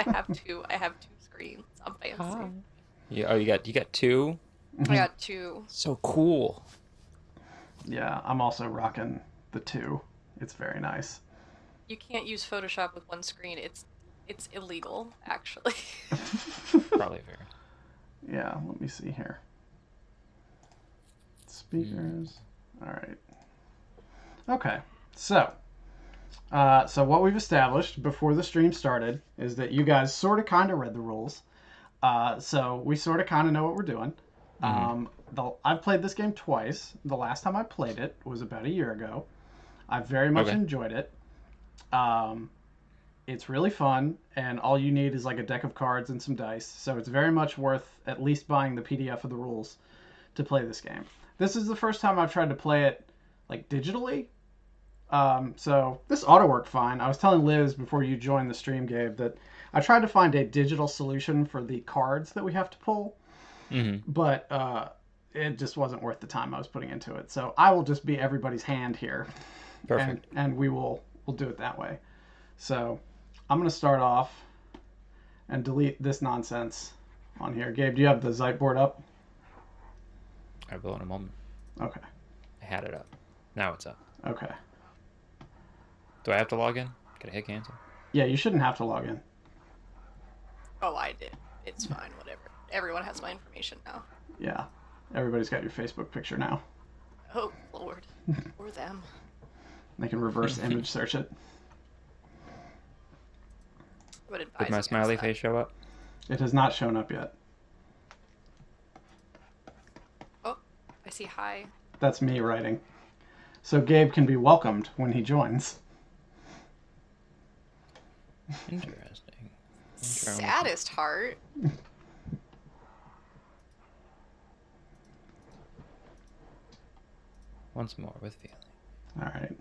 I have two screens. I'm Hi. fancy. Yeah, oh, you got two? I Mhm. got two. So cool. Yeah, I'm also rocking the 2. It's very nice. You can't use Photoshop with one screen. It's illegal, actually. Probably fair. Yeah, let me see here. Mm. Speakers. All right. Okay. So what we've established before the stream started is that you guys sort of kind of read the rules. So we sort of kind of know what we're doing. Mm-hmm. I've played this game twice. The last time I played it was about a year ago. I very much Okay. enjoyed it. Um, it's really fun, and all you need is like a deck of cards and some dice. So it's very much worth at least buying the PDF of the rules to play this game. This is the first time I've tried to play it like digitally. So this auto worked fine. I was telling Liz before you joined the stream, Gabe, that I tried to find a digital solution for the cards that we have to pull, Mm-hmm. but it just wasn't worth the time I was putting into it. So I will just be everybody's hand here, and Perfect. we'll do it that way. So I'm gonna start off and delete this nonsense on here. Gabe, do you have the Zeit board up? I will in a moment. Okay. I had it up. Now it's up. Okay. Do I have to log in? Can I hit cancel? Yeah, you shouldn't have to log in. Oh, I did. It's fine, whatever. Everyone has my information now. Yeah. Everybody's got your Facebook picture now. Oh, Lord. Or them. They can reverse image search it. I would advise Did my against smiley that. face show up? It has not shown up yet. Oh, I see hi. That's me writing. So Gabe can be welcomed when he joins. Interesting. Saddest heart. Once more with feeling. All right.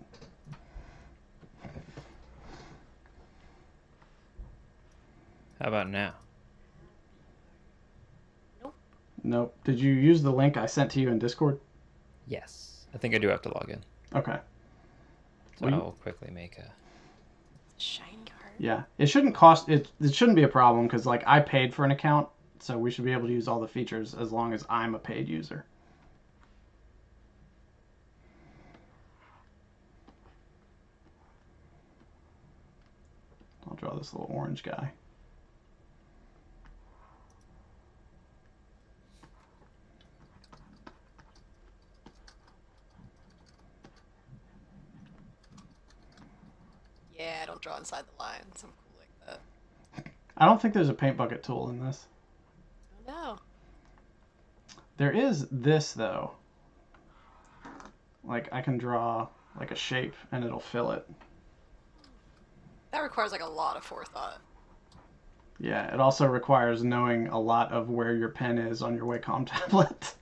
How about now? Nope. Nope. Did you use the link I sent to you in Discord? Yes. I think I do have to log in. Okay. So Well, I'll quickly make a... Shiny heart. Yeah. It shouldn't cost it. It shouldn't be a problem because like I paid for an account, so we should be able to use all the features as long as I'm a paid user. I'll draw this little orange guy. Yeah, I don't draw inside the lines. I'm cool like that. I don't think there's a paint bucket tool in this. Oh no. There is this though. Like I can draw like a shape and it'll fill it. That requires like a lot of forethought. Yeah, it also requires knowing a lot of where your pen is on your Wacom tablet.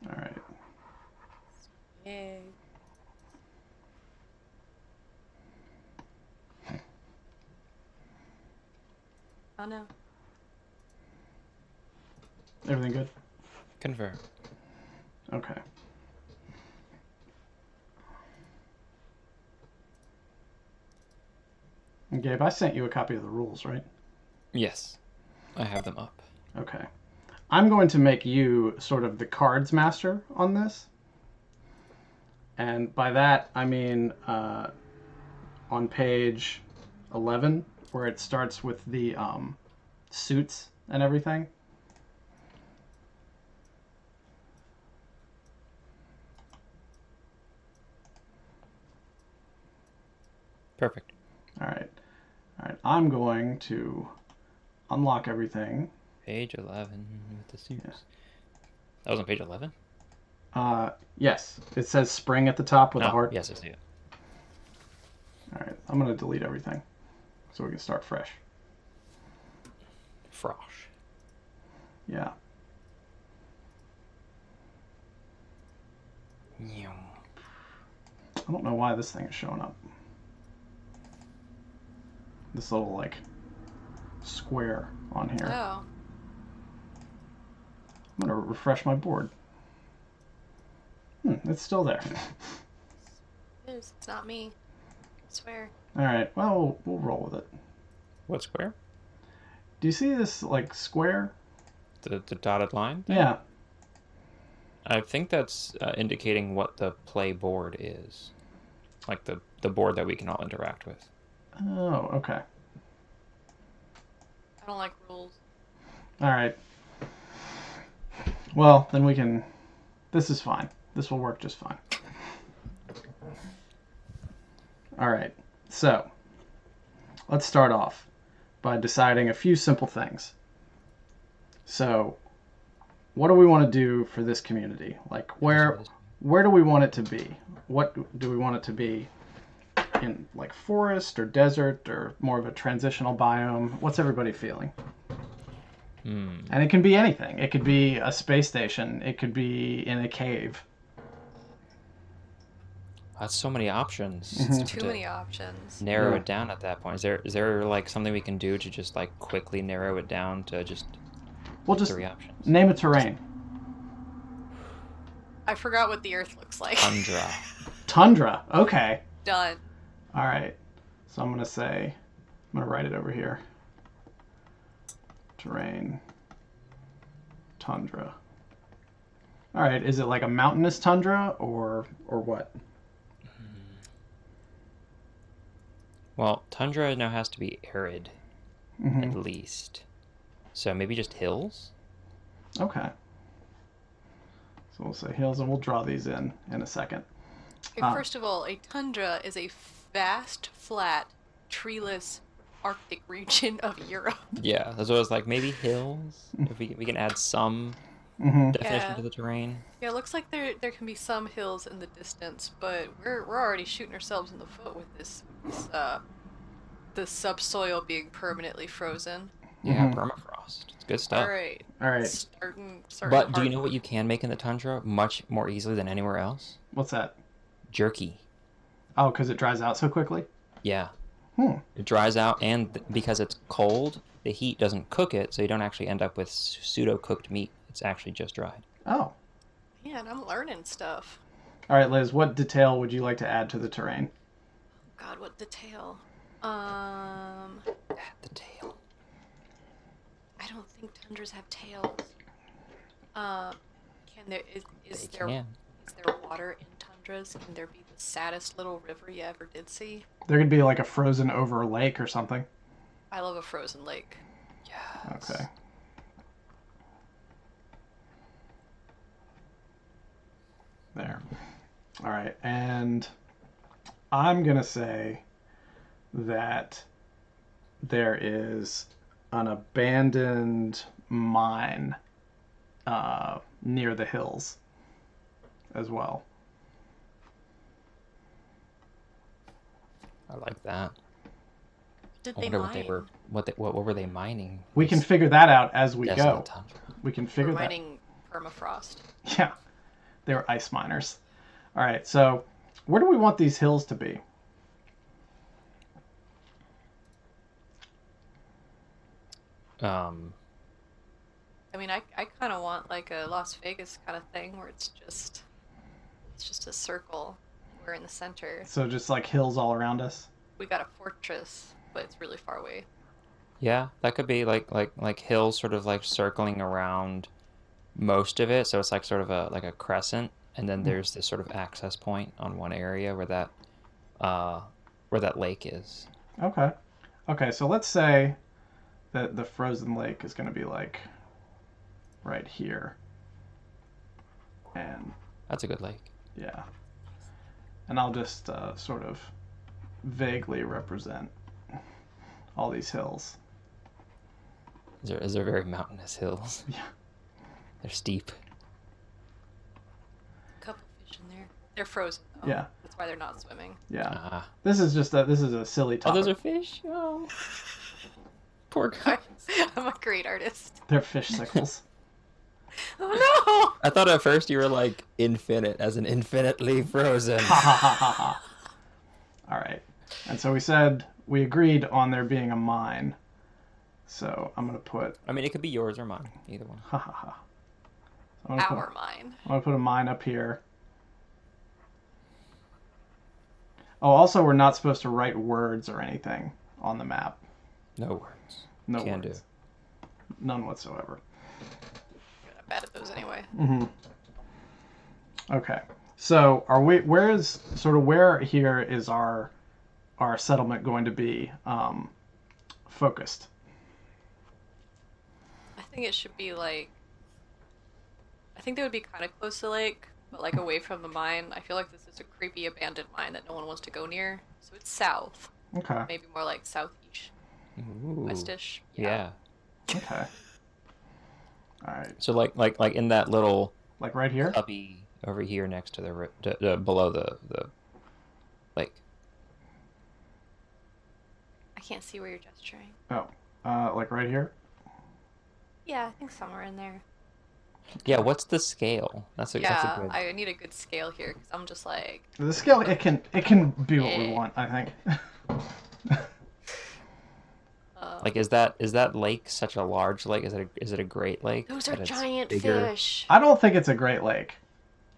All right. Yay. Oh no. Everything good? Confirm. Okay. And Gabe, I sent you a copy of the rules, right? Yes. I have them up. Okay. I'm going to make you sort of the cards master on this. And by that, I mean on page 11, where it starts with the suits and everything. Perfect. All right. All right. I'm going to unlock everything. Page 11 with the suits. Yeah. That was on page 11? Yes. It says spring at the top with a heart. Yes, I see it. All right. I'm going to delete everything so we can start fresh. Frosh. Yeah. Meow. I don't know why this thing is showing up. This little, like, square on here. Oh. I'm going to refresh my board. It's still there. It is. It's not me. I swear. All right. Well, we'll roll with it. What square? Do you see this like square? The dotted line thing? Yeah. I think that's indicating what the play board is. Like the board that we can all interact with. Oh, okay. I don't like rules. All right. Well, then we can. This is fine. This will work just fine. All right. So, let's start off by deciding a few simple things. So, what do we want to do for this community? Like, where do we want it to be? What do we want it to be? In like forest or desert or more of a transitional biome? What's everybody feeling? And it can be anything. It could be a space station. It could be in a cave. That's so many options. Mhm. Too many options. Narrow Yeah. it down at that point. Is there like something we can do to just like quickly narrow it down to just We'll just 3 options? name a terrain. I forgot what the Earth looks like. Tundra. Tundra. Okay. Done. All right. So I'm going to write it over here. Terrain. Tundra. All right. Is it like a mountainous tundra or what? Well, tundra now has to be arid, Mm-hmm. at least. So maybe just hills? Okay. So we'll say hills, and we'll draw these in a second. Okay, first of all, a tundra is a vast, flat, treeless Arctic region of Europe. Yeah, that's what I was like. Maybe hills? If we can add some Mm-hmm. definition Yeah. to the terrain. Yeah, it looks like there can be some hills in the distance, but we're already shooting ourselves in the foot with this the subsoil being permanently frozen. Yeah, Mhm. permafrost. It's good stuff. All right. All right. Starting But do you hard. know what you can make in the tundra much more easily than anywhere else? What's that? Jerky. Oh, because it dries out so quickly? Yeah. Hmm. It dries out, and because it's cold, the heat doesn't cook it, so you don't actually end up with pseudo-cooked meat. It's actually just dried. Oh. Man, I'm learning stuff. All right, Liz, what detail would you like to add to the terrain? God, what detail? Add the tail. I don't think tundras have tails. Can there is They there can. is there water in tundras? Can there be the saddest little river you ever did see? There could be like a frozen over lake or something. I love a frozen lake. Yes. Okay. There. All right, and I'm going to say that there is an abandoned mine near the hills as well. I like that. Did I they wonder mine? what were they mining? We can figure that out as we Desolate go. tundra. We can Or figure that. mining permafrost. Yeah, they were ice miners. All right, so where do we want these hills to be? I mean, I kind of want like a Las Vegas kind of thing where it's just a circle. We're in the center. So just like hills all around us. We got a fortress, but it's really far away. Yeah, that could be like hills sort of like circling around most of it, so it's like sort of a crescent, and then there's this sort of access point on one area where that lake is. Okay. Okay, so let's say that the frozen lake is going to be like right here. And That's a good lake. yeah. And I'll just sort of vaguely represent all these hills. Is there very mountainous hills? Yeah. They're steep. A couple fish in there. They're frozen though. Yeah. That's why they're not swimming. Yeah. Ah. This is a silly Oh, topic. those are fish? Oh. Poor guy. I'm a great artist. They're fish sickles. Oh I thought at first you were like infinite, as in infinitely frozen. Ha ha ha ha ha. All right. And so we agreed on there being a mine. So I'm going to put I mean, it could be yours or mine, either one. ha ha ha. Our mine. I'm gonna put a mine up here. Oh, also, we're not supposed to write words or anything on the map. No words. No Can words. do. None whatsoever. I'm bad at those anyway. Okay. So, where here is our settlement going to be focused? I think it should be like. I think they would be kind of close to the lake, but like away from the mine. I feel like this is a creepy abandoned mine that no one wants to go near. So it's south. Okay. Maybe more like southeast, Ooh. westish. Yeah. Okay. All right. So like in that little Like right here? cubby over here next to below the lake. I can't see where you're gesturing. Oh. Like right here? Yeah, I think somewhere in there. Yeah, what's the scale? That's a good. I need a good scale here because I'm just like. The scale, it can be what we Yeah. want, I think. Like is that lake such a large lake? Is it a great lake? Those are that it's giant bigger? fish. I don't think it's a Great Lake.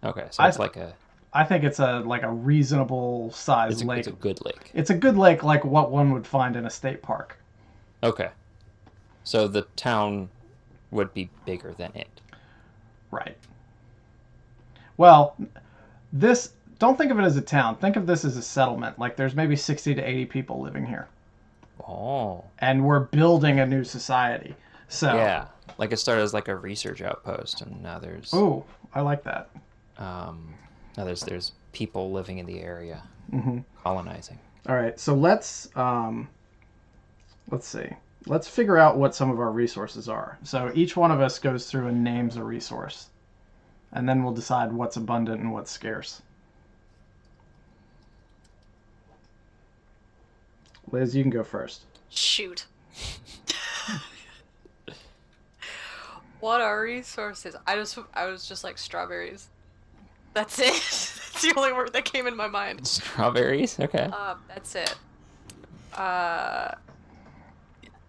Okay, so it's like a I think it's a reasonable sized lake. it's a good lake. It's a good lake, like what one would find in a state park. Okay, so the town would be bigger than it. Right. Well, don't think of it as a town. Think of this as a settlement. Like there's maybe 60 to 80 people living here. Oh. And we're building a new society. So Yeah, like it started as like a research outpost, and now there's Ooh, I like that. now there's people living in the area, colonizing. All right, so let's see. Let's figure out what some of our resources are. So each one of us goes through and names a resource, and then we'll decide what's abundant and what's scarce. Liz, you can go first. Shoot. What are resources? I was just like strawberries. That's it. That's the only word that came in my mind. Strawberries. Okay. That's it.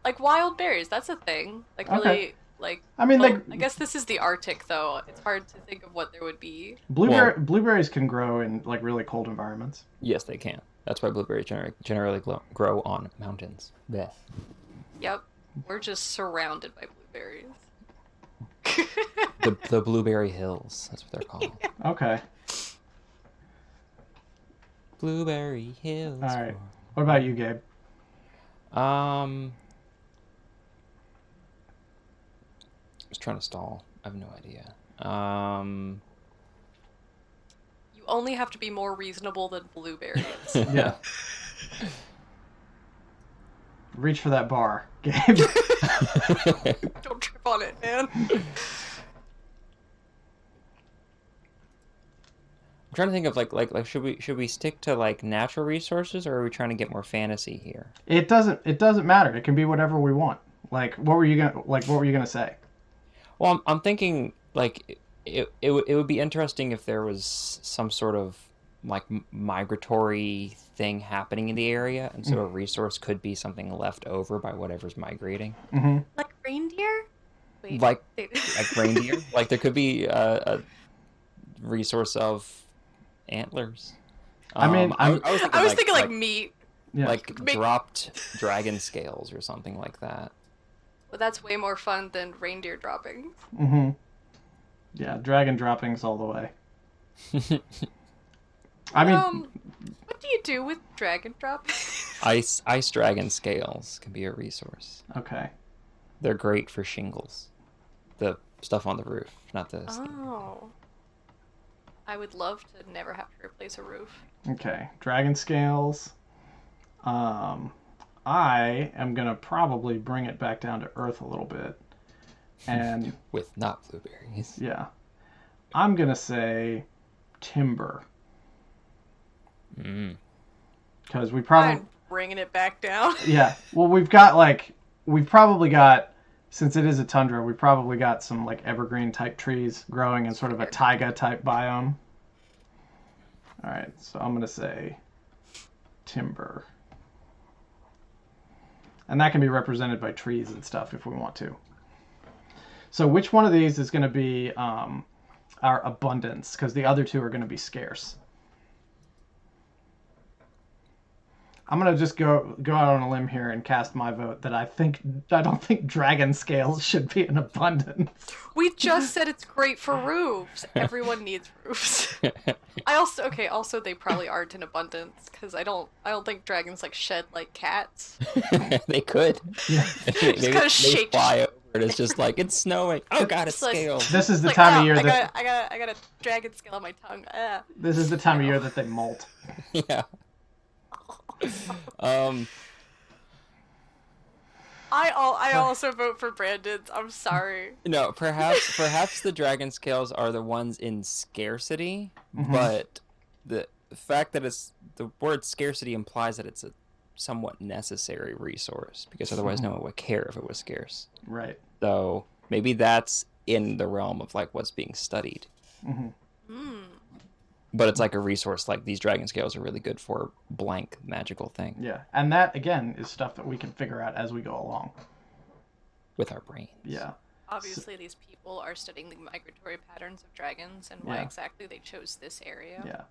Like wild berries. That's a thing. Like really, Okay. like. I mean, well, I guess this is the Arctic, though. It's hard to think of what there would be. blueberries can grow in like really cold environments. Yes, they can. That's why blueberries generally grow on mountains. Blech. Yep. We're just surrounded by blueberries. The blueberry hills. That's what they're called. Okay. Blueberry hills. All right. What about you, Gabe? I was trying to stall. I have no idea. You only have to be more reasonable than blueberries. Yeah. Reach for that bar, Gabe. Don't trip on it, man. I'm trying to think of like should we stick to like natural resources, or are we trying to get more fantasy here? It doesn't matter. It can be whatever we want. Like what were you gonna say? Well, I'm thinking like it would be interesting if there was some sort of like migratory thing happening in the area, and so a resource could be something left over by whatever's migrating. Mm-hmm. Like reindeer? Wait. Like reindeer. Like there could be a resource of antlers. I mean, I was thinking like meat. Yeah. like dropped dragon scales or something like that. But that's way more fun than reindeer droppings. Mm-hmm. Yeah, dragon droppings all the way. I mean, what do you do with dragon droppings? Ice dragon scales can be a resource. okay. They're great for shingles. The stuff on the roof, not the skin. Oh. I would love to never have to replace a roof. Okay. Dragon scales. I am gonna probably bring it back down to earth a little bit. And With not blueberries. yeah. I'm gonna say timber. Because we probably I'm bringing it back down. yeah. Well, since it is a tundra, we probably got some like evergreen type trees growing in sort of a taiga type biome. All right, so I'm gonna say timber, and that can be represented by trees and stuff if we want to. So which one of these is going to be our abundance? Because the other two are going to be scarce. I'm gonna just go out on a limb here and cast my vote that I don't think dragon scales should be in abundance. We just said it's great for roofs. Everyone needs roofs. Also they probably aren't in abundance because I don't think dragons like shed like cats. They could. Yeah. Maybe kinda they shake. fly over and it's just like, it's snowing. Oh god, it's It's like- scales. This is the Like, time "Ah, of year I that got a dragon scale on my tongue. Ah. this is the time of year that they molt. Yeah. Um, I also vote for Brandon's. I'm sorry. no, perhaps the dragon scales are the ones in scarcity, Mhm. but the fact that it's the word scarcity implies that it's a somewhat necessary resource because otherwise no one would care if it was scarce. Right. So maybe that's in the realm of like what's being studied. Hmm. Hmm. But it's like a resource, like these dragon scales are really good for blank magical thing Yeah, and that again is stuff that we can figure out as we go along. with our brains. Yeah. Obviously, these people are studying the migratory patterns of dragons and why Yeah. exactly they chose this area. Yeah.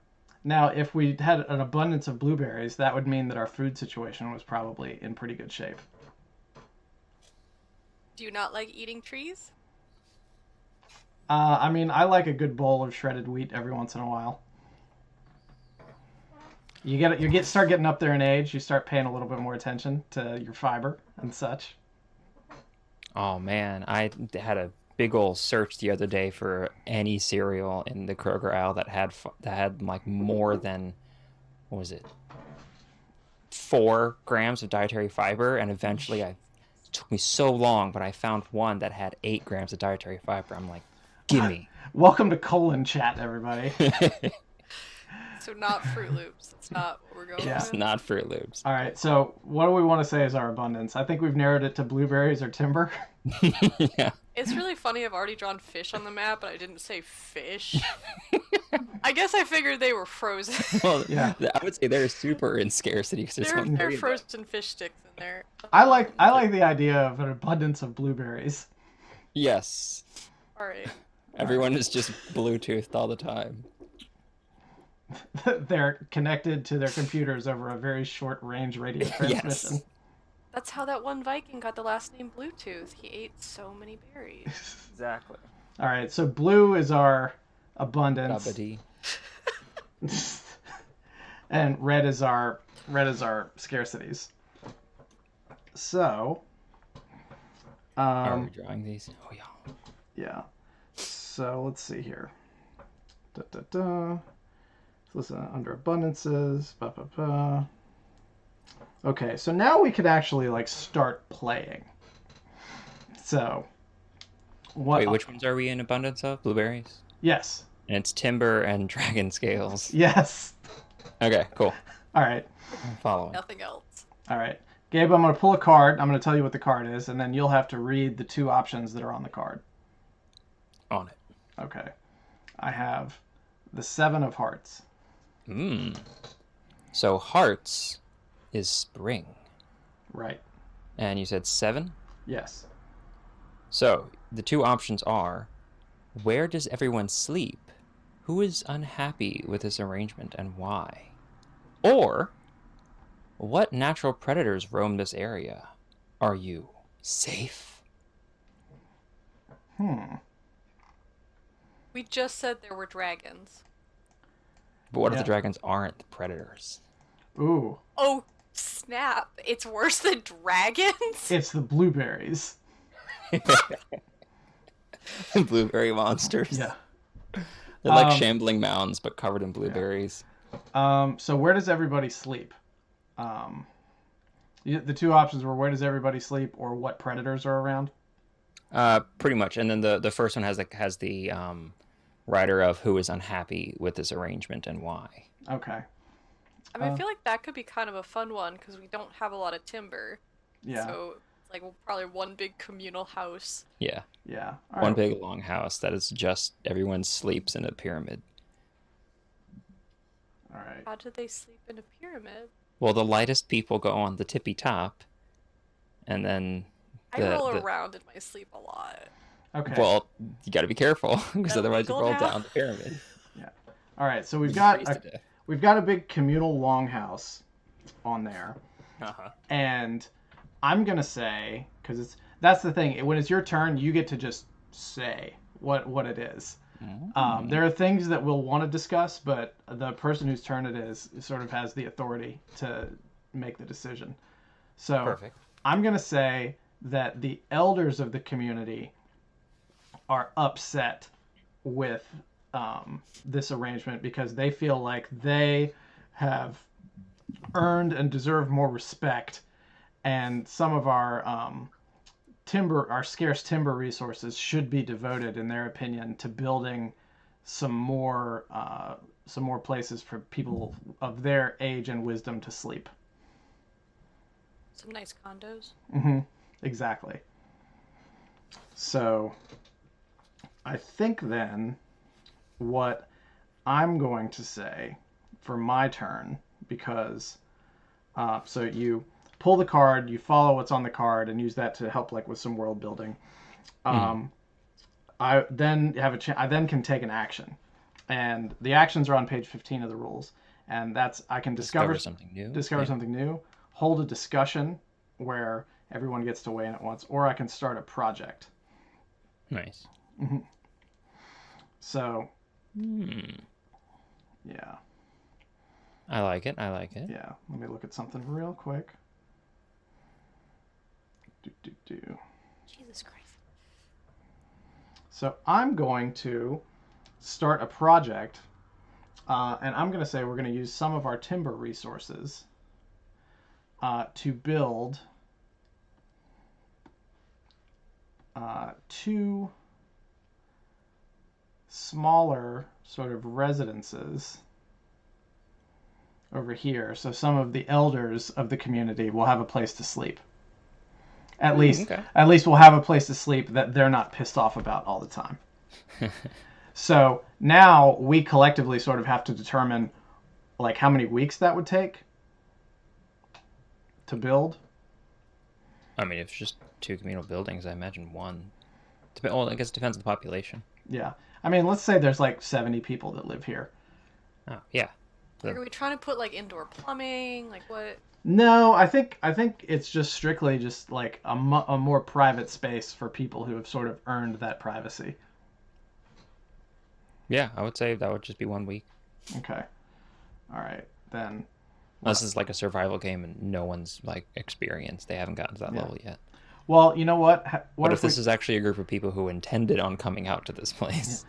Now, if we had an abundance of blueberries, that would mean that our food situation was probably in pretty good shape. Do you not like eating trees? I mean, I like a good bowl of shredded wheat every once in a while. Start getting up there in age. You start paying a little bit more attention to your fiber and such. Oh man, I had a big old search the other day for any cereal in the Kroger aisle that had like more than, what was it, 4 grams of dietary fiber, and eventually it took me so long, but I found one that had 8 grams of dietary fiber. I'm like, gimme. Welcome to colon chat, everybody. So not Fruit Loops. That's not what we're going Yeah. It's with. not Fruit Loops. All right, so what do we want to say is our abundance? I think we've narrowed it to blueberries or timber. Yeah. It's really funny. I've already drawn fish on the map, but I didn't say fish. I guess I figured they were frozen. Well, Yeah. I would say they're super in scarcity because there's They're, only they're 3 of them. frozen fish sticks in there. I like the idea of an abundance of blueberries. Yes. Alright. Everyone is just Bluetoothed all the time. They're connected to their computers over a very short range radio transmission. Yes. That's how that one Viking got the last name Bluetooth. He ate so many berries. Exactly. All right, so blue is our abundance, Dabba-dee. and red is our scarcities. So, Are we drawing these? Oh yeah. yeah. So let's see here. Da, da, da. So listen, under abundances. Ba, ba, ba. Okay, so now we could actually like start playing. So, what? Wait, which ones are we in abundance of? Blueberries? Yes. And it's timber and dragon scales. Yes. Okay, cool. All right. I'm following. Nothing else. All right. Gabe, I'm going to pull a card. I'm going to tell you what the card is, and then you'll have to read the 2 options that are on the card. On it. Okay. I have the 7 of hearts. So hearts is spring. Right. And you said 7? Yes. So the 2 options are, where does everyone sleep? Who is unhappy with this arrangement and why? Or, what natural predators roam this area? Are you safe? We just said there were dragons. But what if Yeah. the dragons aren't the predators? Ooh. Oh, snap. It's worse than dragons? It's the blueberries. Blueberry monsters. Yeah. They're like Um, shambling mounds, but covered in blueberries. So where does everybody sleep? The 2 options were where does everybody sleep or what predators are around? Pretty much. And then the first one has the writer of who is unhappy with this arrangement and why. Okay. I mean, I feel like that could be kind of a fun one because we don't have a lot of timber. Yeah. So it's like probably one big communal house. Yeah. Yeah. All One right. big long house that is just everyone sleeps in a pyramid. All right. How do they sleep in a pyramid? Well, the lightest people go on the tippy top, and then I roll around in my sleep a lot. Okay. Well, you got to be careful because That otherwise you legal roll now? down the pyramid. Yeah. All right. So Or you freeze to death. we've got a big communal longhouse on there, Uh-huh. and I'm gonna say because that's the thing. When it's your turn, you get to just say what it is. Mm. There are things that we'll want to discuss, but the person whose turn it is sort of has the authority to make the decision. So Perfect. I'm gonna say that the elders of the community are upset with this arrangement because they feel like they have earned and deserve more respect, and some of our scarce timber resources should be devoted, in their opinion, to building some more places for people of their age and wisdom to sleep. Some nice condos. Mm-hmm. Exactly. So I think then what I'm going to say for my turn, because so you pull the card, you follow what's on the card, and use that to help like with some world building. Mhm. I then I then can take an action, and the actions are on page 15 of the rules, and that's I can Discover something new. discover Yeah. something new, hold a discussion where everyone gets to weigh in at once, or I can start a project. Nice. So Hmm. yeah, I like it. I like it. yeah. Let me look at something real quick. Do, do, do. Jesus Christ. So I'm going to start a project, and I'm going to say we're going to use some of our timber resources to build two smaller sort of residences over here. So some of the elders of the community will have a place to sleep. Okay. At least we'll have a place to sleep that they're not pissed off about all the time. So now we collectively sort of have to determine like how many weeks that would take to build. I mean, if it's just two communal buildings, I imagine one. Well, I guess it depends on the population. Yeah. I mean, let's say there's like 70 people that live here. Oh, yeah. Like, are we trying to put like indoor plumbing? Like what? No, I think it's just strictly just like a more private space for people who have sort of earned that privacy. Yeah, I would say that would just be 1 week. Okay. All right. Then Unless what? it's like a survival game and no one's like experienced. They haven't gotten to that Yeah. level yet. Well, you know what? What What if if we this is actually a group of people who intended on coming out to this yeah. place?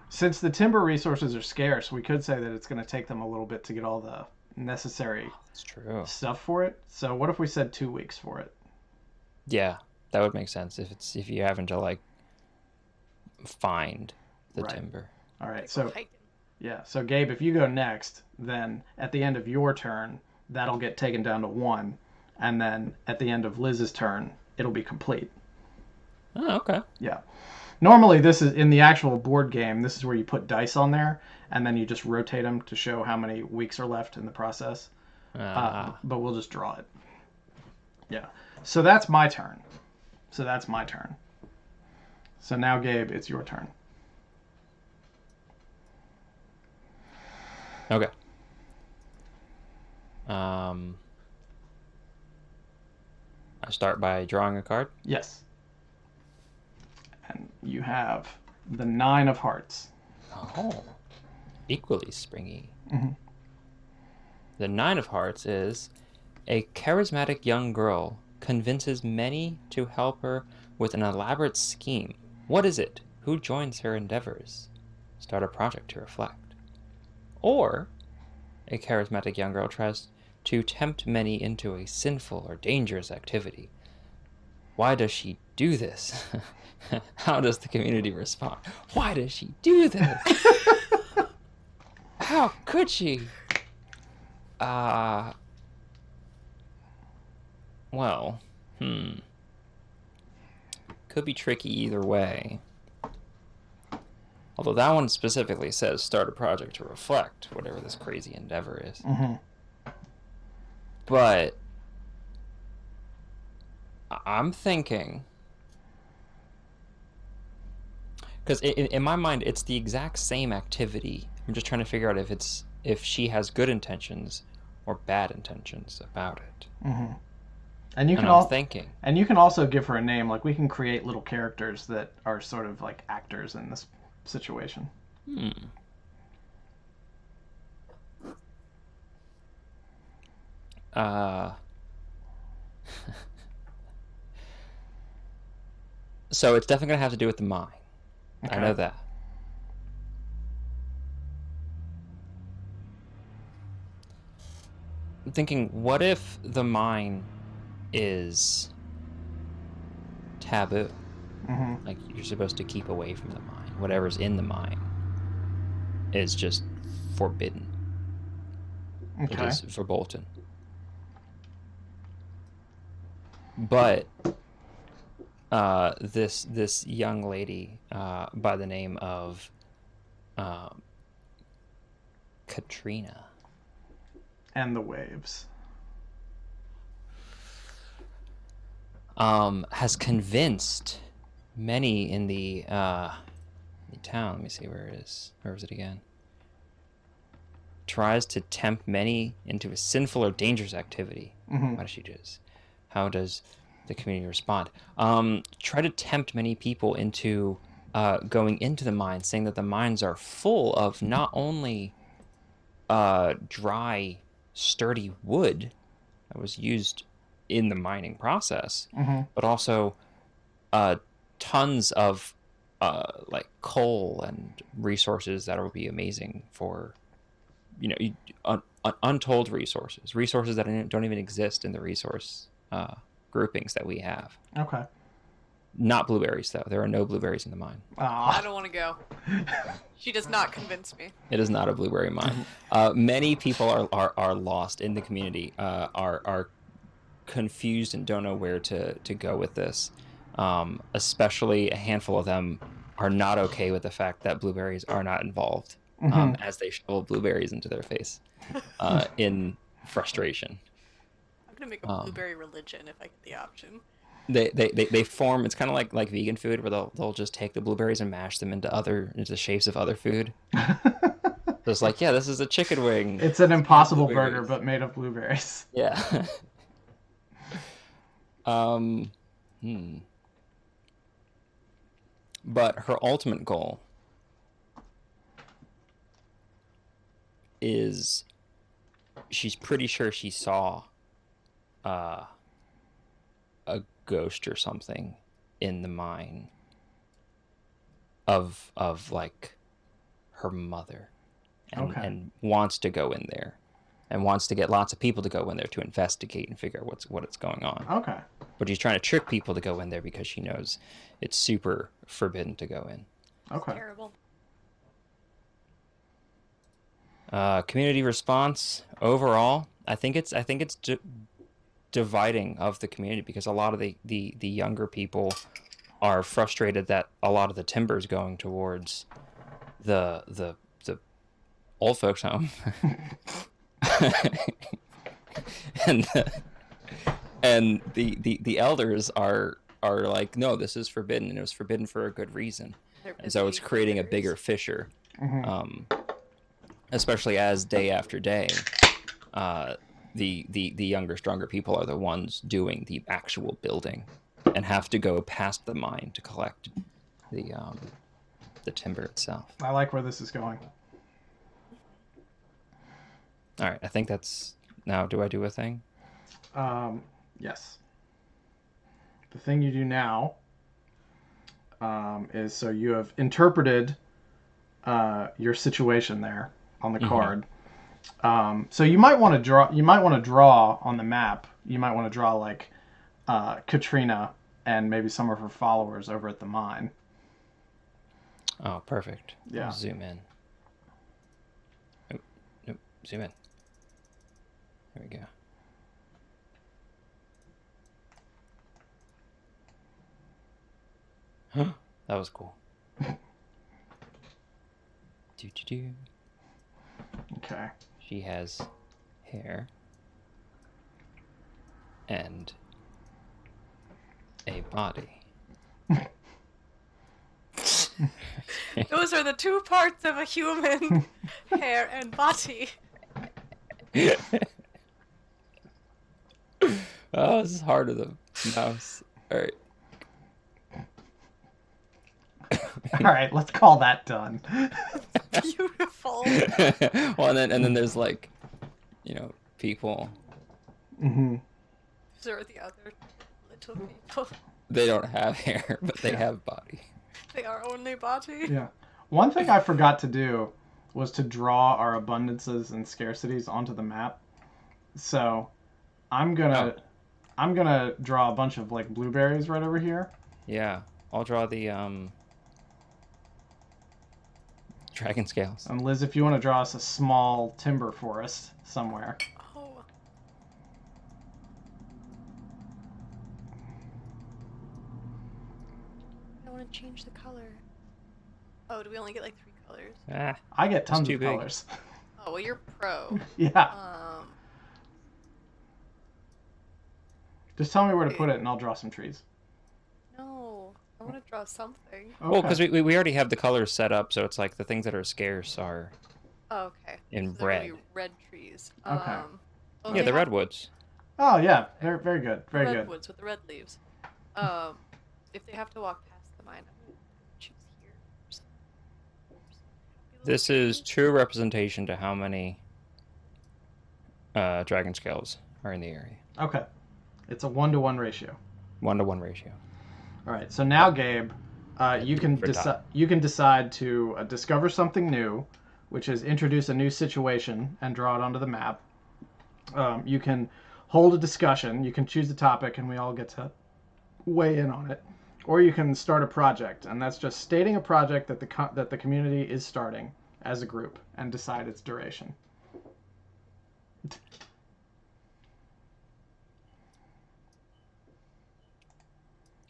Since the timber resources are scarce, we could say that it's going to take them a little bit to get all the necessary That's true. stuff for it. So what if we said 2 weeks for it? Yeah, that would make sense if you happen to like find the Right. timber. All right. Gotta go So hiking. yeah. So Gabe, if you go next, then at the end of your turn, that'll get taken down to 1, and then at the end of Liz's turn, it'll be complete. Oh, okay. Yeah. Normally, this is in the actual board game. This is where you put dice on there, and then you just rotate them to show how many weeks are left in the process. Ah, But we'll just draw it. Yeah. So that's my turn. So that's my turn. So now, Gabe, it's your turn. okay. Um, I start by drawing a card. Yes. And you have the 9 of hearts. Oh, equally springy. Mhm. The 9 of Hearts is a charismatic young girl convinces many to help her with an elaborate scheme. What is it? Who joins her endeavors? Start a project to reflect. Or a charismatic young girl tries to tempt many into a sinful or dangerous activity. Why does she do this? How does the community respond? Why does she do this? How could she? Uh, well, could be tricky either way. Although that one specifically says start a project to reflect whatever this crazy endeavor is. Mm-hmm. But I'm thinking Because in my mind, it's the exact same activity. I'm just trying to figure out if she has good intentions or bad intentions about it. Mm-hmm. And And I'm thinking, you can also give her a name. Like we can create little characters that are sort of like actors in this situation. hmm. Uh, so it's definitely gonna have to do with the mine. I know Okay. that. I'm thinking, what if the mine is taboo? Mm-hmm. Like you're supposed to keep away from the mine. Whatever's in the mine is just forbidden. It Okay. is verboten. But this young lady by the name of um, Katrina And the waves. has convinced many in the town. Let me see where it is. Where was it again? Tries to tempt many into a sinful or dangerous activity. Mm-hmm. How does she do this? How does the community respond? Try to tempt many people into going into the mines, saying that the mines are full of not only dry, sturdy wood that was used in the mining process, Mm-hmm. but also uh, tons of like coal and resources that will be amazing for untold resources that don't even exist in the resource groupings that we have. Okay. Not blueberries, though. There are no blueberries in the mine. I Ah. don't want to go. She does not convince me. It is not a blueberry mine. Many people are lost in the community, are confused and don't know where to go with this. Especially a handful of them are not okay with the fact that blueberries are not involved, Mm-hmm. as they shovel blueberries into their face in frustration. I'm gonna make a Um, blueberry religion if I get the option. they form. It's kind of like vegan food where they'll just take the blueberries and mash them into shapes of other food. So it's like, yeah, this is a chicken wing. It's an It's made of impossible burger, blueberries. but made of blueberries. Yeah. um, hmm. But her ultimate goal is she's pretty sure she saw uh, a ghost or something in the mine of like her mother, Okay. and wants to go in there and wants to get lots of people to go in there to investigate and figure out what's going on. Okay. But she's trying to trick people to go in there because she knows it's super forbidden to go in. It's Okay. terrible. Community response overall, I think it's dividing of the community because a lot of the younger people are frustrated that a lot of the timber is going towards the old folks home. and the elders are like, no, this is forbidden, and it was forbidden for a good reason. They're And so busy it's eating creating a blueberries. bigger fissure, Mm-hmm. um, especially as day after day uh, the younger, stronger people are the ones doing the actual building and have to go past the mine to collect the timber itself. I like where this is going. All right, I think that's now. Do I do a thing? Yes. The thing you do now is so you have interpreted your situation there on the Mm-hmm. card. So you might want to draw. You might want to draw on the map. You might want to draw like Katrina and maybe some of her followers over at the mine. Oh, perfect. Yeah. I'll zoom in. Oh, nope. Zoom in. There we go. That was cool. Do do do. Okay. She has hair and a body. Those are the two parts of a human, hair and body. Oh, this is harder than mouse. All right. All right, let's call that done. Beautiful. Well, and then there's like, people. Hmm. Those are the other little people. They don't have hair, but they have body. They are only body. Yeah. One thing I forgot to do was to draw our abundances and scarcities onto the map. So I'm gonna Oh. I'm gonna draw a bunch of like blueberries right over here. Yeah, I'll draw the dragon scales. And Liz, if you want to draw us a small timber forest somewhere. Oh. I want to change the color. Oh, do we only get like 3 colors? Ah, I get tons too of big. colors. Oh, well, you're pro. Yeah. Just tell me where to okay. put it and I'll draw some trees. No, I want to draw something. Okay. Well, because we already have the colors set up, so it's like the things that are scarce are Oh, okay. in So there red. will be red trees. Okay. Well, Yeah, they the have redwoods. Oh yeah, very very good, very good. redwoods with the red leaves. If they have to walk past the mine, I'm gonna choose here. This is true representation to how many dragon scales are in the area. Okay. It's a 1-to-1 ratio. 1-to-1 ratio. All right. So now, Gabe, you Yeah, can for decide. You can decide to discover something new, which is introduce a new situation and draw it onto the map. You can hold a discussion. You can choose the topic, and we all get to weigh in on it. Or you can start a project, and that's just stating a project that the community is starting as a group and decide its duration.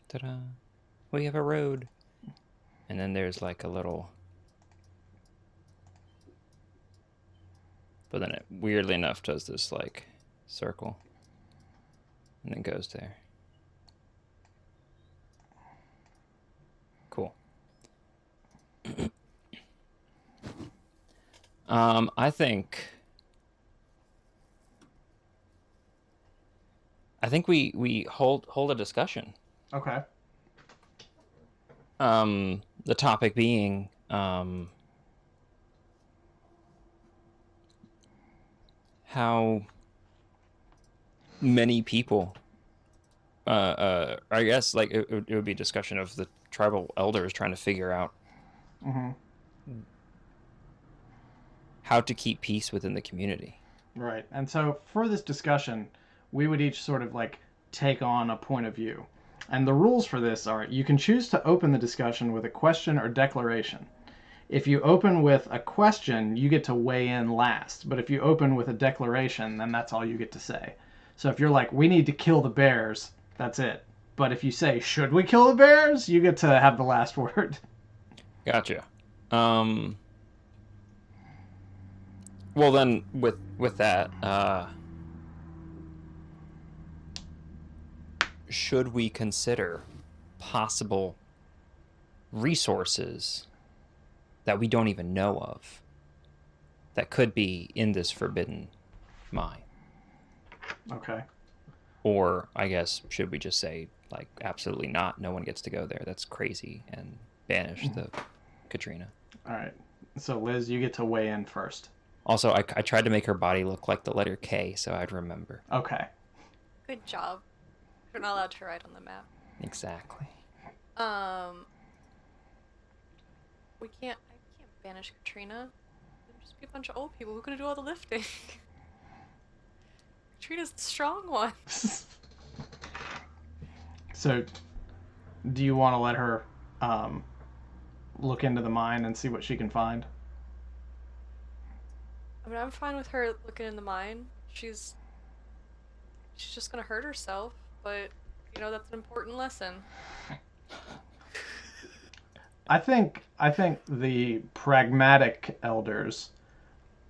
Ta-da! We have a road, and then there's like a little. But then it weirdly enough does this like circle, and then goes there. Cool. I think we hold a discussion. Okay. The topic being how many people I guess like it would be a discussion of the tribal elders trying to figure out Mm-hmm. how to keep peace within the community. Right. And so for this discussion, we would each sort of like take on a point of view. And the rules for this are you can choose to open the discussion with a question or declaration. If you open with a question, you get to weigh in last. But if you open with a declaration, then that's all you get to say. So if you're like, we need to kill the bears, that's it. But if you say, should we kill the bears, you get to have the last word. Gotcha. Well then, with that, should we consider possible resources that we don't even know of that could be in this forbidden mine? Okay. Or I guess should we just say like absolutely not? No one gets to go there. That's crazy, and banish the Katrina. All right. So Liz, you get to weigh in first. Also, I tried to make her body look like the letter K, so I'd remember. Okay. Good job. You're not allowed to write on the map. Exactly. We can't. I can't banish Katrina. There'll just be a bunch of old people who can do all the lifting. Katrina's the strong one. So, do you want to let her look into the mine and see what she can find? I mean, I'm fine with her looking in the mine. She's just gonna hurt herself, but that's an important lesson. I think the pragmatic elders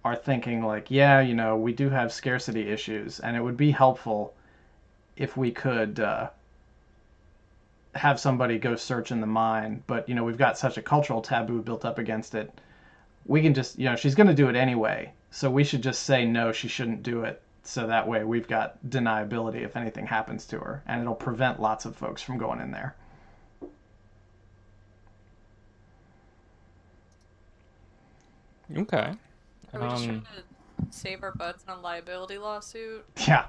are thinking like, yeah, we do have scarcity issues, and it would be helpful if we could have somebody go search in the mine, but we've got such a cultural taboo built up against it. We can just, she's going to do it anyway. So we should just say no, she shouldn't do it. So that way we've got deniability if anything happens to her, and it'll prevent lots of folks from going in there. Okay. Are we just trying to save our butts in a liability lawsuit? Yeah.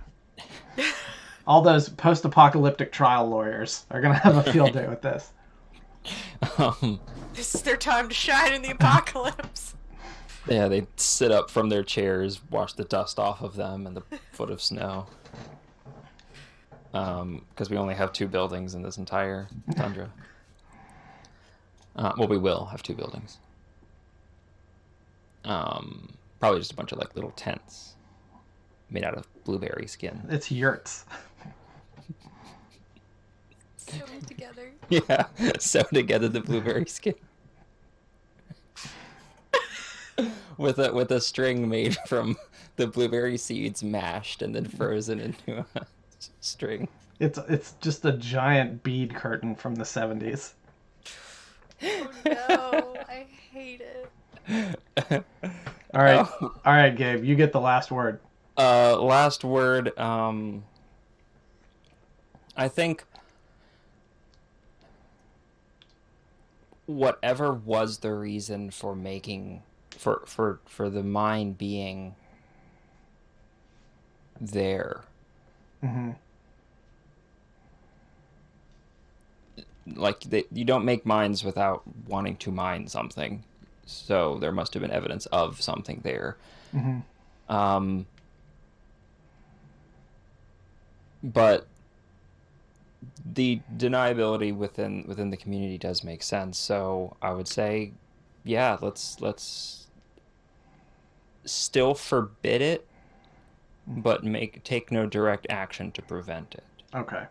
All those post-apocalyptic trial lawyers are going to have a field day with this. This is their time to shine in the apocalypse. Yeah, they sit up from their chairs, wash the dust off of them and the foot of snow. Because we only have 2 buildings in this entire tundra. Well, we will have 2 buildings. Probably just a bunch of like little tents made out of blueberry skin. It's yurts. Sewn together. Yeah, sew together the blueberry skin. with a string made from the blueberry seeds mashed and then frozen into a string. It's just a giant bead curtain from the 70s. Oh no, I hate it. All right, Gabe, you get the last word. Last word. I think whatever was the reason for making for the mine being there. Mm-hmm. Like you don't make mines without wanting to mine something, so there must have been evidence of something there. Mm-hmm. But the deniability within the community does make sense. So I would say, yeah, let's still forbid it, but take no direct action to prevent it. Okay.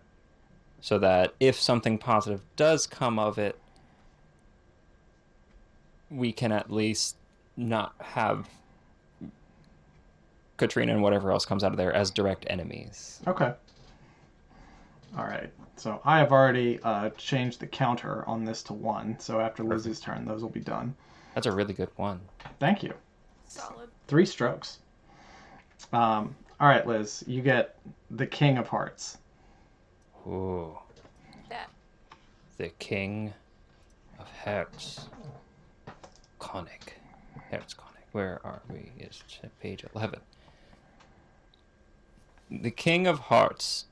So that if something positive does come of it, we can at least not have Katrina and whatever else comes out of there as direct enemies. Okay. All right. So I have already changed the counter on this to 1. So after Lizzie's turn, those will be done. That's a really good one. Thank you. Solid. 3 strokes. All right, Liz, you get the King of Hearts. Ooh. That. The King of Hearts. Conic. Hearts Conic. Where are we? It's page 11. The King of Hearts.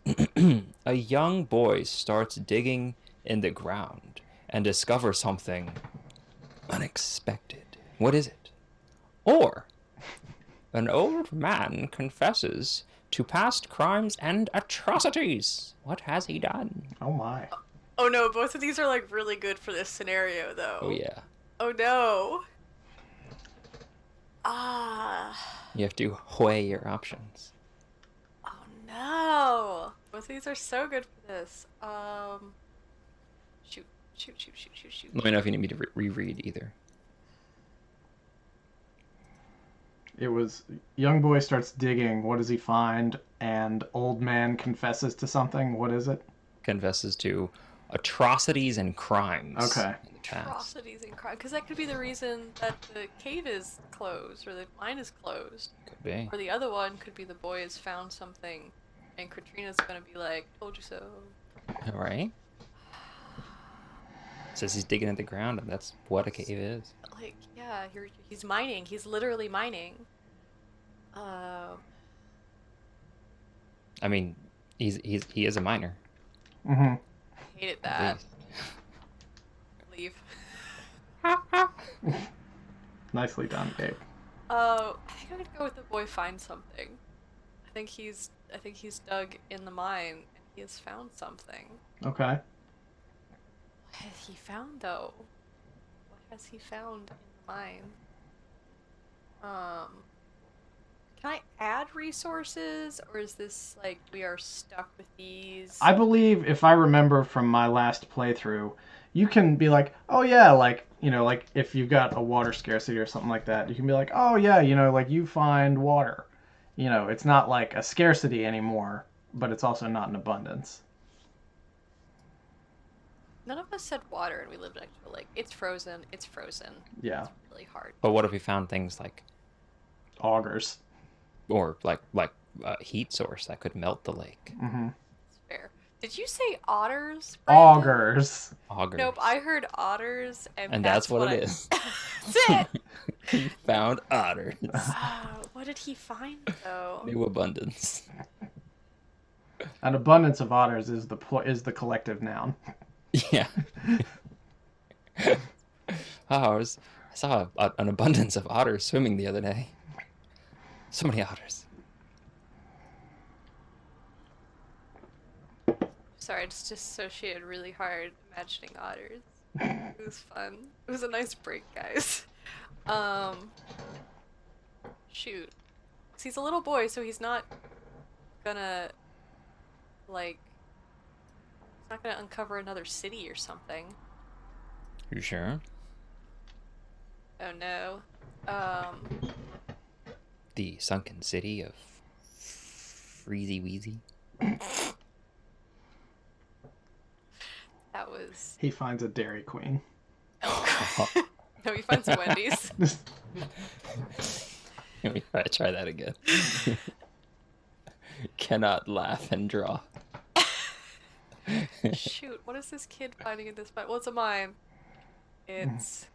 A young boy starts digging in the ground and discovers something unexpected. What is it? Or an old man confesses to past crimes and atrocities. What has he done? Oh my. Oh no, both of these are like really good for this scenario though. Oh yeah. Oh no. Ah. You have to weigh your options. Oh no. Both of these are so good for this. Shoot. Let me know if you need me to reread either. It was young boy starts digging. What does he find? And old man confesses to something. What is it? Confesses to atrocities and crimes. Okay. In the past. Atrocities and crime. Because that could be the reason that the cave is closed or the mine is closed. Could be. Or the other one could be the boy has found something and Katrina's gonna be like, told you so. All right. Says he's digging in the ground, and that's what a cave is. Like, yeah, he's mining. He's literally mining. I mean, he is a miner. Mm-hmm. Hated that. Leave. Nicely done, Gabe. I think I'm gonna go with the boy find something. I think he's dug in the mine and he has found something. Okay. What has he found though? What has he found in the mine? Can I add resources or is this like we are stuck with these? I believe if I remember from my last playthrough, you can be like, oh yeah, like, like if you've got a water scarcity or something like that, you can be like, oh yeah, like you find water. It's not like a scarcity anymore, but it's also not an abundance. None of us said water, and we lived next to a lake. It's frozen. It's frozen. Yeah. It's really hard. But what if we found things like, Augers. or like heat source that could melt the lake? Mm-hmm. It's fair. Did you say otters, Brandon? Augers. Augers. Nope, I heard otters, and that's what it is. That's it! He found otters. What did he find, though? New abundance. An abundance of otters is the collective noun. Yeah. I saw an abundance of otters swimming the other day. So many otters. Sorry, I just dissociated really hard imagining otters. It was fun. It was a nice break, guys. Shoot. 'Cause he's a little boy, so he's not gonna, like, he's not gonna uncover another city or something. You sure? Oh no. The sunken city of Freezy Weezy. That was... He finds a Dairy Queen. No, he finds a Wendy's. Let me try that again. Cannot laugh and draw. Shoot, what is this kid finding in this mine? Well, it's a mine. It's...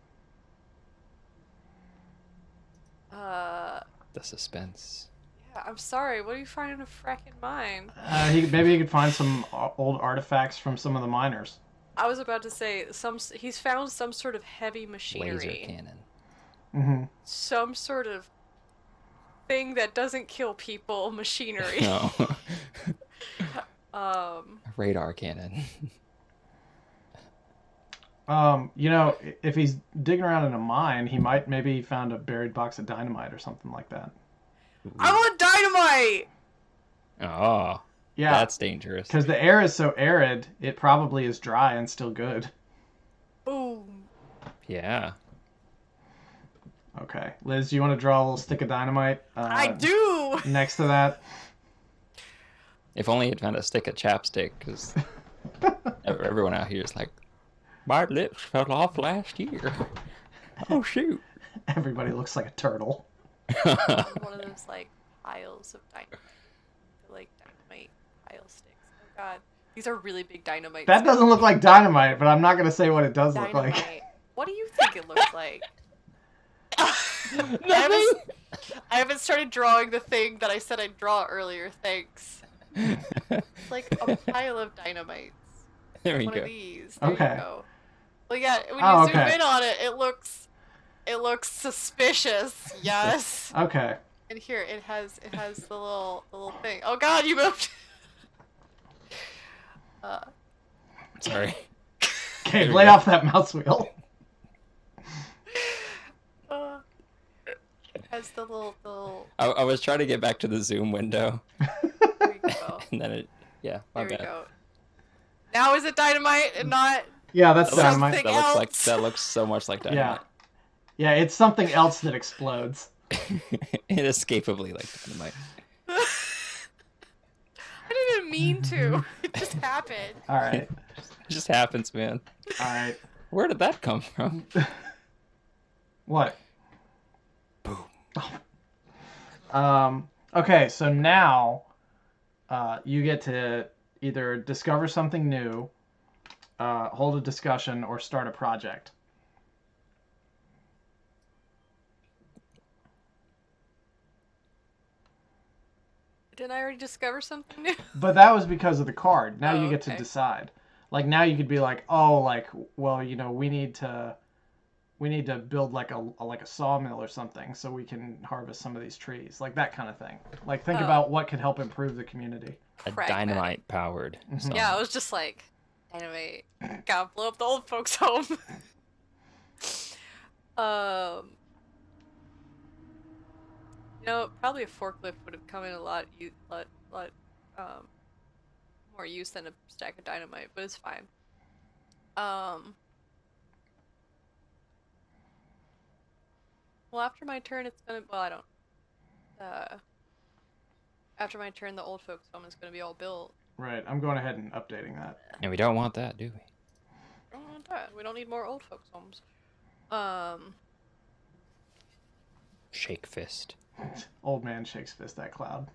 The suspense. Yeah, I'm sorry. What do you find in a fracking mine? Maybe he could find some old artifacts from some of the miners. I was about to say he's found some sort of heavy machinery. Laser cannon. Mm-hmm. Some sort of thing that doesn't kill people machinery. No. A radar cannon. If he's digging around in a mine, he might maybe found a buried box of dynamite or something like that. I want dynamite! Oh. Yeah. That's dangerous. Because the air is so arid, it probably is dry and still good. Boom. Yeah. Okay. Liz, do you want to draw a little stick of dynamite? I do! Next to that? If only he'd found a stick of chapstick, because everyone out here is like, my lips fell off last year. Oh, shoot. Everybody looks like a turtle. One of those, like, piles of dynamite. Like, dynamite pile sticks. Oh, God. These are really big dynamite That sticks. doesn't look like dynamite, but I'm not going to say what it does look Dynamite. like. What do you think it looks like? I haven't started drawing the thing that I said I'd draw earlier, thanks. It's like a pile of dynamites. There we One go. of these. There Okay. you go. But yeah, when you Oh, zoom okay. in on it, it looks suspicious. Yes. Okay. And here it has the little thing. Oh God, you moved. Sorry. Okay, we lay go. off that mouse wheel. It has the little. I was trying to get back to the zoom window, There you go. and then my There we bad. go. Now is it dynamite and not? Yeah, that's That dynamite. Something looks else. that looks so much like Yeah. dynamite. Yeah, it's something else that explodes. Inescapably like dynamite. I didn't even mean to. It just happened. All right. It just happens, man. All right. Where did that come from? What? Boom. Okay, so now you get to either discover something new, hold a discussion, or start a project. Didn't I already discover something new? But that was because of the card. Now Oh, you get to okay. decide. Like now you could be like, oh, like, well, we need to build like a sawmill or something so we can harvest some of these trees, like that kind of thing. Like think Oh. about what could help improve the community. A Pragmatic. dynamite powered. Mhm. Yeah, I was just like, anyway, gotta blow up the old folks' home. Probably a forklift would have come in a lot more use than a stack of dynamite, but it's fine. Well, after my turn, it's gonna. Well, I don't. After my turn, the old folks' home is gonna be all built. Right. I'm going ahead and updating that. And we don't want that, do we? I don't want that. We don't need more old folks' homes. Um, Shake fist. Old man shakes fist at cloud.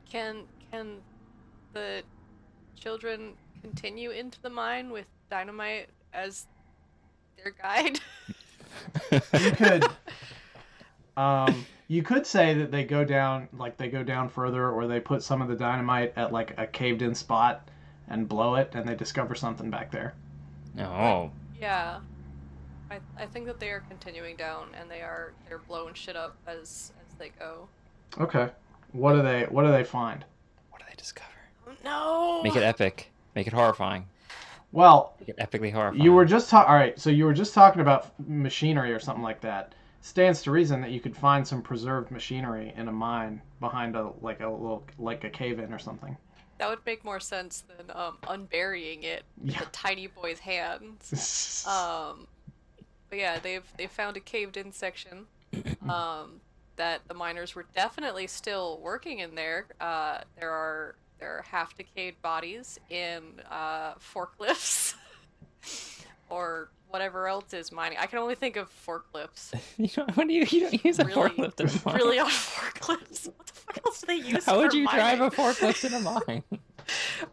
can the children continue into the mine with dynamite as their guide? You could you could say that they go down further, or they put some of the dynamite at like a caved in spot and blow it, and they discover something back there. Oh. Yeah. I think that they are continuing down and they're blowing shit up as they go. Okay. What do they find? What do they discover? Oh, no. Make it epic. Make it horrifying. Well, Make it epically horrifying. you were just all right. So you were just talking about machinery or something like that. Stands to reason that you could find some preserved machinery in a mine behind a cave in or something. That would make more sense than unburying it with Yeah. a tiny boy's hands. But yeah, they've found a caved in section. That the miners were definitely still working in there. There are half decayed bodies in forklifts or whatever else is mining. I can only think of forklifts. you don't use a Really, forklift in a mine. really on forklifts. What the fuck else do they use? How would for you drive mining? a forklift in a mine?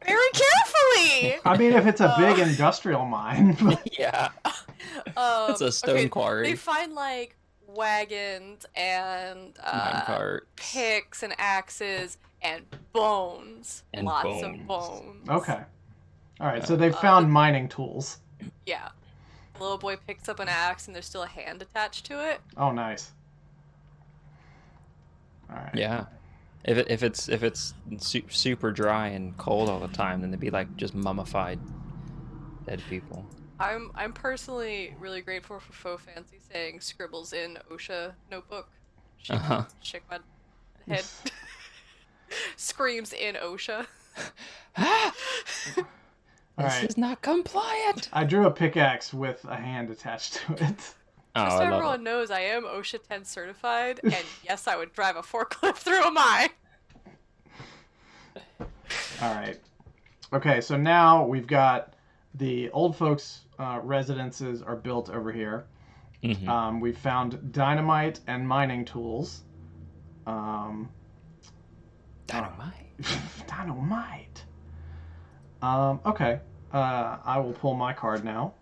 Very carefully. I mean, if it's a big industrial mine. Yeah. It's a stone okay, quarry. They find like wagons and Mine carts. picks and axes and bones. And Lots of bones. bones. Okay. All right. So they've found mining tools. Yeah. The little boy picks up an axe and there's still a hand attached to it. Oh, nice. All right. Yeah. If it's super dry and cold all the time, then they'd be like just mummified dead people. I'm personally really grateful for Faux Fancy saying scribbles in OSHA notebook. Shake my head. Screams in OSHA. This right. is not compliant. I drew a pickaxe with a hand attached to it. Oh, Just so I love everyone it. knows, I am OSHA 10 certified, and yes, I would drive a forklift through a mine. All right. Okay, so now we've got the old folks' residences are built over here. Mhm. We've found dynamite and mining tools. Dynamite. Dynamite. Okay. I will pull my card now.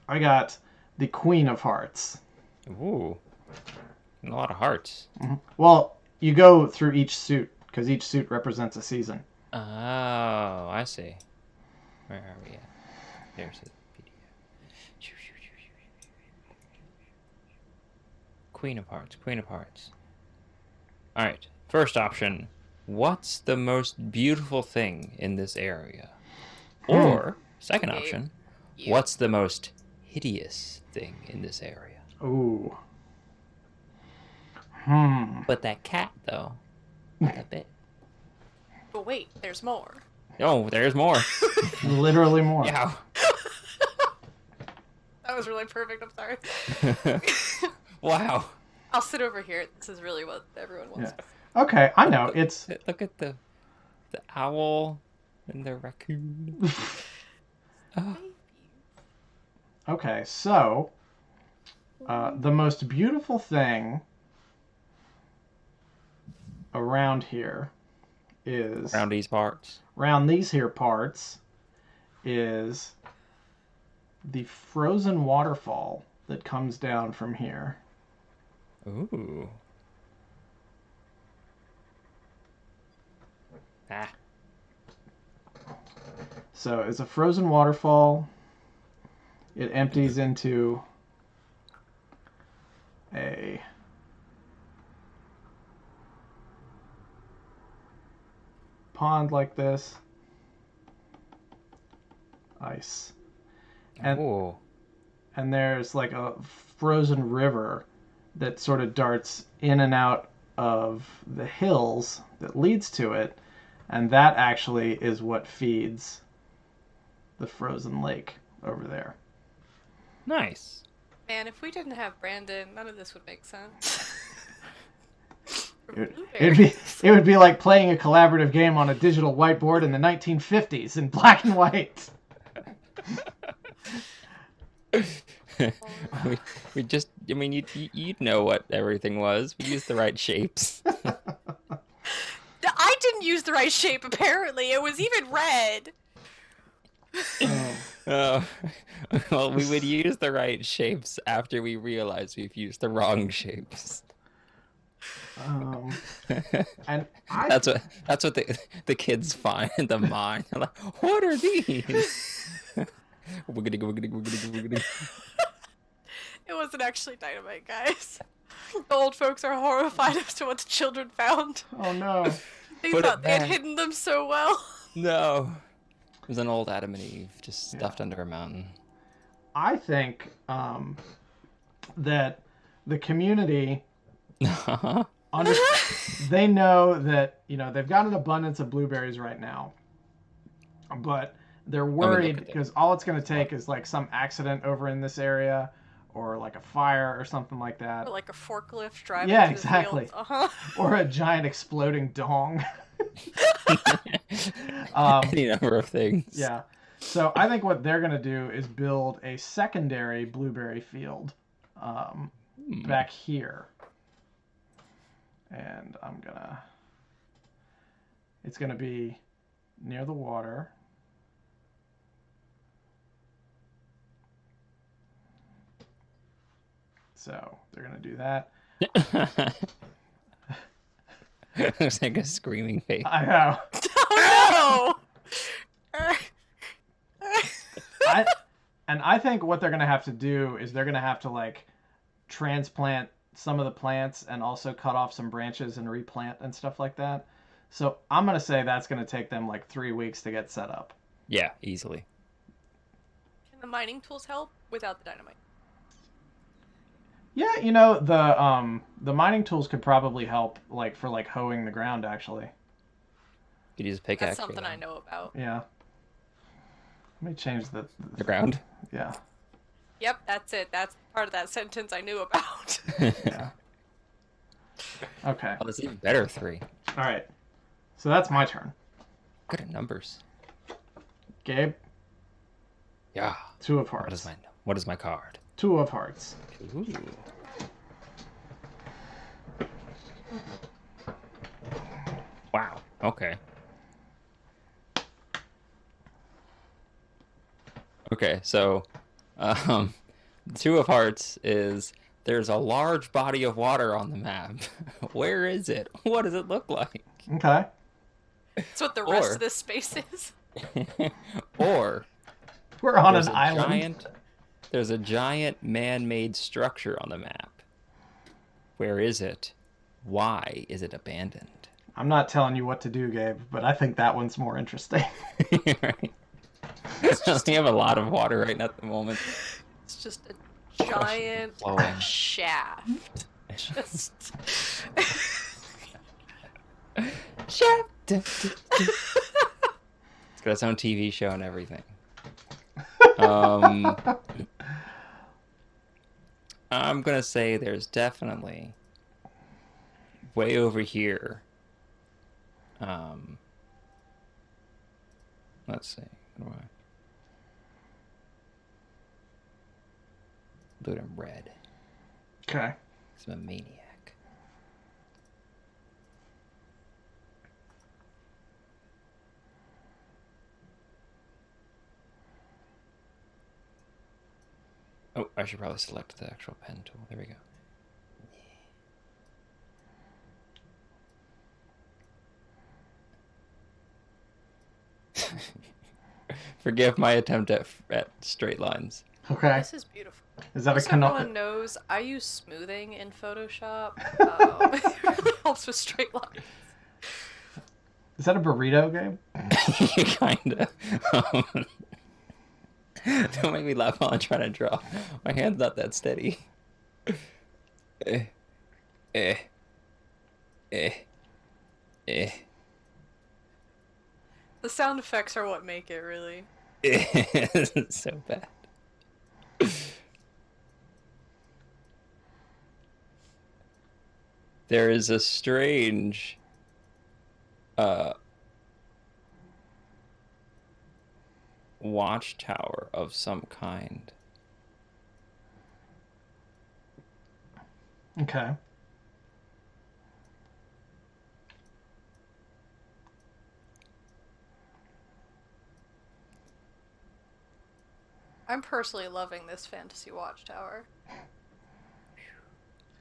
I got the Queen of Hearts. Ooh. A lot of hearts. Well, you go through each suit because each suit represents a season. Oh, I see. Where are we at? There's the PDF. Queen of Hearts. Queen of Hearts. All right. First option. What's the most beautiful thing in this area? Or, second Okay. option. You. What's the most hideous thing in this area? Ooh. But that cat, though. Not that bit. But wait, there's more. Oh, there's more. Literally more. Yeah. That was really perfect, I'm sorry. Wow. I'll sit over here. This is really what everyone wants. Yeah. Okay, I know. It's Look at the owl and the raccoon. Oh. okay. So, the most beautiful thing around here is Around these parts. around these here parts is the frozen waterfall that comes down from here. Ooh. Ah. So it's a frozen waterfall. It empties into a pond like this. Ice. And Ooh. and there's like a frozen river that sort of darts in and out of the hills that leads to it, and that actually is what feeds the frozen lake over there. Nice. Man, if we didn't have Brandon, none of this would make sense. It'd be Blueberries. it would be like playing a collaborative game on a digital whiteboard in the 1950s in black and white. we, we just, I mean, you'd know what everything was. We used the right shapes. I didn't use the right shape, apparently. It was even red. Oh, well, we would use the right shapes after we realize we've used the wrong shapes. And I That's what the kids find in the mine. They're like, what are these? Wiggity, wiggity, wiggity, wiggity. It wasn't actually dynamite, guys. The old folks are horrified as to what the children found. oh no. They Put it thought they had back. hidden them so well. No. It was an old Adam and Eve just stuffed under a mountain. I think that the community under, they know that they've got an abundance of blueberries right now, but they're worried because all it's going to take is like some accident over in this area, or like a fire or something like that, Or like a forklift driving. Yeah, through the exactly. fields. Uh-huh. or a giant exploding dong. Any number of things. Yeah. So I think what they're going to do is build a secondary blueberry field back here. And it's going to be near the water. So they're going to do that. Looks like a screaming face. I know. Oh no! I think what they're going to have to do is they're going to have to like transplant some of the plants and also cut off some branches and replant and stuff like that. So I'm going to say that's going to take them like 3 weeks to get set up. Yeah, easily. Can the mining tools help without the dynamite? Yeah, the mining tools could probably help like for like hoeing the ground actually. You could use a pickaxe. That's something I know about. Yeah. Let me change the ground. Yeah. Yep, that's it. That's part of that sentence I knew about. Yeah. Okay. Oh, that's even better 3. All right. So that's my turn. Good at numbers. Gabe, Yeah. 2 of hearts. What is my card? 2 of hearts. Ooh. Wow. Okay. Okay, so the 2 of hearts is there's a large body of water on the map. Where is it? What does it look like? Okay. That's what the rest of this space is. Or We're on there's an a island. there's a giant man-made structure on the map. Where is it? Why is it abandoned? I'm not telling you what to do, Gabe, but I think that one's more interesting. Right. We have a lot of water right now at the moment. It's just a giant Flowing. shaft. Just. It's got its own TV show and everything. I'm gonna say there's definitely way over here. Let's see. What do I... Do it in red. Okay. I'm a maniac. Oh, I should probably select the actual pen tool. There we go. Forgive my attempt at straight lines. Okay. This is beautiful. Is that a Just so everyone canola? knows, I use smoothing in Photoshop. It really helps with straight lines. Is that a burrito, Gabe? Kinda. Don't make me laugh while I'm trying to draw. My hand's not that steady. Eh. Eh. Eh. Eh. The sound effects are what make it, really. It's so bad. there is a strange uh watchtower of some kind. Okay. I'm personally loving this fantasy watchtower.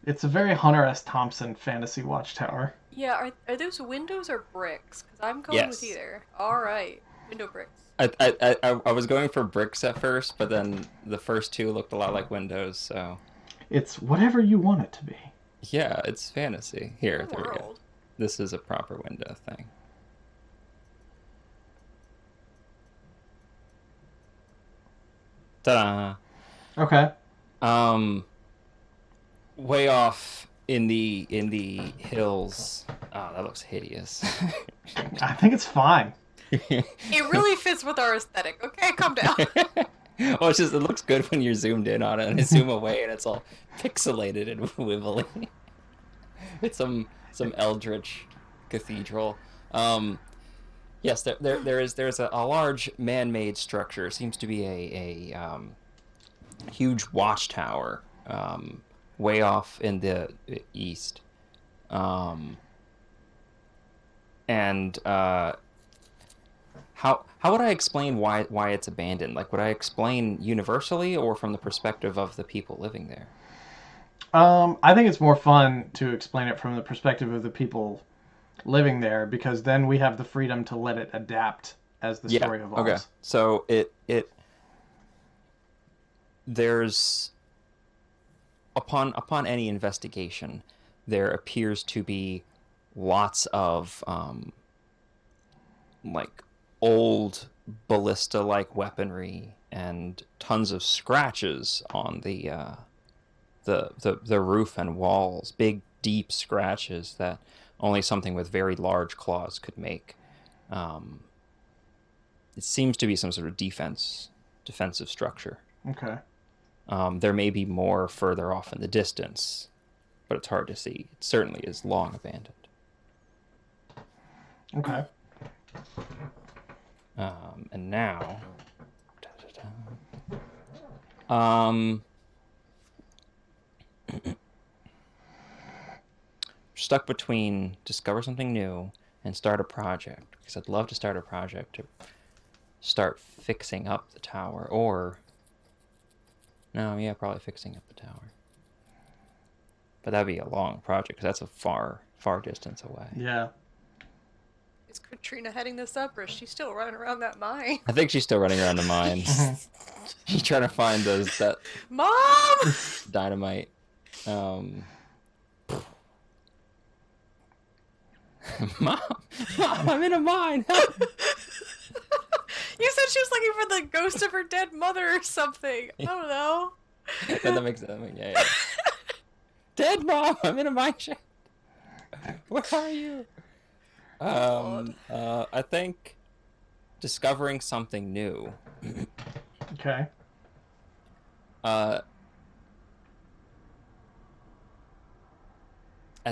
It's a very Hunter S. Thompson fantasy watchtower. Yeah, are those windows or bricks? Because I'm going with Yes. either. All right, window bricks. I was going for bricks at first, but then the first two looked a lot like windows, so It's whatever you want it to be. yeah, it's fantasy. Here, What there we go. world? This is a proper window thing. Ta-da! Okay. Um, way off in the hills. Oh, that looks hideous. I think it's fine. It really fits with our aesthetic. Okay, calm down. Well, it's just it looks good when you're zoomed in on it, and I zoom away, and it's all pixelated and wibbly. It's some eldritch cathedral. Yes, there's a large man-made structure. It seems to be a huge watchtower way off in the east. Um, and how would I explain why it's abandoned? Like, would I explain universally or from the perspective of the people living there? I think it's more fun to explain it from the perspective of the people living there because then we have the freedom to let it adapt as the Yeah. story evolves. Okay. So it there's upon any investigation, there appears to be lots of like old ballista-like weaponry and tons of scratches on the roof and walls, big deep scratches that only something with very large claws could make. Um, it seems to be some sort of defensive structure. Okay. There may be more further off in the distance, but it's hard to see. It certainly is long abandoned. Okay. And now, um, stuck between discover something new and start a project because I'd love to start a project to start fixing up the tower, or no, yeah, probably fixing up the tower. But that'd be a long project because that's a far distance away. Yeah. Is Katrina heading this up, or is she still running around that mine? I think she's still running around the mines. She's trying to find that Mom! dynamite. Mom, I'm in a mine. Help. You said she was looking for the ghost of her dead mother or something. I don't know. That makes sense. Yeah. Dead mom, I'm in a mine shaft. Where are you? I think discovering something new. Okay. At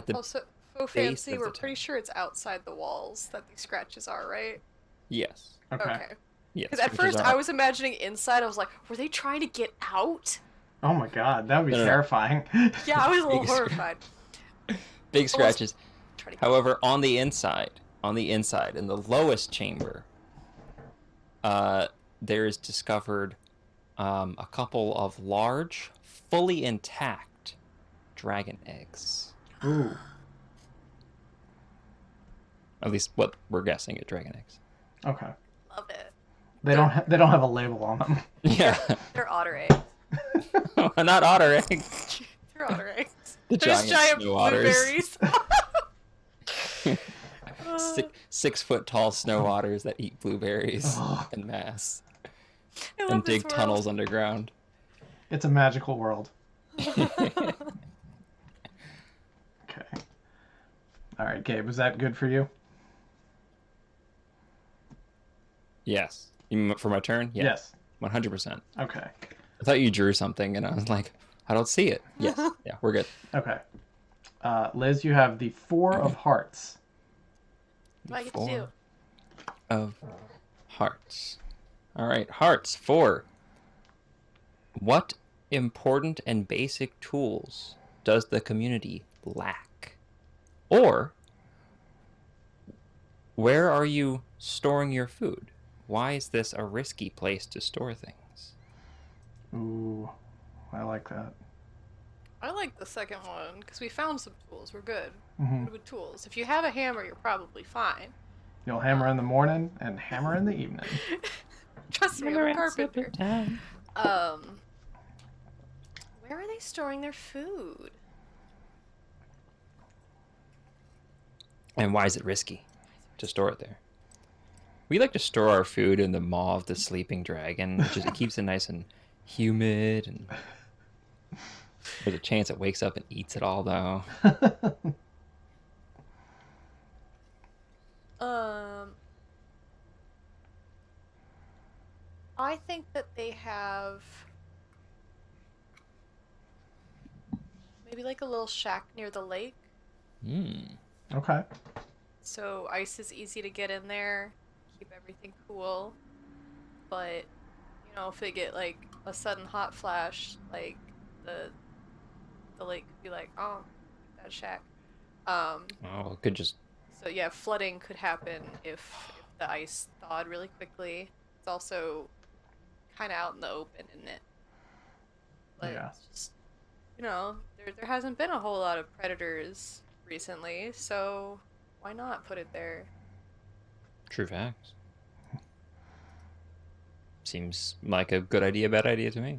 the Also, faux base fancy, of the we're pretty tower. sure it's outside the walls that these scratches are, right? Yes. Okay. Yes. Because at which is first our- I was imagining inside, I was like, were they trying to get out? Oh my god, that would be No, no, no. terrifying. Yeah, I was a little Big horrified. big scratches. Try to get However, on the inside, in the lowest chamber, there is discovered a couple of large, fully intact dragon eggs. Ooh. At least what we're guessing at dragon eggs. Okay. Love it. They don't have a label on them. Yeah. They're otter eggs. Not otter eggs. They're otter eggs. The There's giant snow otters. blueberries. 6 foot tall snow otters that eat blueberries Ugh. en masse I love and this dig world. tunnels underground. It's a magical world. Okay. All right, Gabe, was that good for you? Yes. For my turn? Yeah. Yes. 100%. Okay. I thought you drew something, and I was like, I don't see it. Yes. Yeah, we're good. Okay. Liz, you have the Four of Hearts. What do I get to do? Four of Hearts. All right, Hearts. 4. What important and basic tools does the community lack? Or where are you storing your food? Why is this a risky place to store things? Ooh, I like that. I like the second one because we found some tools. We're good. Mm-hmm. Good with tools. If you have a hammer, you're probably fine. You'll hammer in the morning and hammer in the evening. Trust me, I'm a carpenter. Um, where are they storing their food? And why is it risky to store it there? We like to store our food in the maw of the sleeping dragon. It keeps it nice and humid, and there's a chance it wakes up and eats it all, though. I think that they have maybe like a little shack near the lake. Okay. So ice is easy to get in there, keep everything cool. But, you know, if they get like a sudden hot flash, like the lake could be like, oh, that shack. Oh, it could just... So yeah, flooding could happen if the ice thawed really quickly. It's also kind of out in the open, isn't it? But Yeah. it's just, you know, there hasn't been a whole lot of predators recently, so why not put it there? True facts. Seems like a good idea, bad idea to me.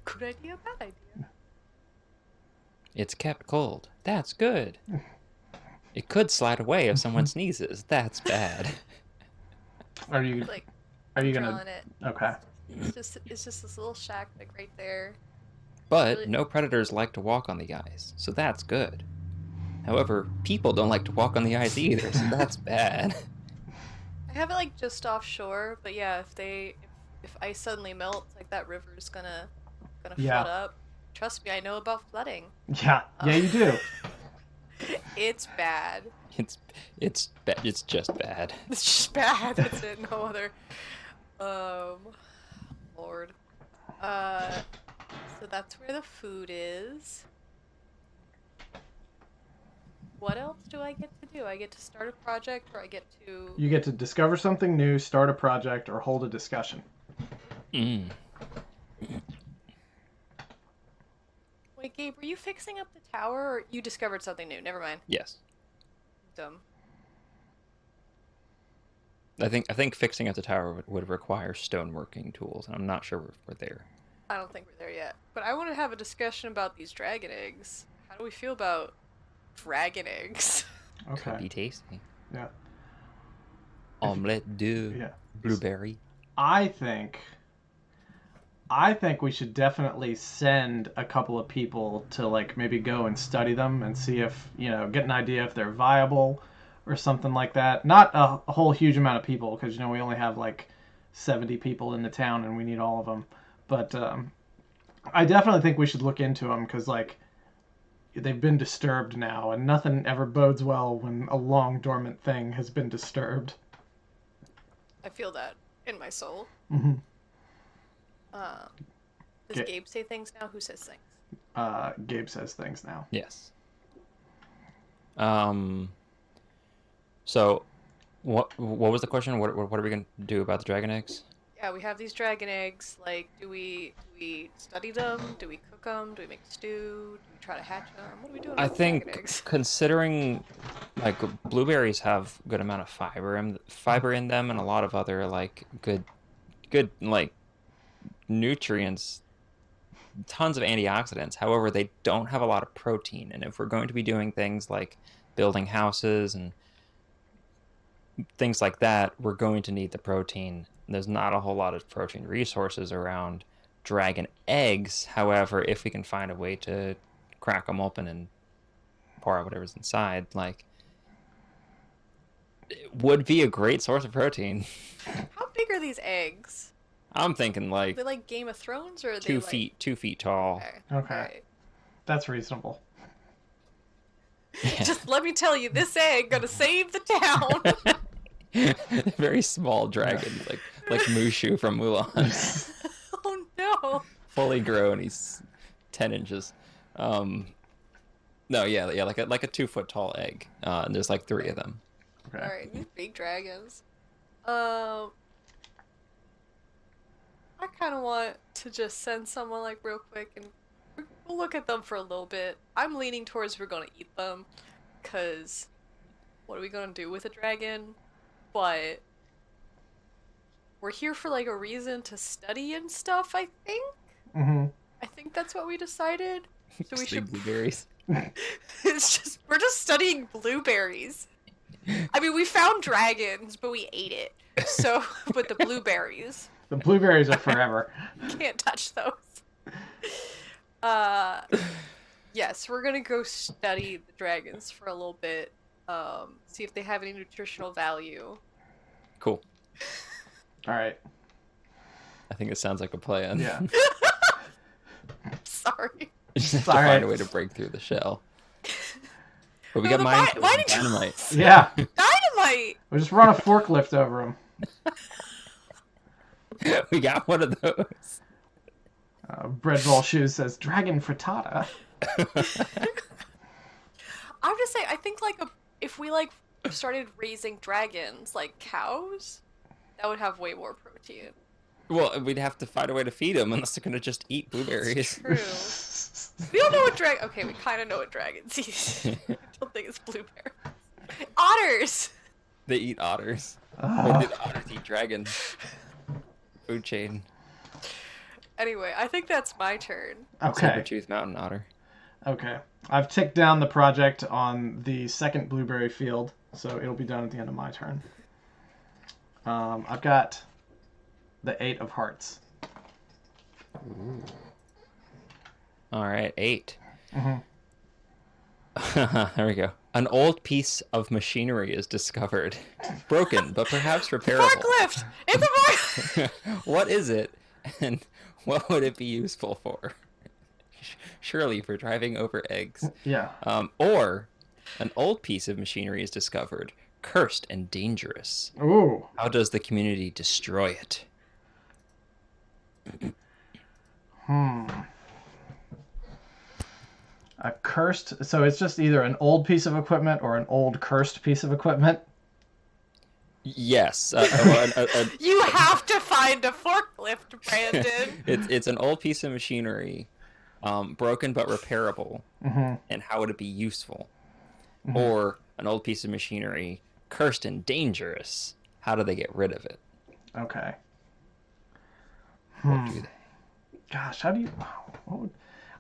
Good idea, bad idea. It's kept cold. That's good. It could slide away if someone sneezes. That's bad. Are you Like, are you I'm gonna? drawing it. Okay. It's just this little shack like right there. But Really- no predators like to walk on the ice, so that's good. However, people don't like to walk on the ice either, so that's bad. I have it like just offshore, but yeah, if ice suddenly melts, like that river's gonna Yeah. flood up. Trust me, I know about flooding. Yeah. Yeah, you do. It's bad. It's just bad. It's just bad. That's it. No other. Lord. So that's where the food is. What else do I get to do? I get to start a project, or I get to. You get to discover something new, start a project, or hold a discussion. Wait, Gabe, were you fixing up the tower, or you discovered something new? Never mind. Yes. Dumb. I think fixing up the tower would require stoneworking tools, and I'm not sure we're there. I don't think we're there yet. But I want to have a discussion about these dragon eggs. How do we feel about dragon eggs? Could be Okay. tasty. Yeah. Omelette de Yeah. blueberry. I think we should definitely send a couple of people to like maybe go and study them and see if, get an idea if they're viable or something like that. Not a whole huge amount of people because we only have like 70 people in the town and we need all of them. But I definitely think we should look into them because like they've been disturbed now and nothing ever bodes well when a long dormant thing has been disturbed. I feel that in my soul. Mm-hmm. Does Okay. Gabe say things now? Who says things? Gabe says things now. Yes. So, what was the question? What are we gonna do about the dragon eggs? Yeah, we have these dragon eggs. Like, do we study them? Do we cook them? Do we make stew? Do we try to hatch them? What are we doing I with the dragon think eggs? considering like blueberries have good amount of fiber in them, and a lot of other like good like nutrients, tons of antioxidants. However, they don't have a lot of protein, and if we're going to be doing things like building houses and things like that, we're going to need the protein. There's not a whole lot of protein resources around dragon eggs. However, if we can find a way to crack them open and pour out whatever's inside, like, it would be a great source of protein. How big are these eggs? I'm thinking Are like they like Game of Thrones, or are they 2 like... feet, 2 feet tall. Okay. Okay. Alright. That's reasonable. Yeah. Just let me tell you, this egg gonna save the town. Very small dragons, like Mushu from Mulan. Oh no. Fully grown, he's 10 inches. No, yeah, like a 2 foot tall egg. And there's like 3 of them. Okay. Alright, these big dragons. I kind of want to just send someone like real quick and we'll look at them for a little bit. I'm leaning towards we're gonna eat them, cause what are we gonna do with a dragon? But we're here for like a reason to study and stuff, I think. Mm-hmm. I think that's what we decided. So we Just should. big blueberries. We're just studying blueberries. I mean, we found dragons, but we ate it. So, but the blueberries, The blueberries are forever. can't touch those. Yes, we're gonna go study the dragons for a little bit. See if they have any nutritional value. Cool. All right. I think it sounds like a plan. Yeah. Sorry. Just have to Sorry. find a way to break through the shell. But we No, got the mine. mining Dynamite. Yeah. Dynamite! We just run a forklift over them. We got one of those. Breadball Shoes says dragon frittata. I'm just saying, I think like if we like started raising dragons like cows, that would have way more protein. Well, we'd have to find a way to feed them unless they're gonna just eat blueberries. True. We don't know what dragon. Okay, we kind of know what dragons eat. I don't think it's blueberries. Otters. They eat otters. Or Oh, did otters eat dragons? Food chain. Anyway, I think that's my turn. okay. Saber-tooth mountain otter. Okay. I've ticked down the project on the second blueberry field, so it'll be done at the end of my turn. I've got the 8 of hearts. Ooh. All right, 8. Mhm. There we go. An old piece of machinery is discovered. Broken, but perhaps repairable. Forklift. It's a forklift. What is it, and what would it be useful for? Surely for driving over eggs. Yeah. Or an old piece of machinery is discovered, cursed and dangerous. Ooh. How does the community destroy it? A cursed. So it's just either an old piece of equipment or an old cursed piece of equipment. Yes. You have to find a forklift, Brandon. It's an old piece of machinery, broken but repairable. Mm-hmm. And how would it be useful? Mhm. Or an old piece of machinery, cursed and dangerous. How do they get rid of it? Okay. What do they? Gosh, how do you? What would,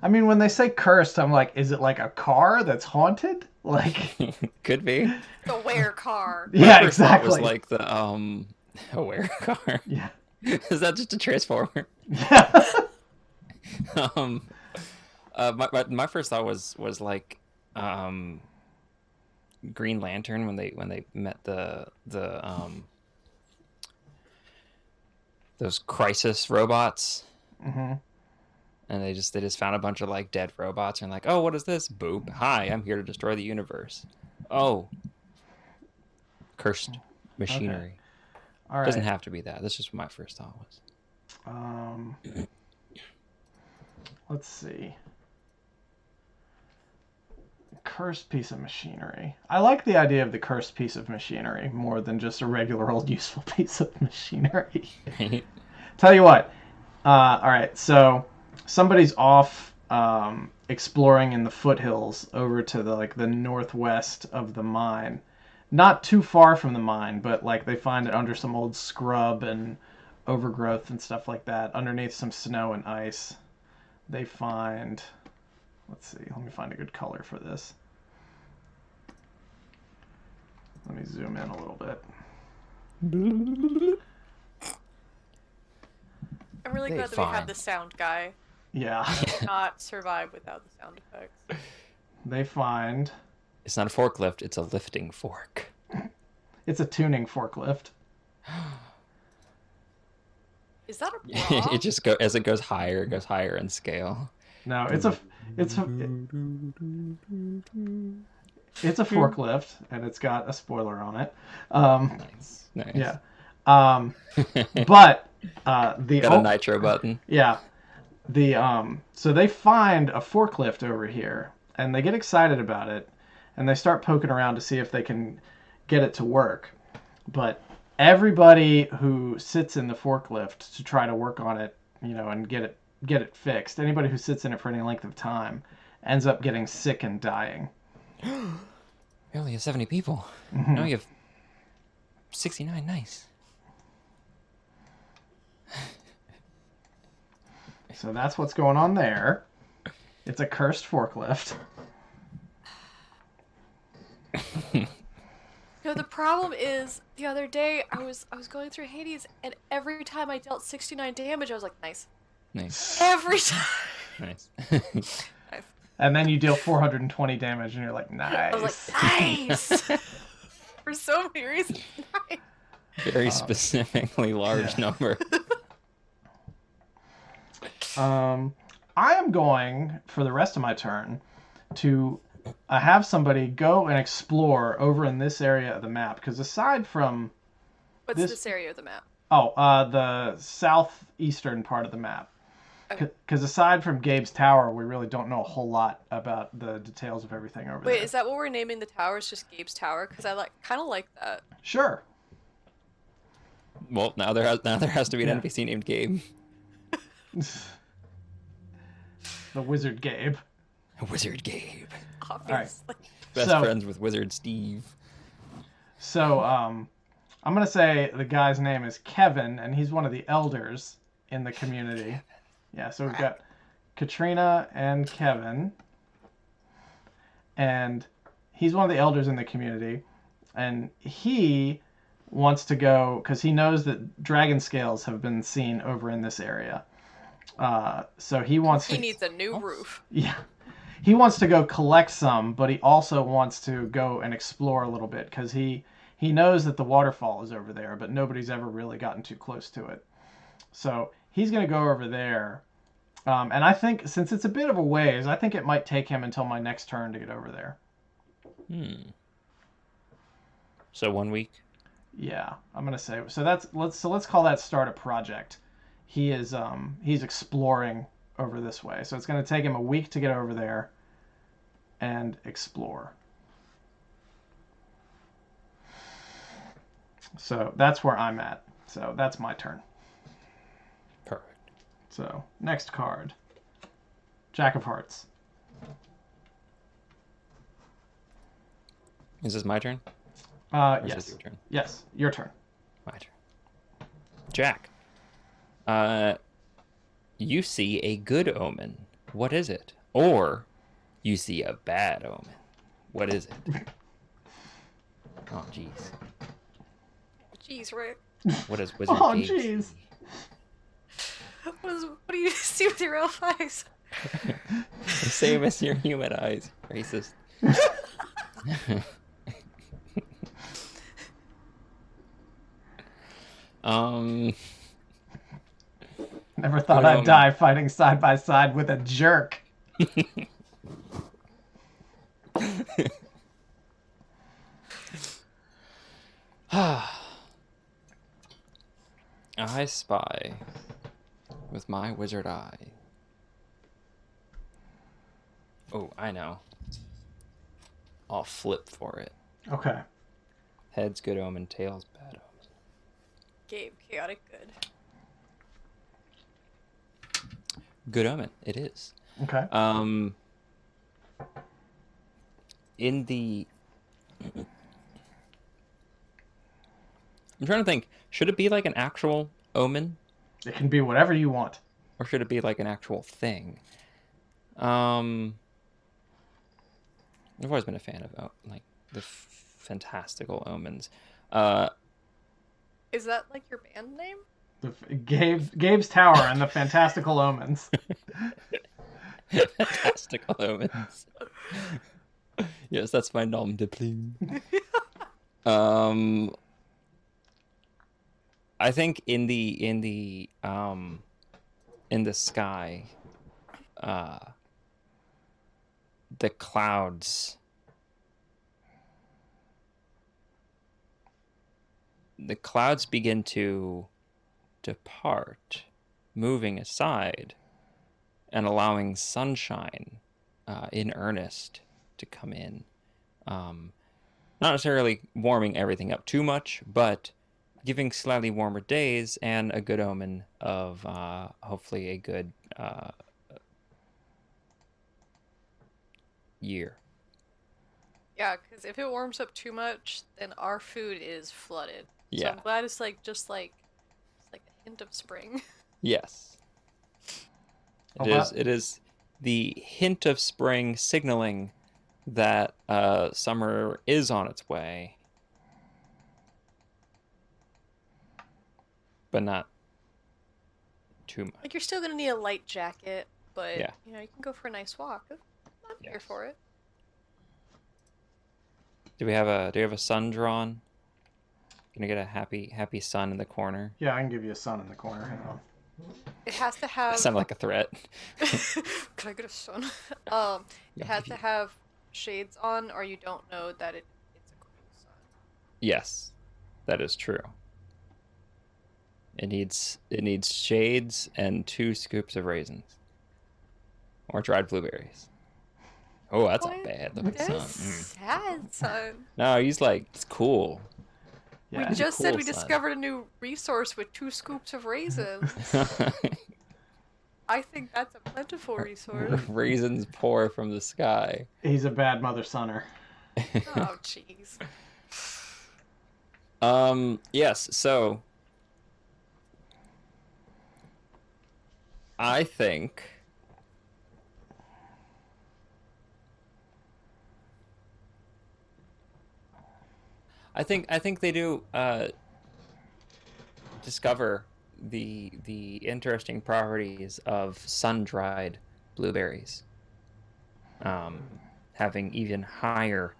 I mean, when they say cursed, I'm like, is it like a car that's haunted? Like, Could be. The wear car. yeah, First thought exactly. was like the aware car. Yeah. Is that just a transformer? Yeah. My first thought was like Green Lantern when they met the those crisis robots. Mm-hmm. And they just found a bunch of like dead robots and like, oh, what is this? Boop. Hi, I'm here to destroy the universe. Oh. Cursed machinery. All right. Doesn't have to be that. That's just what my first thought was. Let's see. Cursed piece of machinery. I like the idea of the cursed piece of machinery more than just a regular old useful piece of machinery. Right? Tell you what. All right, so somebody's off exploring in the foothills over to the northwest of the mine. Not too far from the mine, but like they find it under some old scrub and overgrowth and stuff like that, underneath some snow and ice. They find, let's see, let me find a good color for this. Let me zoom in a little bit. I'm really They glad that we have find- the sound guy. Yeah. Not survive without the sound effects. They find, It's not a forklift, it's a lifting fork. it's a tuning forklift. Is that a bra? It just as it goes higher in scale. No, it's a It's a forklift, and it's got a spoiler on it. Um, Nice. yeah. But Got a nitro button. yeah, so they find a forklift over here, and they get excited about it, and they start poking around to see if they can get it to work. But everybody who sits in the forklift to try to work on it, and get it fixed, anybody who sits in it for any length of time ends up getting sick and dying. We only have 70 people. Now you have 69. Nice. So that's what's going on there. It's a cursed forklift. The problem is the other day I was going through Hades, and every time I dealt 69 damage, I was like, nice. Nice. Every time. Nice. Nice. And then you deal 420 damage, and you're like, nice. I was like, nice. For so many reasons, nice. Very specifically large number. I am going, for the rest of my turn, to have somebody go and explore over in this area of the map. Because aside from... What's this area of the map? The southeastern part of the map. Okay. Because aside from Gabe's Tower, we really don't know a whole lot about the details of everything over there. Wait, is that what we're naming the tower? It's just Gabe's Tower? Because I kind of like that. Sure. Well, now there has to be an NPC named Gabe. The Wizard Gabe. Wizard Gabe. Obviously. Right. Best friends with Wizard Steve. So, I'm going to say the guy's name is Kevin, and he's one of the elders in the community. Yeah, so we've got Katrina and Kevin. And he's one of the elders in the community. And he wants to go, because he knows that dragon scales have been seen over in this area. So he wants He needs a new roof. Yeah. He wants to go collect some, but he also wants to go and explore a little bit, because he knows that the waterfall is over there, but nobody's ever really gotten too close to it. So he's going to go over there. And I think, since it's a bit of a ways, I think it might take him until my next turn to get over there. So 1 week? Yeah, I'm going to say. So let's call that start a project. He's exploring over this way. So it's going to take him a week to get over there and explore. So that's where I'm at. So that's my turn. Perfect. So next card. Jack of Hearts. Is this my turn? Yes. Is this your turn? Yes, your turn. My turn. Jack. You see a good omen. What is it? Or you see a bad omen. What is it? Oh, jeez. Jeez, Rick. What does Wizard Oh, Gabe jeez. see? What do you see with your elf eyes? The same as your human eyes. Racist. Never thought I'd die fighting side by side with a jerk. I spy with my wizard eye. Oh, I know. I'll flip for it. Okay. Heads good omen, tails bad omen. Gabe, chaotic good. Good omen, it is. Okay. In the... I'm trying to think, should it be like an actual omen? It can be whatever you want. Or should it be like an actual thing? I've always been a fan of like the fantastical omens. Is that like your band name? Gabe's Tower and the Fantastical Omens. Fantastical omens. Yes, that's my nom de plume. I think in the sky, the clouds the clouds begin to depart, moving aside and allowing sunshine in earnest to come in. Not necessarily warming everything up too much, but giving slightly warmer days and a good omen of hopefully a good year. Yeah, because if it warms up too much, then our food is flooded. So Yeah. I'm glad it's like just like it's like a hint of spring. Yes. Oh, It is the hint of spring signaling that summer is on its way, but not too much. Like you're still gonna need a light jacket, but Yeah. you can go for a nice walk. I'm here Yes. for it. Do we have a sun drawn? Gonna get a happy sun in the corner. yeah, I can give you a sun in the corner. Hang on. It has to That have. sounded like a threat. Can I get a sun? It Yeah, has to have shades on, or you don't know that it's a cool sun. yes, that is true. It needs shades and 2 scoops of raisins or dried blueberries. Oh, that's not What? bad. Look at the That's sun. sad, son. No, he's like, it's cool. Yeah. We just said cool we sun. discovered a new resource with 2 scoops of raisins. I think that's a plentiful resource. Raisins pour from the sky. He's a bad mother sonner. Oh, jeez. Yes, so I think I think they do discover the interesting properties of sun-dried blueberries, having even higher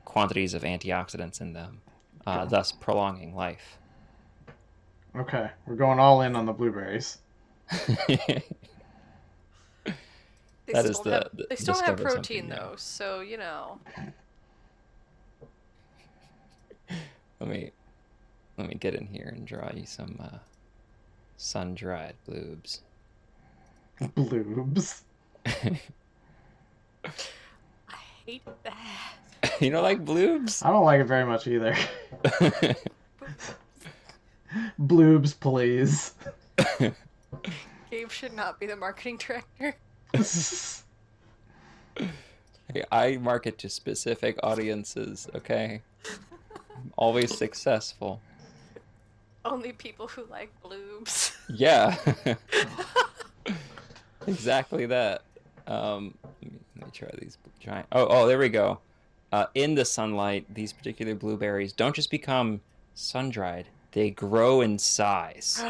quantities of antioxidants in them, thus prolonging life. Okay, we're going all in on the blueberries. They That still is don't the- have, the- they still don't have discover something protein new. though, so Let me get in here and draw you some sun-dried bloobs. Bloobs. I hate that. You don't like bloobs? I don't like it very much either. Bloobs, please. Gabe should not be the marketing director. Hey, I market to specific audiences, okay? I'm always successful. Only people who like bloobs. Yeah. Exactly that. Let me try these giant. Oh, there we go. In the sunlight, these particular blueberries don't just become sun-dried; they grow in size.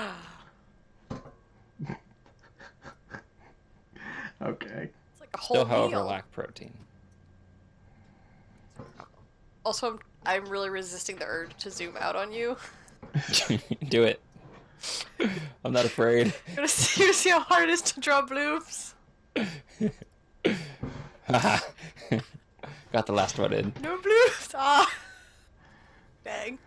Okay. It's like a Still, whole however, meal. lack protein. Also, I'm really resisting the urge to zoom out on you. Do it. I'm not afraid. I'm gonna see how hard it is to draw bloobs. Got the last one in. No bloobs. Ah. Dang.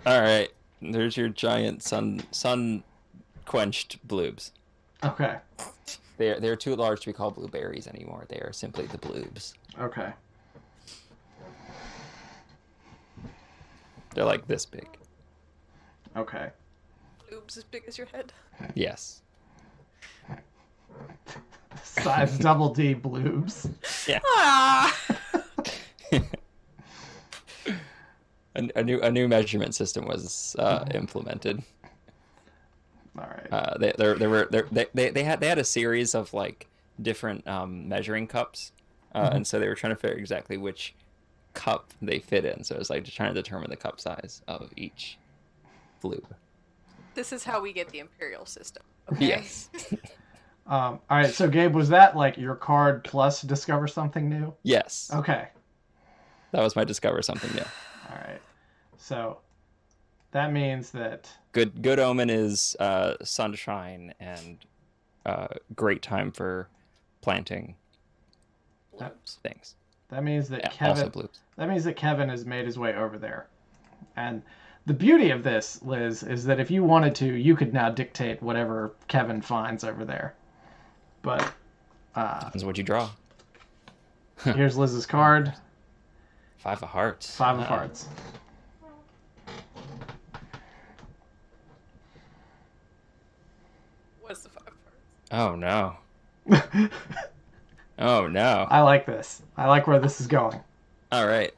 All right, there's your giant sun quenched bloobs. Okay. They're too large to be called blueberries anymore. They are simply the bloobs. Okay. They're like this big. Okay. Bloobs as big as your head. Yes. Size double D bloobs. Yeah. Ah. A new measurement system was implemented. All right. They had a series of like different measuring cups, and so they were trying to figure exactly which cup they fit in. So it was like trying to determine the cup size of each bloob. This is how we get the imperial system. Okay? Yes. All right. So Gabe, was that like your card plus discover something new? Yes. Okay. That was my discover something new. All right. So that means that Good omen is sunshine and great time for planting Bloobs. things. that means that Yeah, Kevin also bloobs. that means that Kevin has made his way over there. And the beauty of this, Liz, is that if you wanted to, you could now dictate whatever Kevin finds over there. But Depends what you draw. here's Liz's card. 5 of hearts. 5 of hearts. What's the 5 of hearts? Oh no. Oh no. I like this. I like where this is going. All right.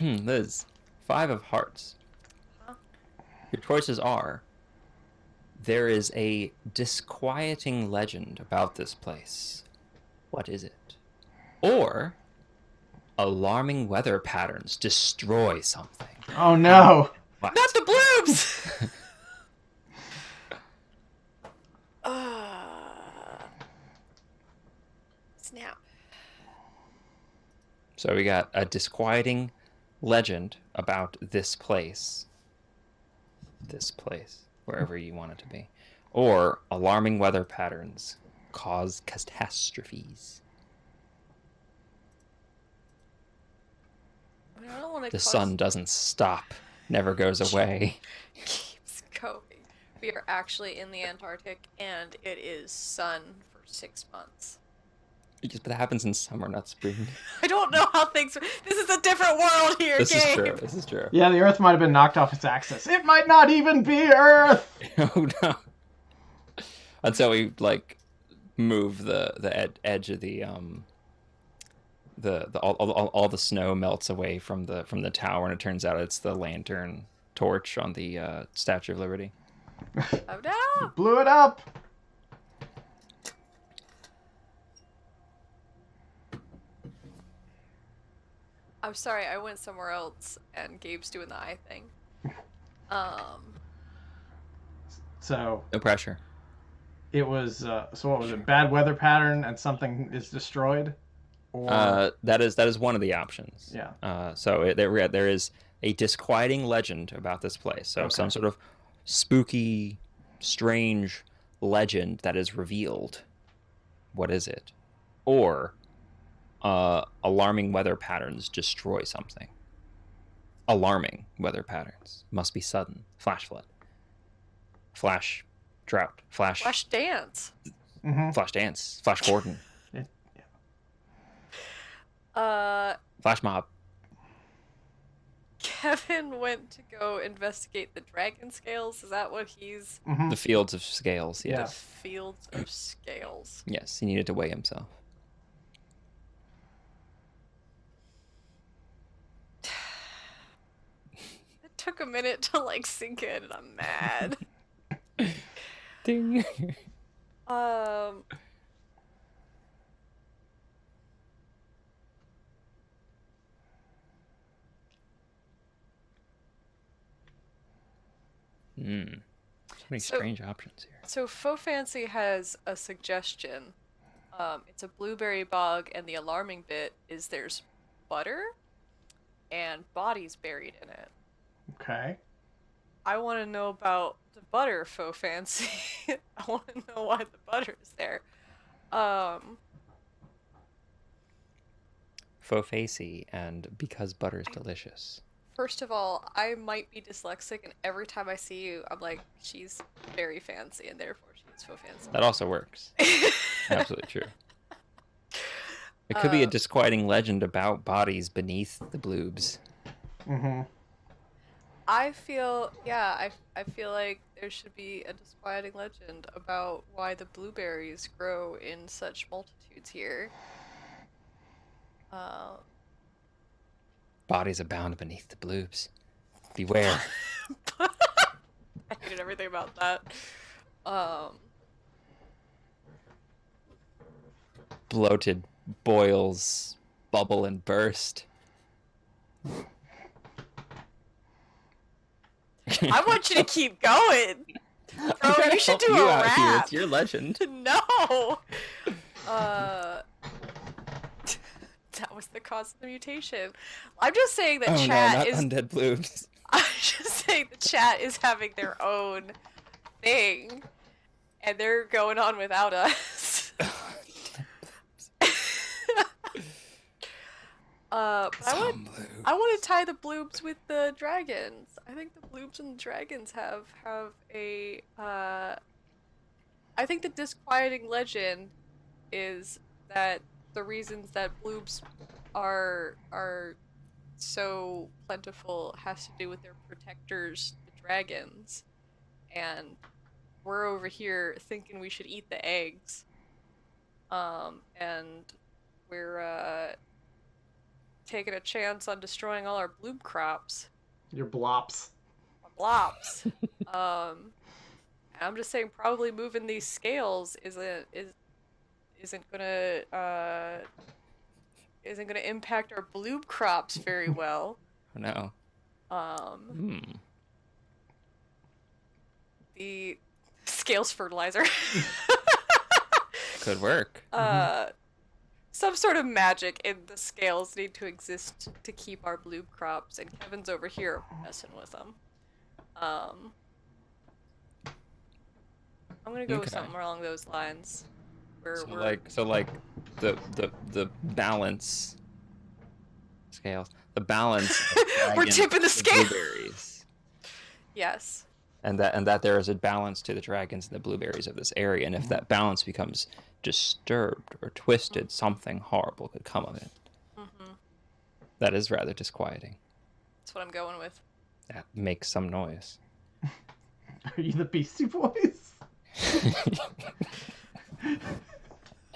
Liz, 5 of hearts. Huh? Your choices are: there is a disquieting legend about this place. What is it? Or alarming weather patterns destroy something. Oh no. What? Not the bloobs! Snap. So we got a disquieting legend about this place. This place, wherever you want it to be. Or alarming weather patterns cause catastrophes. I don't want to The sun doesn't stop, never goes away. keeps going. We are actually in the Antarctic, and it is sun for 6 months. But that happens in summer, not spring. I don't know how things. This is a different world here, This is Gabe. true. This is true. Yeah, the Earth might have been knocked off its axis. It might not even be Earth. Oh no! Until we like move the edge of the all the snow melts away from the tower, and it turns out it's the lantern torch on the Statue of Liberty. Oh no! Blew it up. I'm sorry, I went somewhere else, and Gabe's doing the eye thing. So No pressure. it was. So what was it? Bad weather pattern and something is destroyed. Or That is one of the options. yeah. So there is a disquieting legend about this place. So Okay. some sort of spooky, strange legend that is revealed. What is it? Or alarming weather patterns destroy something. Alarming weather patterns must be sudden. Flash flood. Flash drought. Flash dance. Mm-hmm. Flash dance. Flash Gordon. Flash mob. Kevin went to go investigate the dragon scales. Is that what he's? Mm-hmm. The fields of scales. The Yes. fields of scales. Yes, he needed to weigh himself. It took a minute to like sink in, and I'm mad. Ding. So many strange options here. So Faux Fancy has a suggestion. It's a blueberry bog, and the alarming bit is there's butter and bodies buried in it. Okay. I want to know about the butter, Faux Fancy. I want to know why the butter is there. Faux facey and because butter is delicious. First of all, I might be dyslexic, and every time I see you, I'm like, she's very fancy, and therefore she's Faux Fancy. That also works. Absolutely true. It could be a disquieting legend about bodies beneath the bloobs. Mm-hmm. I feel like there should be a disquieting legend about why the blueberries grow in such multitudes here. Bodies abound beneath the bloobs. Beware. I hated everything about that. Bloated boils, bubble and burst. I want you to keep going. Bro, you should do a out here. rap. It's your legend. No. That was the cause of the mutation. I'm just saying that Oh chat no, not is. undead bloobs. I'm just saying the chat is having their own thing, and they're going on without us. But Some I want blues. to tie the bloobs with the dragons. I think the bloobs and the dragons have a I think the disquieting legend is that the reasons that bloobs are so plentiful has to do with their protectors, the dragons, and we're over here thinking we should eat the eggs. And we're taking a chance on destroying all our bloob crops, Your blops. our blops. Um, and I'm just saying, probably moving these scales isn't gonna isn't gonna impact our bloob crops very well. Oh no. Um, Hmm. the scales fertilizer. Could work. Mm-hmm. uh, some sort of magic in the scales need to exist to keep our bloob crops, and Kevin's over here messing with them. Um, I'm gonna go with Okay. something along those lines. We're So we're like the balance scales, the balance of we're dragons tipping the and the scale. blueberries, Yes. and that there is a balance to the dragons and the blueberries of this area, and if that balance becomes disturbed or twisted, something horrible could come of it. Mm-hmm. That is rather disquieting. That's what I'm going with. That makes some noise. Are you the Beastie Boys?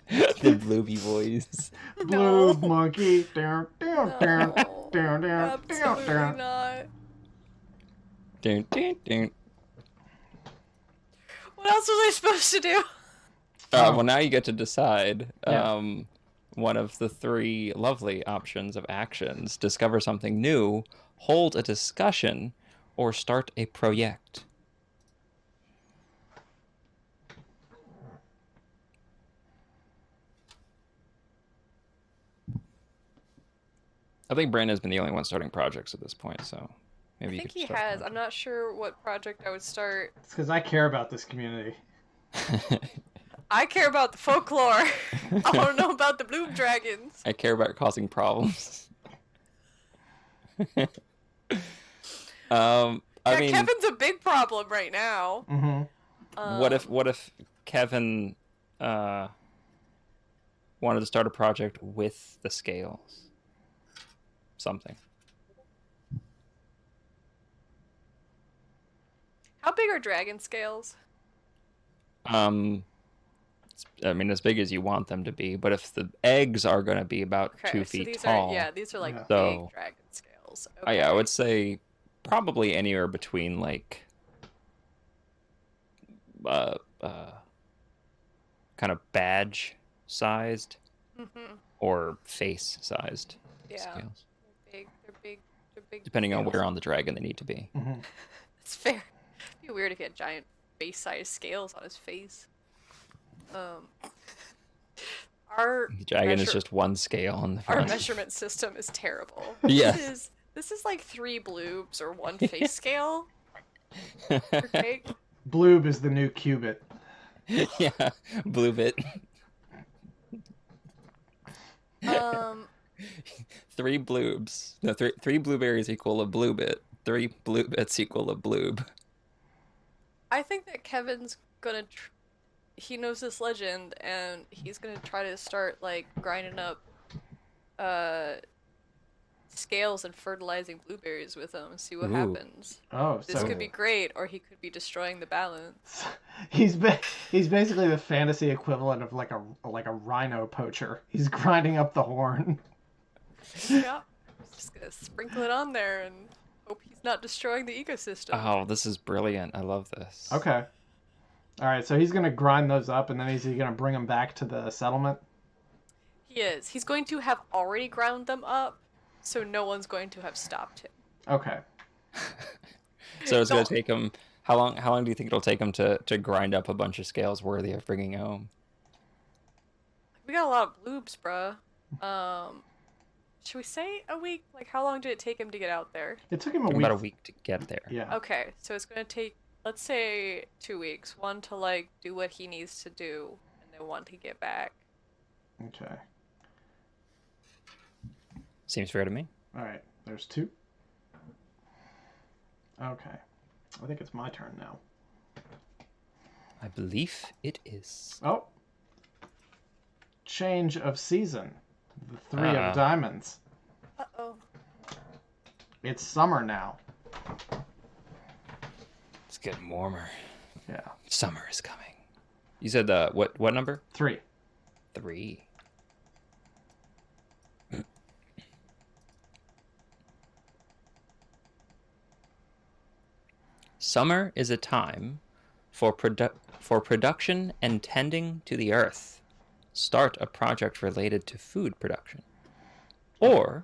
The Blueby boys. Blue No. monkey. Down, down, down, No. down, down, down, Absolutely down. not. Dun, dun, dun. What else was I supposed to do? Well, now you get to decide. Yeah. One of the three lovely options of actions: discover something new, hold a discussion, or start a project. I think Brandon's been the only one starting projects at this point, so I maybe you think could he start has. I'm not sure what project I would start. It's because I care about this community. a project. I care about the folklore. I want to know about the blue dragons. I care about causing problems. I Yeah, mean, Kevin's a big problem right now. Mm-hmm. what if Kevin wanted to start a project with the scales? Something. How big are dragon scales? I mean, as big as you want them to be, but if the eggs are going to be about Okay, 2 feet these tall, these are like Yeah. big so dragon scales. yeah, I Okay. would say probably anywhere between like uh, uh, kind of badge sized Mm-hmm. or face sized Yeah, scales, they're big. They're big. They're big depending on scales. where on the dragon they need to be. Mm-hmm. That's fair. It'd be weird if he had giant face-sized scales on his face. Um, our The dragon is measure just one scale on the our front. measurement system is terrible. Yes. This is like 3 bloobs or one face scale. Okay. Bloob is the new cubit. Yeah, blue bit. Um, 3 bloobs. No, three blueberries equal a blue bit. 3 blue bits equal a bloob. I think that Kevin's gonna. He knows this legend, and he's gonna try to start like grinding up, uh, scales and fertilizing blueberries with them and see what Ooh. happens. Oh, This so could be great, or he could be destroying the balance. he's he's basically the fantasy equivalent of like a rhino poacher. He's grinding up the horn. Yeah, just gonna sprinkle it on there and hope he's not destroying the ecosystem. Oh, this is brilliant. I love this. Okay. All right, so he's gonna grind those up, and then he's gonna bring them back to the settlement. He is. He's going to have already ground them up, so no one's going to have stopped him. Okay. So it's gonna Don't- take him. How long? How long do you think it'll take him to grind up a bunch of scales worthy of bringing home? We got a lot of bloobs, bruh. Should we say a week? Like, how long did it take him to get out there? It took him a Took him week. about a week to get there. Yeah. Okay, so it's gonna take, let's say, 2 weeks. One to like do what he needs to do, and then one to get back. Okay. Seems fair to me. All right, there's 2. Okay, I think it's my turn now. I believe it is. Oh, change of season. The 3 of Uh-oh. diamonds. Uh-oh. It's summer now. It's getting warmer. Yeah. Summer is coming. You said what number? 3. 3. Summer is a time for production and tending to the earth. Start a project related to food production. Or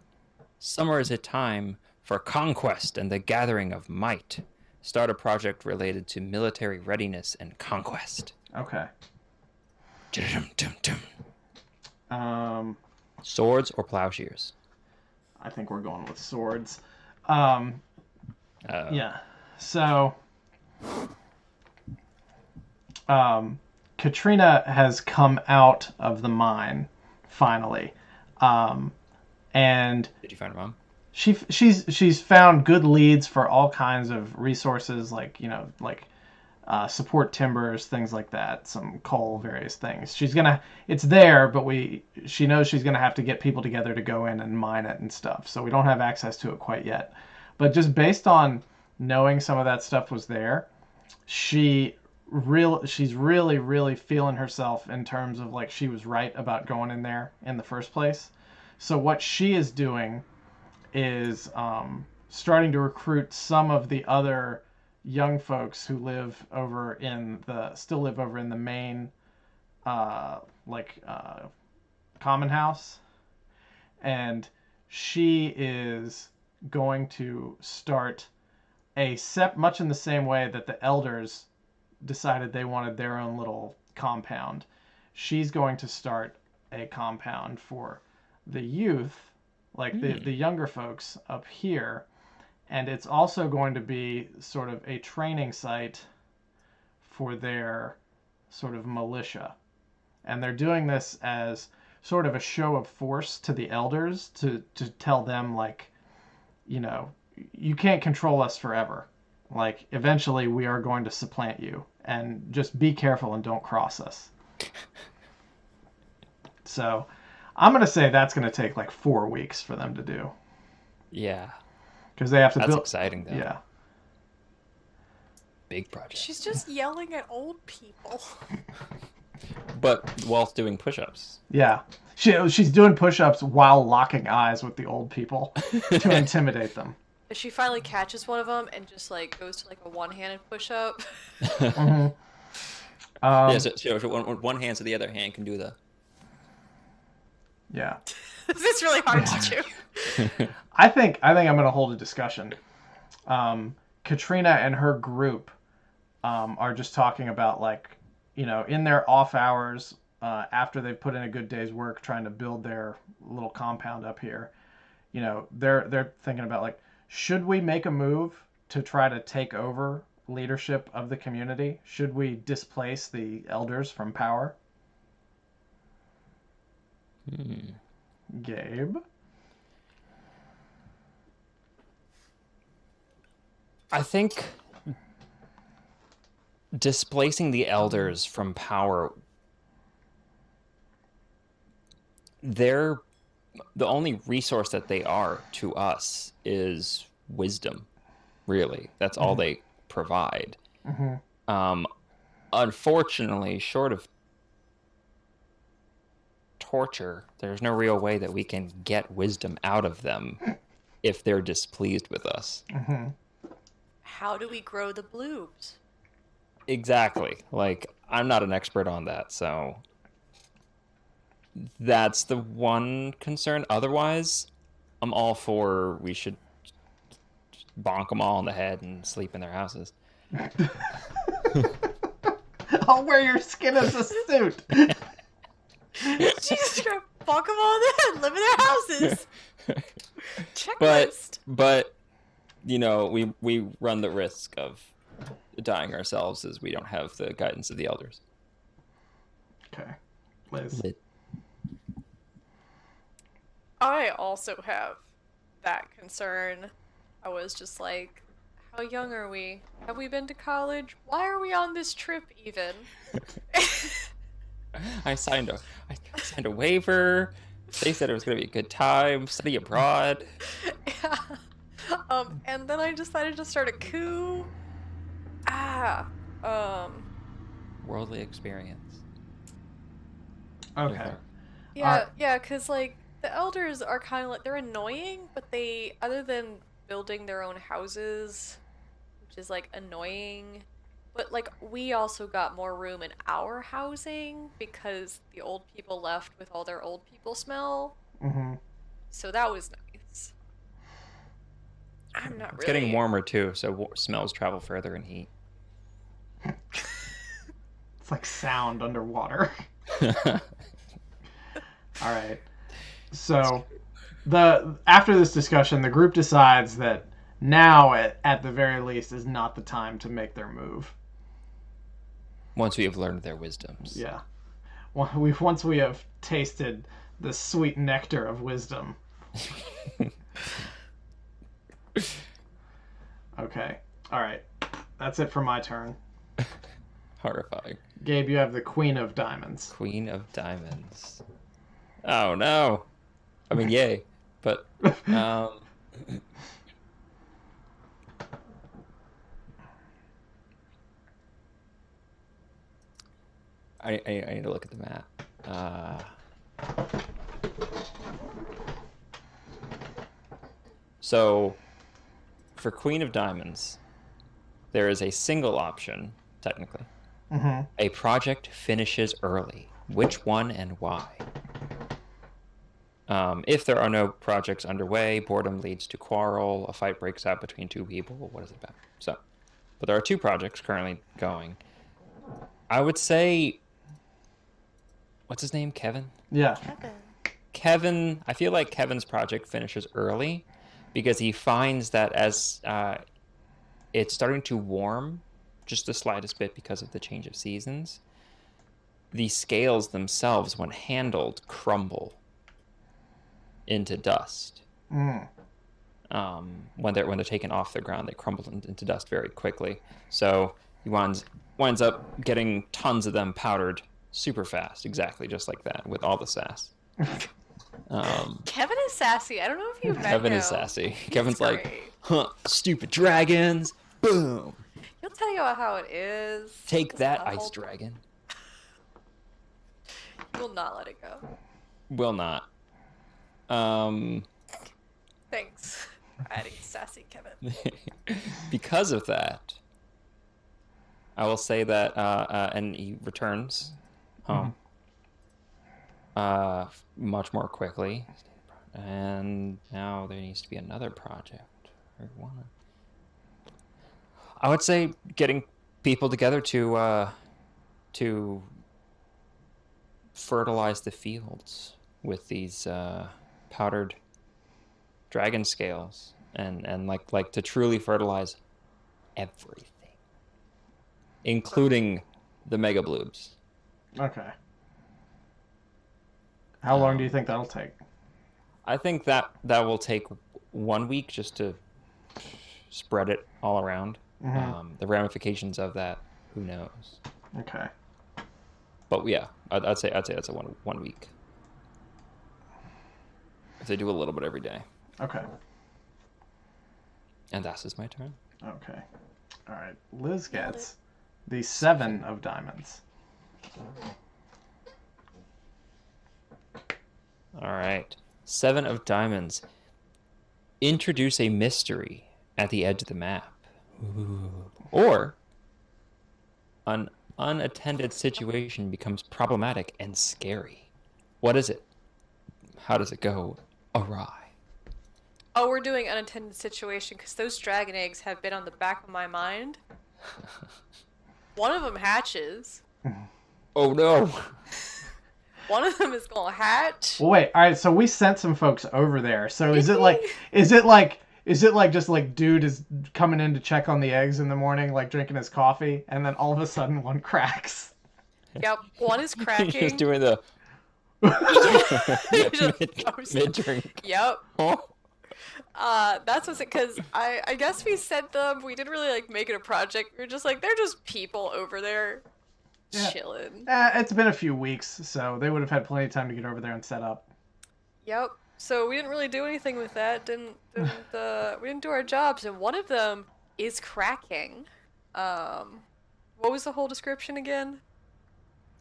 summer is a time for conquest and the gathering of might. Start a project related to military readiness and conquest. Okay. Dum-dum-dum-dum. Um, Swords or plowshares? I think we're going with swords. Uh, Yeah. So, Katrina has come out of the mine finally, and Did you find a mom? she's found good leads for all kinds of resources, like support timbers, things like that, some coal, various things. It's there, but she knows she's gonna have to get people together to go in and mine it and stuff. So we don't have access to it quite yet. But just based on knowing some of that stuff was there, she's really, really feeling herself in terms of like she was right about going in there in the first place. So what she is doing is starting to recruit some of the other young folks who still live over in the main common house, and she is going to start much in the same way that the elders decided they wanted their own little compound. She's going to start a compound for the youth, like the younger folks up here, and it's also going to be sort of a training site for their sort of militia. And they're doing this as sort of a show of force to the elders to tell them, like, you can't control us forever. Like, eventually we are going to supplant you, and just be careful and don't cross us. So I'm going to say that's going to take like 4 weeks for them to do. Yeah. Because they have to That's build. exciting, though. Yeah. Big project. She's just yelling at old people. But whilst doing push-ups. Yeah. She's doing push-ups while locking eyes with the old people to intimidate them. She finally catches one of them and just like goes to like a one-handed push-up. Mm-hmm. Yeah, so one hand so the other hand can do the... Yeah. This is really hard to do. I think I'm going to hold a discussion. Katrina and her group are just talking about, like, in their off hours, after they've put in a good day's work trying to build their little compound up here, they're thinking about, like, should we make a move to try to take over leadership of the community? Should we displace the elders from power? Gabe? I think displacing the elders from power, the only resource that they are to us is wisdom, really. That's all they provide. Mm-hmm. Unfortunately, short of torture, there's no real way that we can get wisdom out of them if they're displeased with us. Mm-hmm. How do we grow the blues? Exactly. Like, I'm not an expert on that, so that's the one concern. Otherwise, I'm all for we should bonk them all in the head and sleep in their houses. I'll wear your skin as a suit. Jesus Christ, bonk them all in, live in their houses. Checklist. But we run the risk of dying ourselves as we don't have the guidance of the elders. Okay. Liz. I also have that concern. I was just like, how young are we? Have we been to college? Why are we on this trip even? I signed a I signed a waiver. They said it was going to be a good time. Study abroad. Yeah. And then I decided to start a coup. Ah. Um, Worldly experience. Okay. Okay. All right. yeah, 'cause like the elders are kind of like they're annoying, but they other than building their own houses, which is like annoying, but like we also got more room in our housing because the old people left with all their old people smell. Mm-hmm. So that was nice. I'm not It's getting really. warmer too, so smells travel further in heat. It's like sound underwater. All right. So the after this discussion, the group decides that now, at the very least, is not the time to make their move. Once we have learned their wisdoms. Yeah. Once we have tasted the sweet nectar of wisdom. Okay. All right. That's it for my turn. Horrifying. Gabe, you have the Queen of Diamonds. Queen of Diamonds. Oh no. I mean, yay. But I need to look at the map. So for Queen of Diamonds, there is a single option, technically. Mm-hmm. A project finishes early. Which one and why? If there are no projects underway, boredom leads to quarrel, a fight breaks out between two people. What is it about? So, but there are two projects currently going. I would say, what's his name? Kevin? Yeah. Kevin, I feel like Kevin's project finishes early because he finds that as it's starting to warm just the slightest bit because of the change of seasons, the scales themselves, when handled, crumble into dust. Mm. When they're taken off the ground, they crumble into dust very quickly. So he winds up getting tons of them powdered super fast, exactly just like that, with all the sass. Kevin is sassy. I don't know if you've met Kevin him. is sassy. He's Kevin's like, great. huh, stupid dragons, boom. He'll tell you how it is. Take Just that, not ice hold- dragon. He will not let it go. Will not. Thanks for adding sassy Kevin. Because of that, I will say that, and he returns home much more quickly. And now there needs to be another project. I would say getting people together to fertilize the fields with these powdered dragon scales, and like to truly fertilize everything, including the mega bloobs. Okay. How long do you think that'll take? I think that will take 1 week just to spread it all around. The ramifications of that, who knows? Okay. But yeah, I'd say that's a 1 week. If they do a little bit every day. Okay. And that is my turn. Okay. All right. Liz gets the 7 of Diamonds. All right. 7 of Diamonds. Introduce a mystery at the edge of the map. Ooh. Or an unattended situation becomes problematic and scary. What is it? How does it go awry? Oh, we're doing unattended situation because those dragon eggs have been on the back of my mind. One of them hatches. Oh no. One of them is gonna hatch. Well, wait. All right. So we sent some folks over there. So is it like just like dude is coming in to check on the eggs in the morning, like drinking his coffee, and then all of a sudden one cracks? Yep, one is cracking. Just doing the He just mid goes. mid drink. Yep. Oh. That's what's it, because I guess we sent them, we didn't really like make it a project. We were just like, they're just people over there Yeah. chilling. It's been a few weeks, so they would have had plenty of time to get over there and set up. Yep. So we didn't really do anything with that. We didn't do our jobs, and one of them is cracking. Um, what was the whole description again?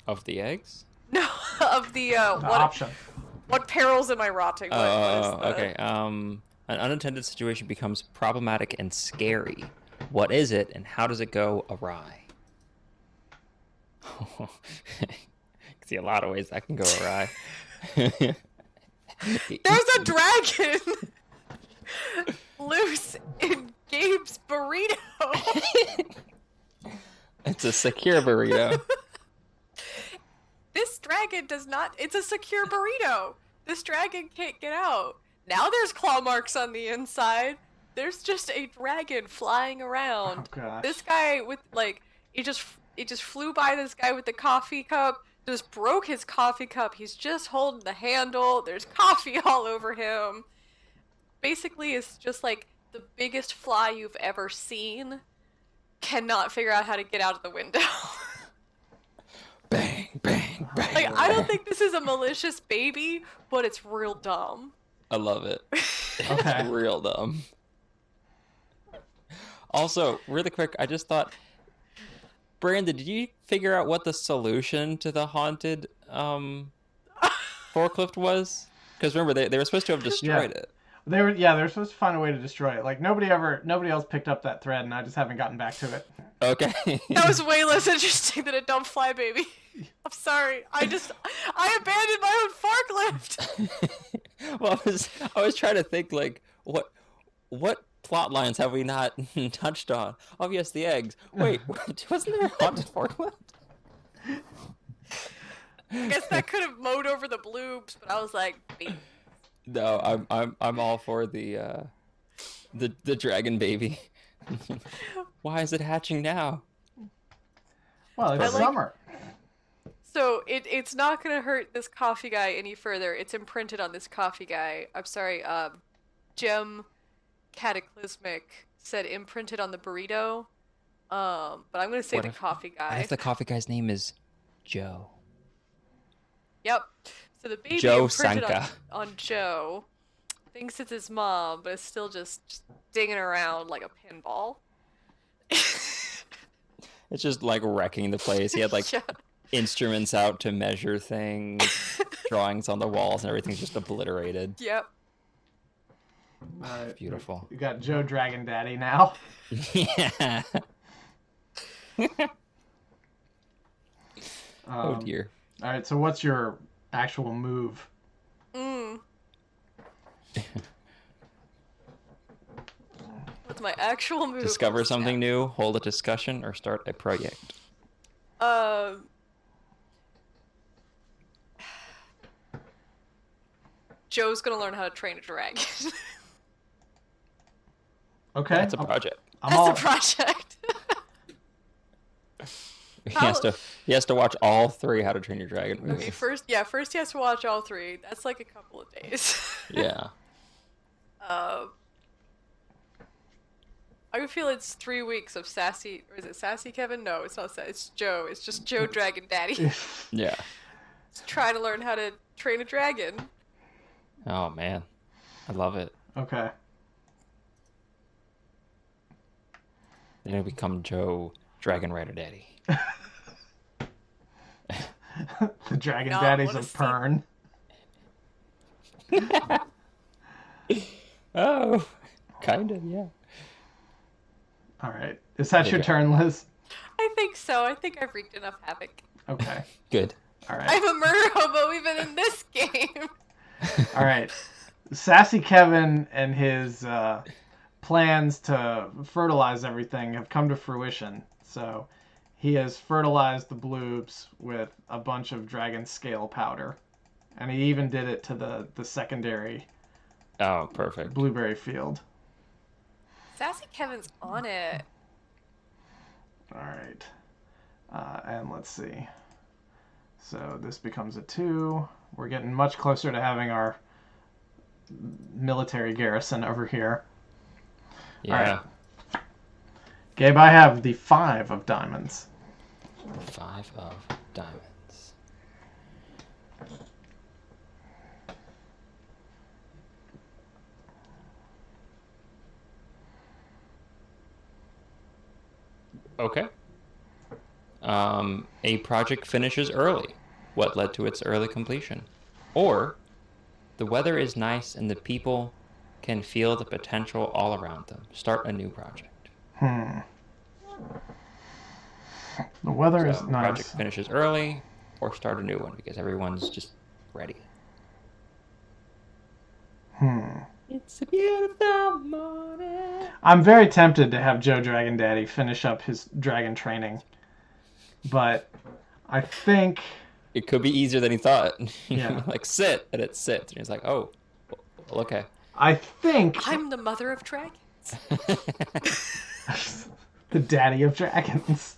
Of the eggs? No, of the The option. what perils am I rotting? What is the Okay. An unattended situation becomes problematic and scary. What is it, and how does it go awry? See a lot of ways that can go awry. There's a dragon loose in Gabe's burrito. It's a secure burrito. This dragon does not. It's a secure burrito. This dragon can't get out. Now there's claw marks on the inside. There's just a dragon flying around. Oh gosh. This guy with like it just flew by this guy with the coffee cup. Just broke his coffee cup. He's just holding the handle. There's coffee all over him. Basically, it's just like the biggest fly you've ever seen. Cannot figure out how to get out of the window. Bang, bang, bang. Like, I don't think this is a malicious baby, but it's real dumb. I love it. Okay. It's real dumb. Also, really quick, I just thought, Brandon, did you figure out what the solution to the haunted forklift was? Because remember, they were supposed to have destroyed it. They were supposed to find a way to destroy it. Like nobody else picked up that thread, and I just haven't gotten back to it. Okay. That was way less interesting than a dumb fly baby. I'm sorry. I abandoned my own forklift. Well, I was trying to think like what plot lines have we not touched on? Oh yes, the eggs. Wait, wasn't there a haunted forklift? I guess that could have mowed over the bloobs, but I was like, baby. No, I'm all for the dragon baby. Why is it hatching now? Well, it's summer. So it's not gonna hurt this coffee guy any further. It's imprinted on this coffee guy. I'm sorry, Gem Cataclysmic said imprinted on the burrito. But I'm gonna say What the if- coffee What guy. if the coffee guy's name is Joe? Yep. So the baby Joe imprinted Sanka. on Joe thinks it's his mom, but it's still just dinging around like a pinball. It's just like wrecking the place. He had like Yeah. instruments out to measure things, drawings on the walls, and everything's just obliterated. Yep. Beautiful. You got Joe Dragon Daddy now. Yeah. Oh dear. All right. So what's your actual move? What's my actual move? Discover something new, hold a discussion, or start a project. Joe's gonna learn how to train a dragon. Okay. That's a project. I'm That's all, a project. He has to watch all 3 How to Train Your Dragon movies. Okay, first he has to watch all 3. That's like a couple of days. Yeah. I feel it's 3 weeks of sassy. Or is it sassy Kevin? No, it's not sassy. It's Joe. It's just Joe Dragon Daddy. Yeah. Just trying to learn how to train a dragon. Oh man, I love it. Okay. Then he'll become Joe Dragon Rider Daddy. The Dragon No, Daddies what a of scene. Pern. Oh, kind of, yeah. All right. Is that your Okay. turn, Liz? I think so. I think I've wreaked enough havoc. Okay. Good. All right. I'm a murder hobo even in this game. All right. Sassy Kevin and his plans to fertilize everything have come to fruition. So he has fertilized the bloobs with a bunch of dragon scale powder. And he even did it to the secondary Oh, perfect. blueberry field. Sassy Kevin's on it. All right. And let's see. So this becomes a 2. We're getting much closer to having our military garrison over here. All right. Yeah. Gabe, I have the 5 of diamonds. 5 of diamonds. Okay. A project finishes early. What led to its early completion? Or the weather is nice and the people can feel the potential all around them. Start a new project. The weather is So project nice. finishes early or start a new one because everyone's just ready. It's a beautiful morning. I'm very tempted to have Joe Dragon Daddy finish up his dragon training, but I think It could be easier than he thought. Yeah. Like sit, and it sits, and he's like, "Oh, well, okay." I think I'm the mother of dragons. the daddy of dragons.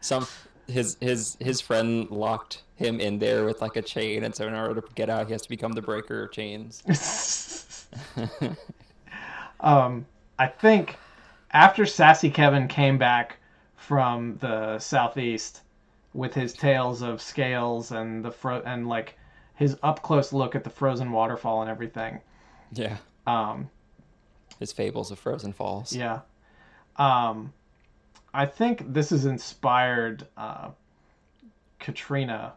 Some his friend locked him in there with like a chain, and so in order to get out, he has to become the breaker of chains. I think after Sassy Kevin came back from the southeast with his tales of scales and and like his up close look at the frozen waterfall and everything. Yeah. His fables of frozen falls. Yeah. I think this has inspired Katrina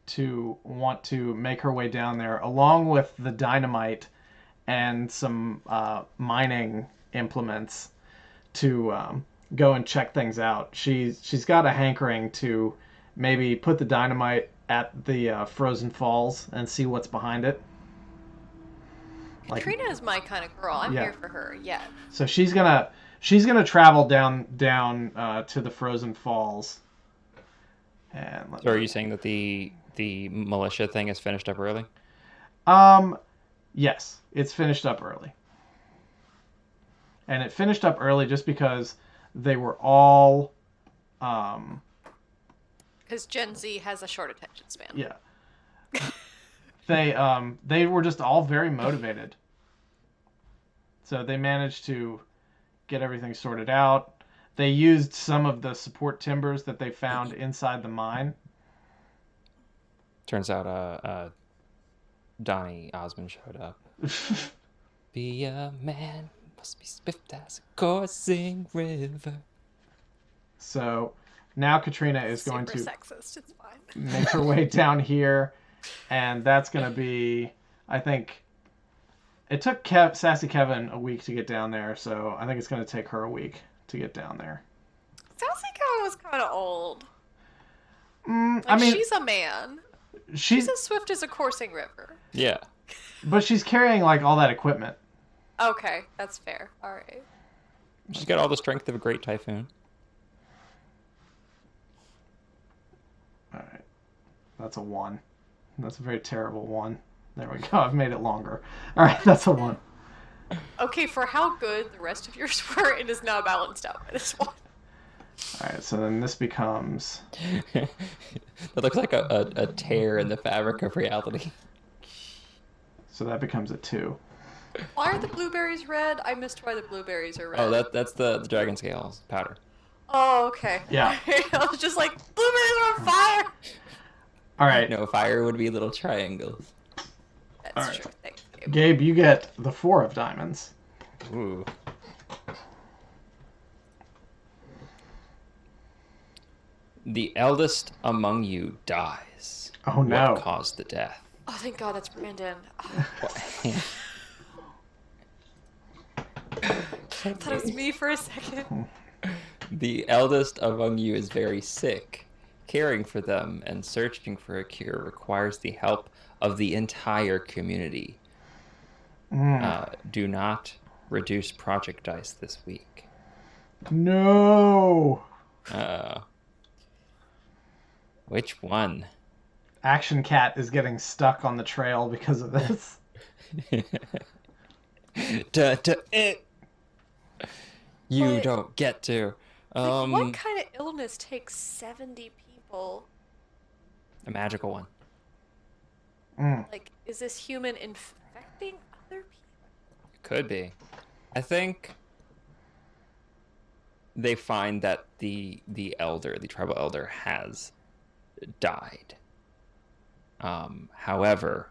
to want to make her way down there, along with the dynamite and some mining implements to go and check things out. She's got a hankering to maybe put the dynamite at the frozen falls and see what's behind it. Katrina is my kind of girl. I'm Yeah. here for her. Yeah. So she's gonna travel down to the frozen falls. And So are you saying that the militia thing is finished up early? Yes, it's finished up early. And it finished up early just because they were all Because Gen Z has a short attention span. yeah. They were just all very motivated. So they managed to get everything sorted out. They used some of the support timbers that they found inside the mine. Turns out Donny Osmond showed up. Be a man, must be swift as a coursing river. So now Katrina is going to sexist. It's fine. make her way down here, and that's going to be, I think, it took Sassy Kevin a week to get down there, so I think it's going to take her a week to get down there. Sassy Kevin was kind of old. I mean, she's a man. she's as swift as a coursing river. Yeah. but she's carrying like all that equipment. Okay, that's fair. All right. She's got all the strength of a great typhoon. All right, that's a 1. That's a very terrible 1. There we go. I've made it longer. All right, that's a 1. Okay, for how good the rest of yours were, it is now balanced out by this one. All right, so then this becomes That looks like a tear in the fabric of reality. so that becomes a 2. Why are the blueberries red? I missed why the blueberries are red. Oh, that's the dragon scales powder. Oh, okay. Yeah. I was just like, blueberries are on fire! All right, No, fire would be little triangles. That's All right. true. Thank you. Gabe, you get the 4 of diamonds. Ooh. The eldest among you dies. Oh no. What caused the death? Oh, thank God that's Brandon. I thought it was me for a second. The eldest among you is very sick. Caring for them and searching for a cure requires the help of the entire community. Do not reduce project dice this week. No. Which one? Action Cat is getting stuck on the trail because of this. You But- don't get to. Like, what kind of illness takes 70 people A magical one. Mm. Like, is this human infecting other people? It could be. I think they find that the tribal elder, has died. However,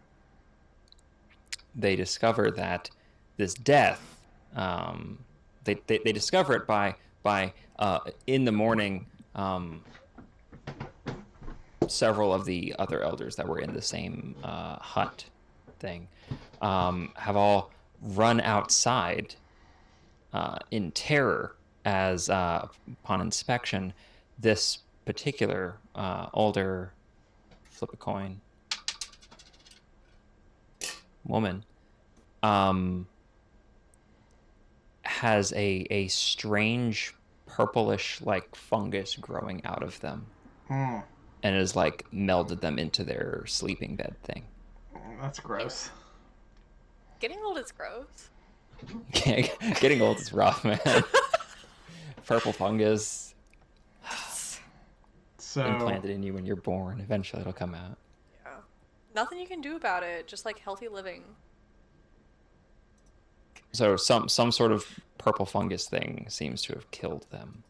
they discover that this death, um, they discover it by in the morning, several of the other elders that were in the same hut thing have all run outside in terror as upon inspection, this particular older, flip a coin, woman has a strange purplish like fungus growing out of them Mm. and has like melded them into their sleeping bed thing. That's gross. Getting old is gross. Getting old is rough, man. Purple fungus So implanted in you when you're born. Eventually it'll come out. Yeah. Nothing you can do about it, just like healthy living. So some sort of purple fungus thing seems to have killed them.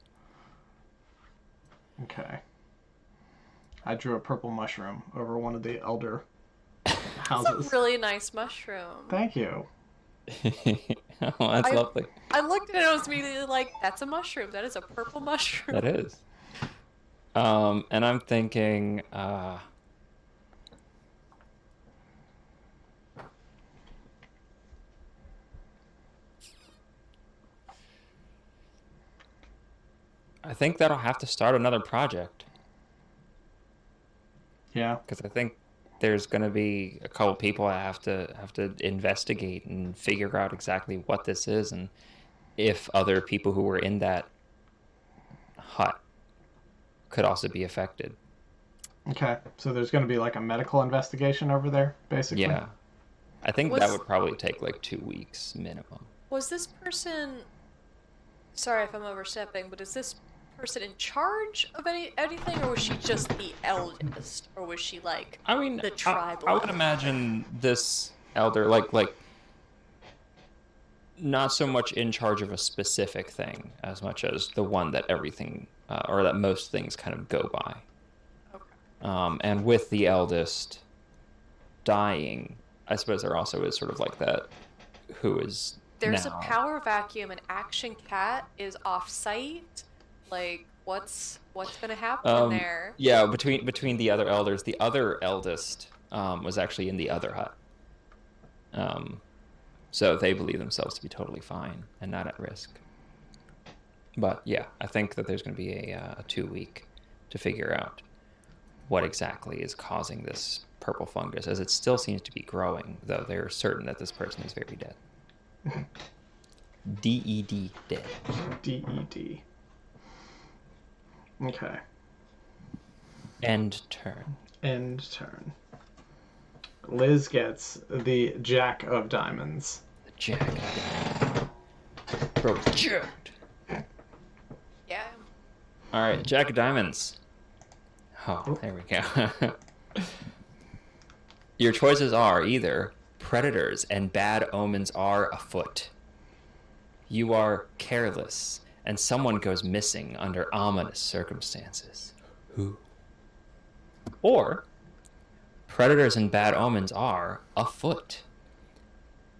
okay. I drew a purple mushroom over one of the elder It's houses. a really nice mushroom. Thank you. Oh, that's lovely. I looked at it and I was immediately like, that's a mushroom. That is a purple mushroom. That is. And I'm thinking, I think that'll have to start another project Yeah. because I think there's going to be a couple people that have to investigate and figure out exactly what this is and if other people who were in that hut could also be affected. Okay. So there's going to be like a medical investigation over there, basically. Yeah. I think that Was- would probably take like 2 weeks minimum. Was this person, sorry if I'm overstepping, but is this person in charge of anything, or was she just the eldest, or was she like I mean, the tribal? I would imagine this elder like not so much in charge of a specific thing as much as the one that everything or that most things kind of go by. Okay. And with the eldest dying, I suppose there also is sort of like that who is There's now. a power vacuum, and Action Cat is off site. Like, what's gonna happen there? Yeah, between the other elders, the other eldest was actually in the other hut. So they believe themselves to be totally fine and not at risk. But yeah, I think that there's going to be a 2 week to figure out what exactly is causing this purple fungus, as it still seems to be growing, though they're certain that this person is very dead. DED, dead. DED. Okay. End turn. End turn. Liz gets the Jack of Diamonds. The Jack. Bro, jacked. Yeah. All right, Jack of Diamonds. Oh, there we go. Your choices are either predators and bad omens are afoot. You are careless and someone goes missing under ominous circumstances. Who? Or predators and bad omens are afoot.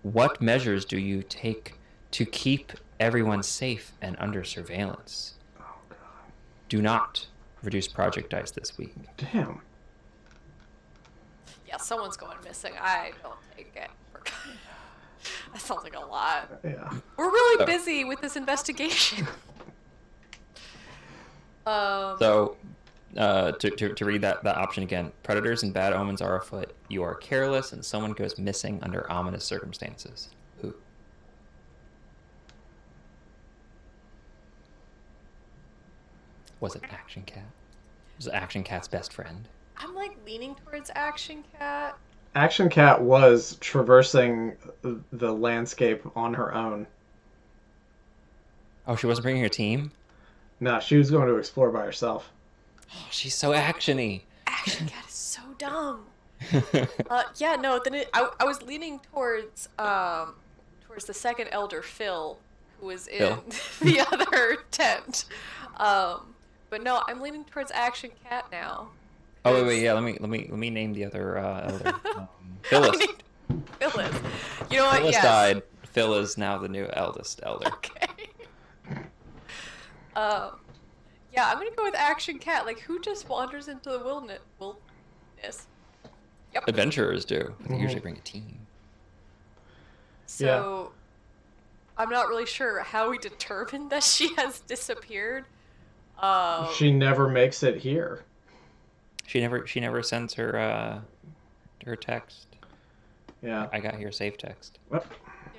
What measures do you take to keep everyone safe and under surveillance? Oh, God. Do not reduce project dice this week. Damn. Yeah, someone's going missing. I don't take it. That sounds like a lot. Yeah. We're really busy with this investigation. So, to read that option again, predators and bad omens are afoot. You are careless and someone goes missing under ominous circumstances. Who? Was it Action Cat? Was it Action Cat's best friend? I'm like leaning towards Action Cat. Action Cat was traversing the landscape on her own. Oh, she wasn't bringing her team? No, she was going to explore by herself. Oh, she's so actiony. Action Cat is so dumb. Yeah, no, then I was leaning towards the second elder, Phil, who was in Phil. the other tent. Um, but no, I'm leaning towards Action Cat now. Oh wait, 'Cause yeah. Let me name the other elder. I Phyllis. need Phyllis. You know what? Phyllis Yes. died. Phil is now the new eldest elder. Okay. Um, yeah, I'm gonna go with Action Cat. Like, who just wanders into the wilderness? Yep. Adventurers do. They Mhm. usually bring a team. So, I'm not really sure how we determined that she has disappeared. She never makes it here. She never sends her text. Yeah. I got here safe text. Well,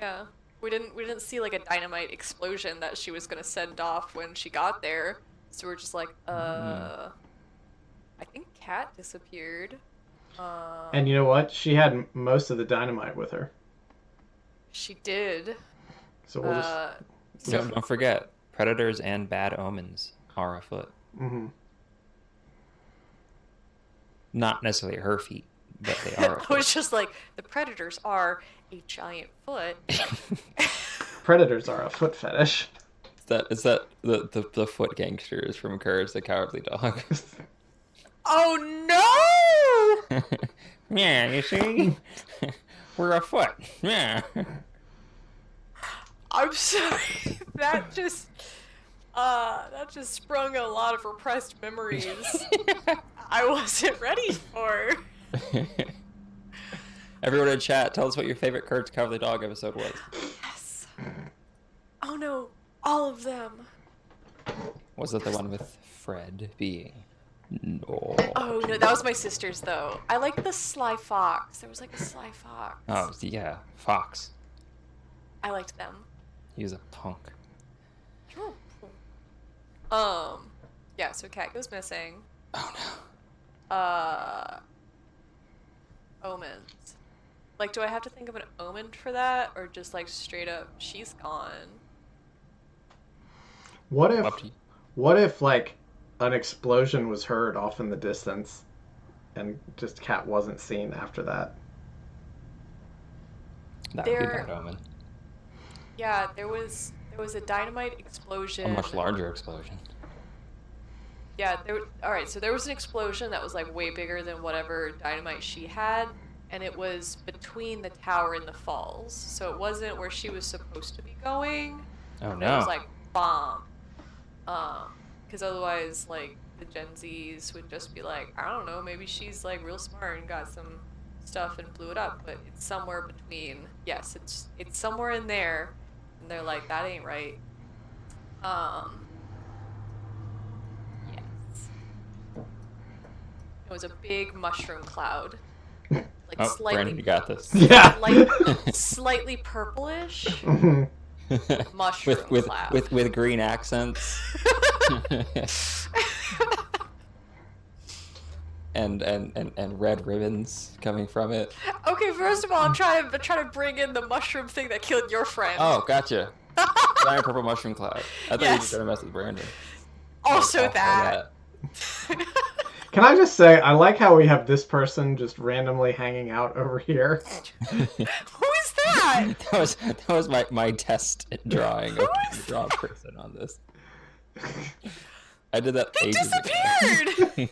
Yeah. We didn't see like a dynamite explosion that she was gonna send off when she got there. So we're just like, I think Cat disappeared. and you know what? She had most of the dynamite with her. She did. So we'll just. So Don't forget, predators and bad omens are afoot. Mm-hmm. Not necessarily her feet, but they are I afoot. was just like, the predators are a giant foot. Predators are a foot fetish. Is that the foot gangsters from Courage the Cowardly Dog? Oh no! Yeah, you see? We're afoot. Yeah. I'm sorry. That just sprung a lot of repressed memories I wasn't ready for. Everyone in chat, tell us what your favorite Courage the Cowardly Dog episode was. Yes. Oh no, all of them. Was it the one with Fred being? No. Oh no, that was my sister's though. I like the sly fox. There was like a sly fox. Oh, yeah. Fox. I liked them. He was a punk. Yeah, so Cat goes missing. Oh no. Omens. Like, do I have to think of an omen for that, or just like straight up, she's gone? What if? Up to you. What if like an explosion was heard off in the distance, and just Cat wasn't seen after that? That would be There- bad omen. Yeah, there was a dynamite explosion. A much larger explosion. Yeah, all right, so there was an explosion that was like way bigger than whatever dynamite she had, and it was between the tower and the falls. So it wasn't where she was supposed to be going. Oh It was no. like bomb. Because otherwise, like the Gen Zs would just be like, I don't know, maybe she's like real smart and got some stuff and blew it up. But it's somewhere between. Yes, it's somewhere in there, and they're like, that ain't right. Yes. It was a big mushroom cloud, like Oh, slightly, Brandon, you got this. Yeah. slightly purplish Mhm. mushroom cloud. with green accents. and red ribbons coming from it. Okay, first of all, I'm trying to bring in the mushroom thing that killed your friend. Oh, gotcha. Giant purple mushroom cloud. I thought you were Yes. just gonna mess with Brandon. Also Oh, that. Can I just say, I like how we have this person just randomly hanging out over here. Who is that? That was my test drawing of the draw person on this. I did that They ages disappeared. ago.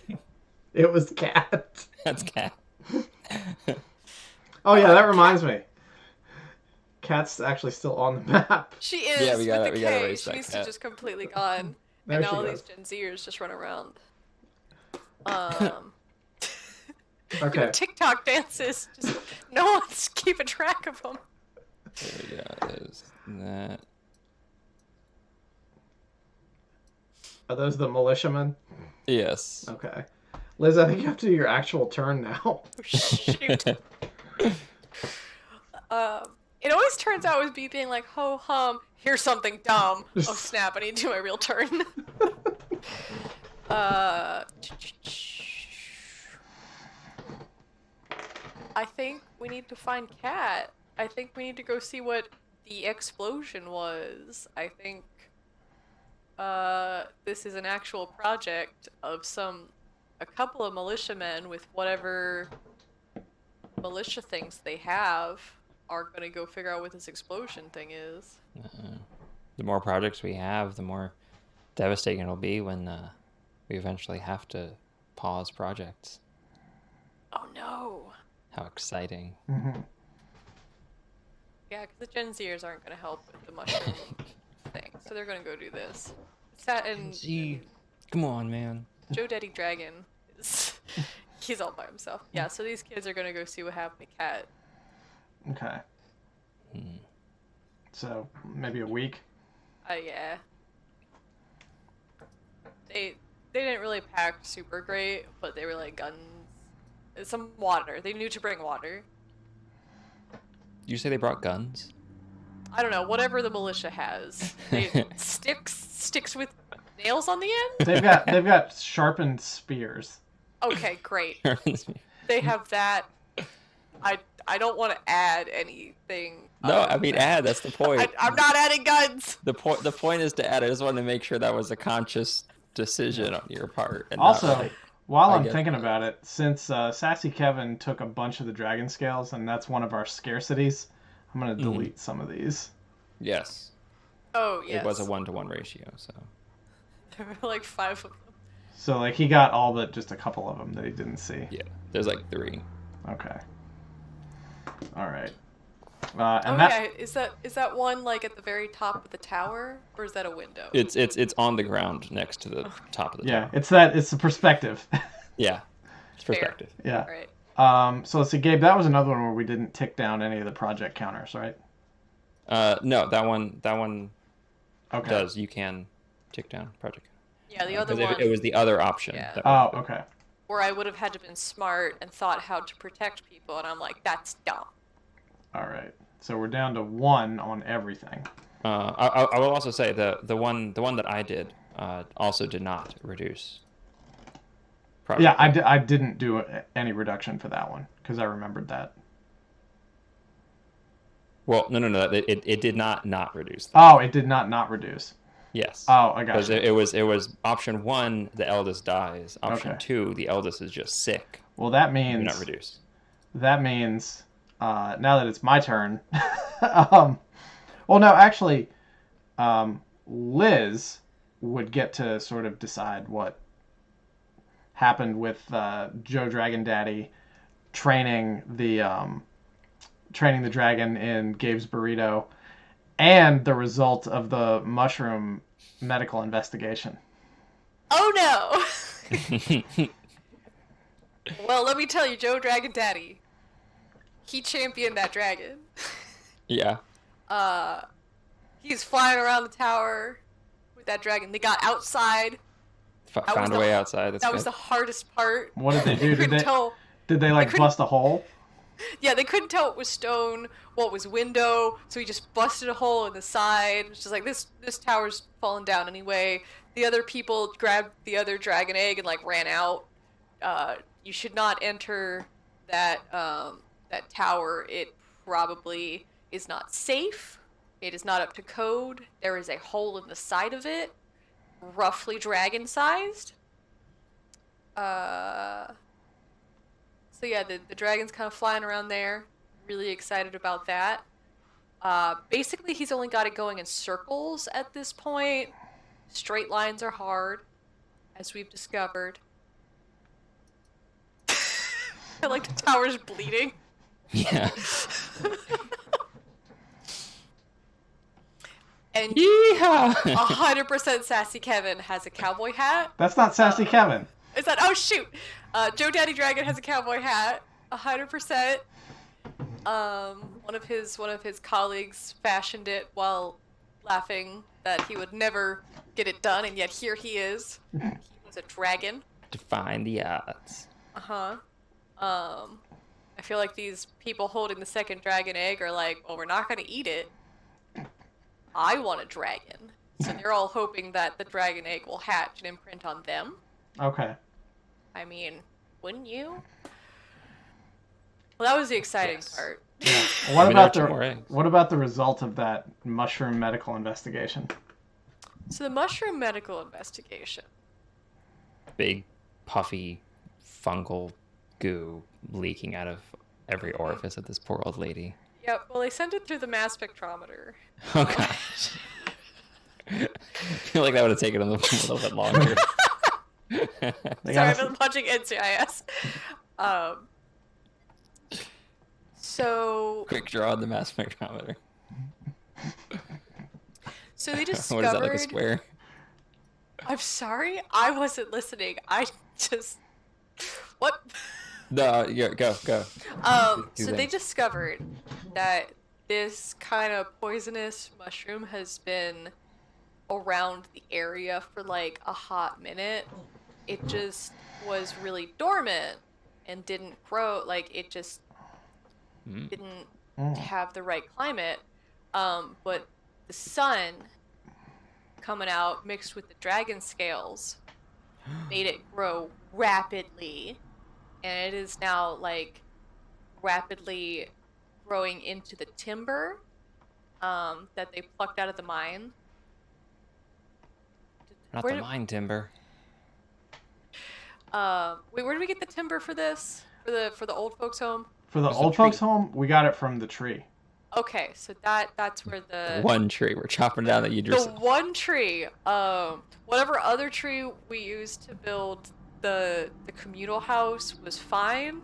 It was Cat. That's Cat. Oh yeah, that reminds me. Cat's actually still on the map. She is. Yeah, we gotta with the K. erase She that used to cat. just completely gone, There and she now all goes. these Gen Zers just run around. Okay. TikTok dances. Just no one's keeping track of them. There we go. There's that. Are those the militiamen? Yes. Okay. Liz, I think you have to do your actual turn now. Oh, shoot. It always turns out with me being like, ho hum, here's something dumb. Oh snap, I need to do my real turn. I think we need to find Cat. I think we need to go see what the explosion was. I think this is an actual project of some a couple of militiamen with whatever militia things they have are gonna go figure out what this explosion thing is. The more projects we have, the more devastating it'll be when we eventually have to pause projects. Oh no. How exciting. Mm-hmm. Yeah, because the Gen Zers aren't gonna help with the mushroom thing, so they're gonna go do this. Gee, come on, man. Joe Daddy Dragon is he's all by himself. Yeah, so these kids are gonna go see what happened to Cat. Okay. So maybe a week. Yeah. They didn't really pack super great, but they were like guns, some water. They knew to bring water. You say they brought guns? I don't know, whatever the militia has. They, sticks with nails on the end. They've got sharpened spears. Okay, great. They have that. I don't want to add anything. No, I mean add. That's the point. I'm not adding guns. The point is to add. I just wanted to make sure that was a conscious decision on your part. And Also, not like, while I I'm guess- thinking about it, since Sassy Kevin took a bunch of the dragon scales, and that's one of our scarcities, I'm gonna delete some of these. yes, Oh yes. it was a 1-to-1 ratio. So There were like 5 of them. So like he got all but just a couple of them that he didn't see. yeah, there's like 3. Okay. All right. Oh And that yeah, is that one like at the very top of the tower, or is that a window? It's on the ground next to the top of the yeah, tower. it's the perspective. Yeah, it's Fair. perspective. Yeah. Right. So let's see, Gabe. That was another one where we didn't tick down any of the project counters, right? No, that one Okay. does. You can tick down project. Yeah, the other 'Cause one it was the other option. Yeah. that Oh, we- okay. where I would have had to been smart and thought how to protect people, and I'm like, that's dumb. All right. So we're down to 1 on everything. I will also say the one that I did also did not reduce. Project. Yeah, I didn't do any reduction for that one because I remembered that. Well, no. It did not reduce. Oh, it did not reduce. Yes. Oh, I got Because you. it was option 1, the eldest dies. Option Okay. 2, the eldest is just sick. Well, that Do means not reduce. now that it's my turn. Well, no, actually, Liz would get to sort of decide what happened with Joe Dragon Daddy training the dragon in Gabe's burrito, and the result of the mushroom medical investigation. Oh no! Well, let me tell you, Joe Dragon Daddy, he championed that dragon. Yeah. He's flying around the tower with that dragon. They got outside. Found a way outside. That's That good. was the hardest part. What did they do? Did couldn't they tell. like couldn't- bust a hole? Yeah, they couldn't tell what was stone, what was window, so he just busted a hole in the side. It's just like this tower's falling down anyway. The other people grabbed the other dragon egg and like ran out. You should not enter that that tower. It probably is not safe. It is not up to code. There is a hole in the side of it, roughly dragon sized. So yeah, the dragon's kind of flying around there. Really excited about that. Basically, he's only got it going in circles at this point. Straight lines are hard, as we've discovered. I like the tower's bleeding. Yeah. And Yeehaw! 100% Sassy Kevin has a cowboy hat. That's not Sassy Kevin. Is that? Oh shoot! Joe Daddy Dragon has a cowboy hat. 100%. One of his colleagues fashioned it while laughing that he would never get it done, and yet here he is. He was a dragon. Define the odds. I feel like these people holding the second dragon egg are like, well, we're not gonna eat it. I want a dragon. So they're all hoping that the dragon egg will hatch and imprint on them. Okay. I mean, wouldn't you? Well, that was the exciting Yes. part. Yeah. Maybe there are 2 more eggs. What about the result of that mushroom medical investigation? So the mushroom medical investigation. Big, puffy fungal goo leaking out of every orifice of this poor old lady. Yep. Well, they sent it through the mass spectrometer. Oh gosh. I feel like that would have taken a little bit longer. They Sorry, gotta- I've been punching NCIS. Um. So Quick draw on the mass spectrometer. they What discovered. is that, like a square? I'm sorry, I wasn't listening. I just what? No, yeah, go. Do So they things. discovered that this kind of poisonous mushroom has been around the area for like a hot minute. It just was really dormant and didn't grow. Like it just didn't have the right climate. But the sun coming out mixed with the dragon scales made it grow rapidly, and it is now like rapidly growing into the timber that they plucked out of the mine. Not Where the did- mine timber. Wait, where did we get the timber for this? For the old folks home? For the There's a old folks' tree. home, we got it from the tree. Okay, so that's where the One tree we're chopping down that you the just. one tree, whatever other tree we used to build the communal house was fine,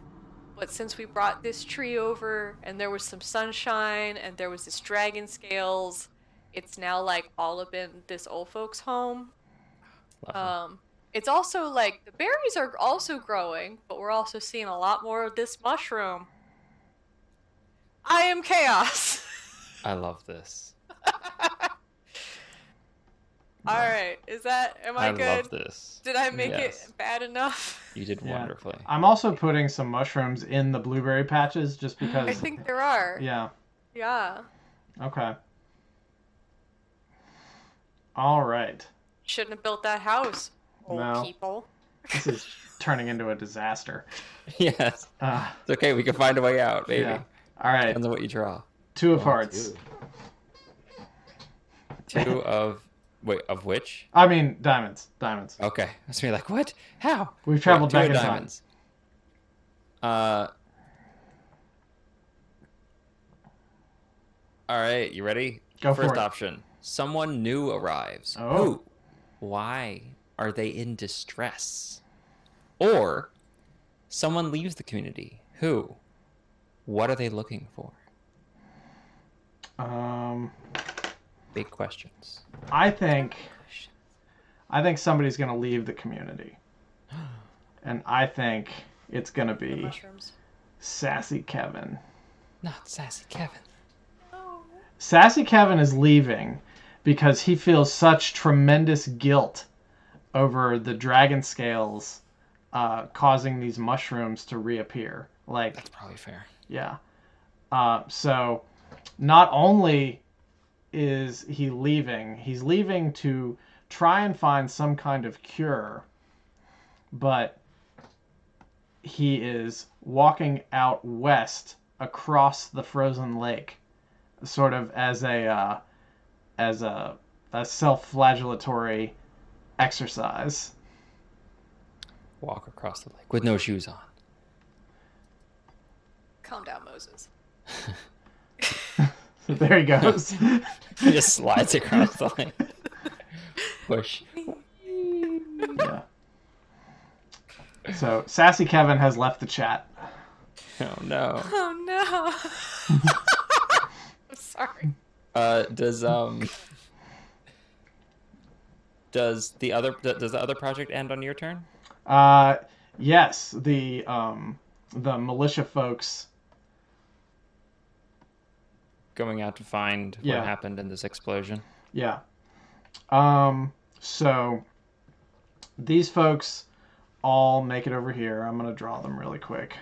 but since we brought this tree over and there was some sunshine and there was this dragon scales, it's now like all up in this old folks home. Lovely. It's also like the berries are also growing, but we're also seeing a lot more of this mushroom. I am chaos. I love this. All right, am I good? love this. Did I make Yes. it bad enough? You did Yeah. wonderfully. I'm also putting some mushrooms in the blueberry patches just because. I think there are. Yeah. Yeah. Okay. All right. Shouldn't have built that house, old No. people. This is turning into a disaster. Yes. Uh, It's okay. We can find a way out, maybe. yeah. All right. Depends on what you draw. Two of hearts. Two of. Wait, of which? I mean, diamonds. Diamonds. Okay. I was like, what? How? We've traveled Two back of in time. diamonds. All right. You ready? Go for First it. option. Someone new arrives. Oh. Who? Why are they in distress? Or someone leaves the community. Who? What are they looking for? Big questions. I think somebody's gonna leave the community, and I think it's gonna The be mushrooms. Sassy Kevin. Not Sassy Kevin. Oh. Sassy Kevin is leaving because he feels such tremendous guilt over the dragon scales causing these mushrooms to reappear. Like, That's probably fair. yeah. So not only is he leaving, he's leaving to try and find some kind of cure, but he is walking out west across the frozen lake, sort of as a self-flagellatory exercise. Walk across the lake with no shoes on. Calm down, Moses. There he goes. He just slides across the lake. Push. Yeah. So Sassy Kevin has left the chat. Oh no. Oh no. I'm sorry. Does the other project end on your turn? Yes, the militia folks. Going out to find Yeah. what happened in this explosion. Yeah. So these folks all make it over here. I'm gonna draw them really quick.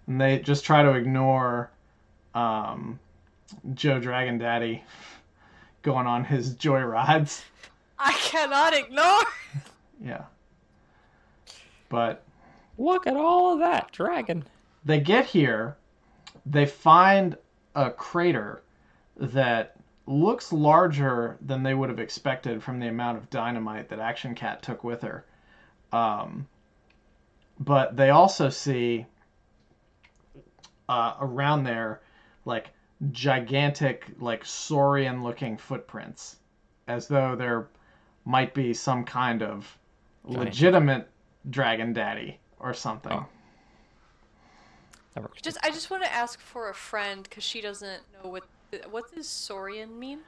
And they just try to ignore Joe Dragon Daddy going on his joy rides. I cannot ignore. Yeah. But Look at all of that dragon. they get here, they find a crater that looks larger than they would have expected from the amount of dynamite that Action Cat took with her. Um, but they also see around there like gigantic, like saurian-looking footprints, as though there might be some kind of Giant. legitimate dragon daddy or something. Oh. That works. I just want to ask for a friend because she doesn't know what does saurian mean.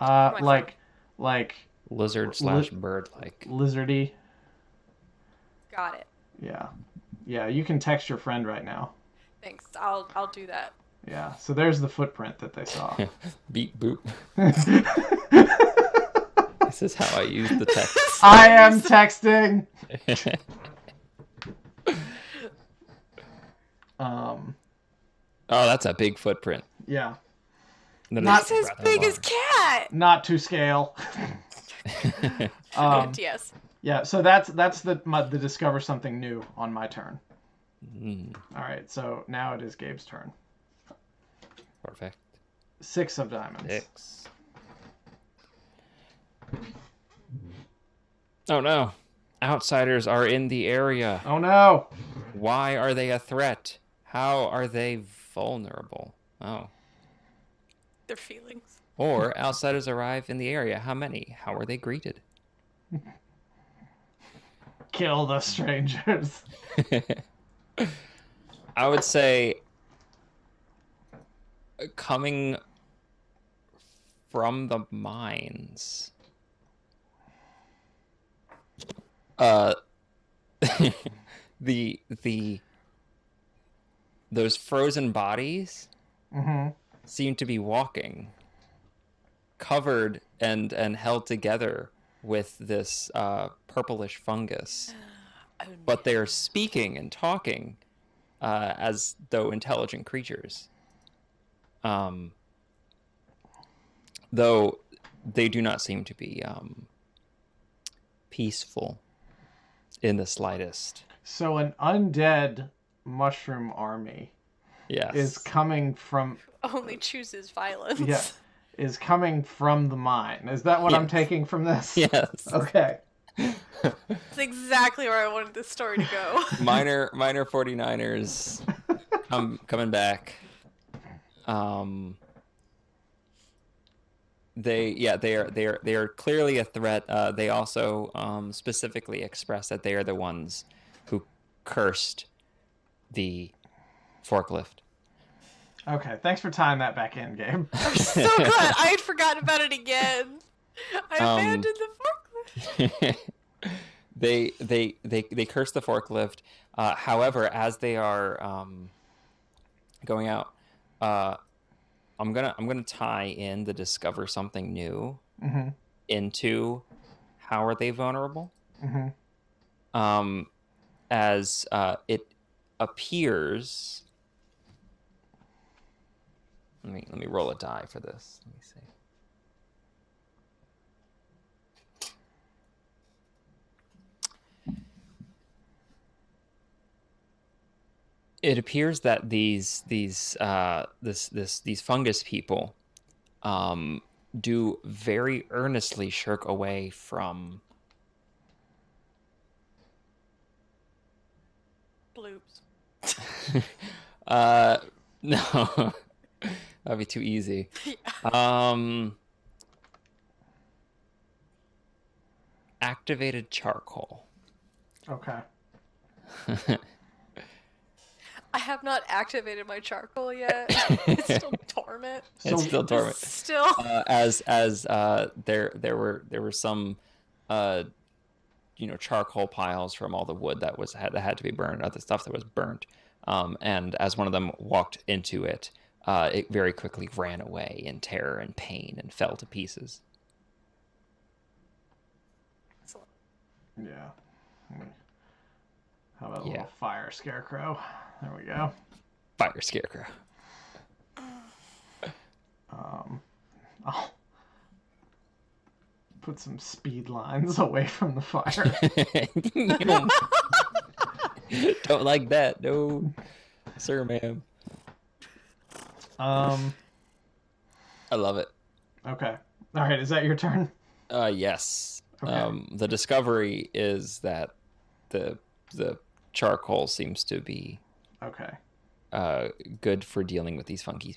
Uh, My like, friend. like Lizard / bird like. lizardy. Got it. Yeah, yeah. You can text your friend right now. Thanks. I'll do that. Yeah. So there's the footprint that they saw. Beep boop. This is how I use the text. I am texting. Oh, that's a big footprint. Yeah. That's as big as Cat. Not to scale. Yes. Yeah. So that's the discover something new on my turn. All right. So now it is Gabe's turn. Perfect. 6 of diamonds. 6. Oh no. Outsiders are in the area. Oh no. Why are they a threat? How are they vulnerable? Oh. Their feelings. Or outsiders arrive in the area. How many? How are they greeted? Kill the strangers. I would say coming from the mines. the those frozen bodies seem to be walking, covered and held together with this purplish fungus. But they are speaking and talking as though intelligent creatures. Though they do not seem to be peaceful in the slightest. So an undead mushroom army is coming from... Only chooses violence. Yeah. Is coming from the mine. Is that what I'm taking from this? Yes. Okay. That's exactly where I wanted this story to go. Minor 49ers coming back. They are clearly a threat. They also specifically express that they are the ones who cursed the forklift. Okay, thanks for tying that back in, Gabe. I'm so glad. I had forgotten about it again. I abandoned the forklift. They curse the forklift. However, as they are going out, I'm gonna tie in the discover something new into how are they vulnerable. As it appears. Let me roll a die for this. Let me see. It appears that these fungus people do very earnestly shirk away from Bloops. No. That'd be too easy. Yeah. Activated charcoal. Okay. I have not activated my charcoal yet. It's still dormant. It's still dormant. Still. As there were some charcoal piles from all the wood that had to be burned, other stuff that was burnt. And as one of them walked into it, it very quickly ran away in terror and pain and fell to pieces. Yeah. How about a little fire scarecrow? There we go. Fire scarecrow. I'll put some speed lines away from the fire. Don't like that. No, sir, ma'am. I I love it. Okay. All right. Is that your turn? Yes. Okay. The discovery is that the the charcoal seems to be Okay. uh good for dealing with these funky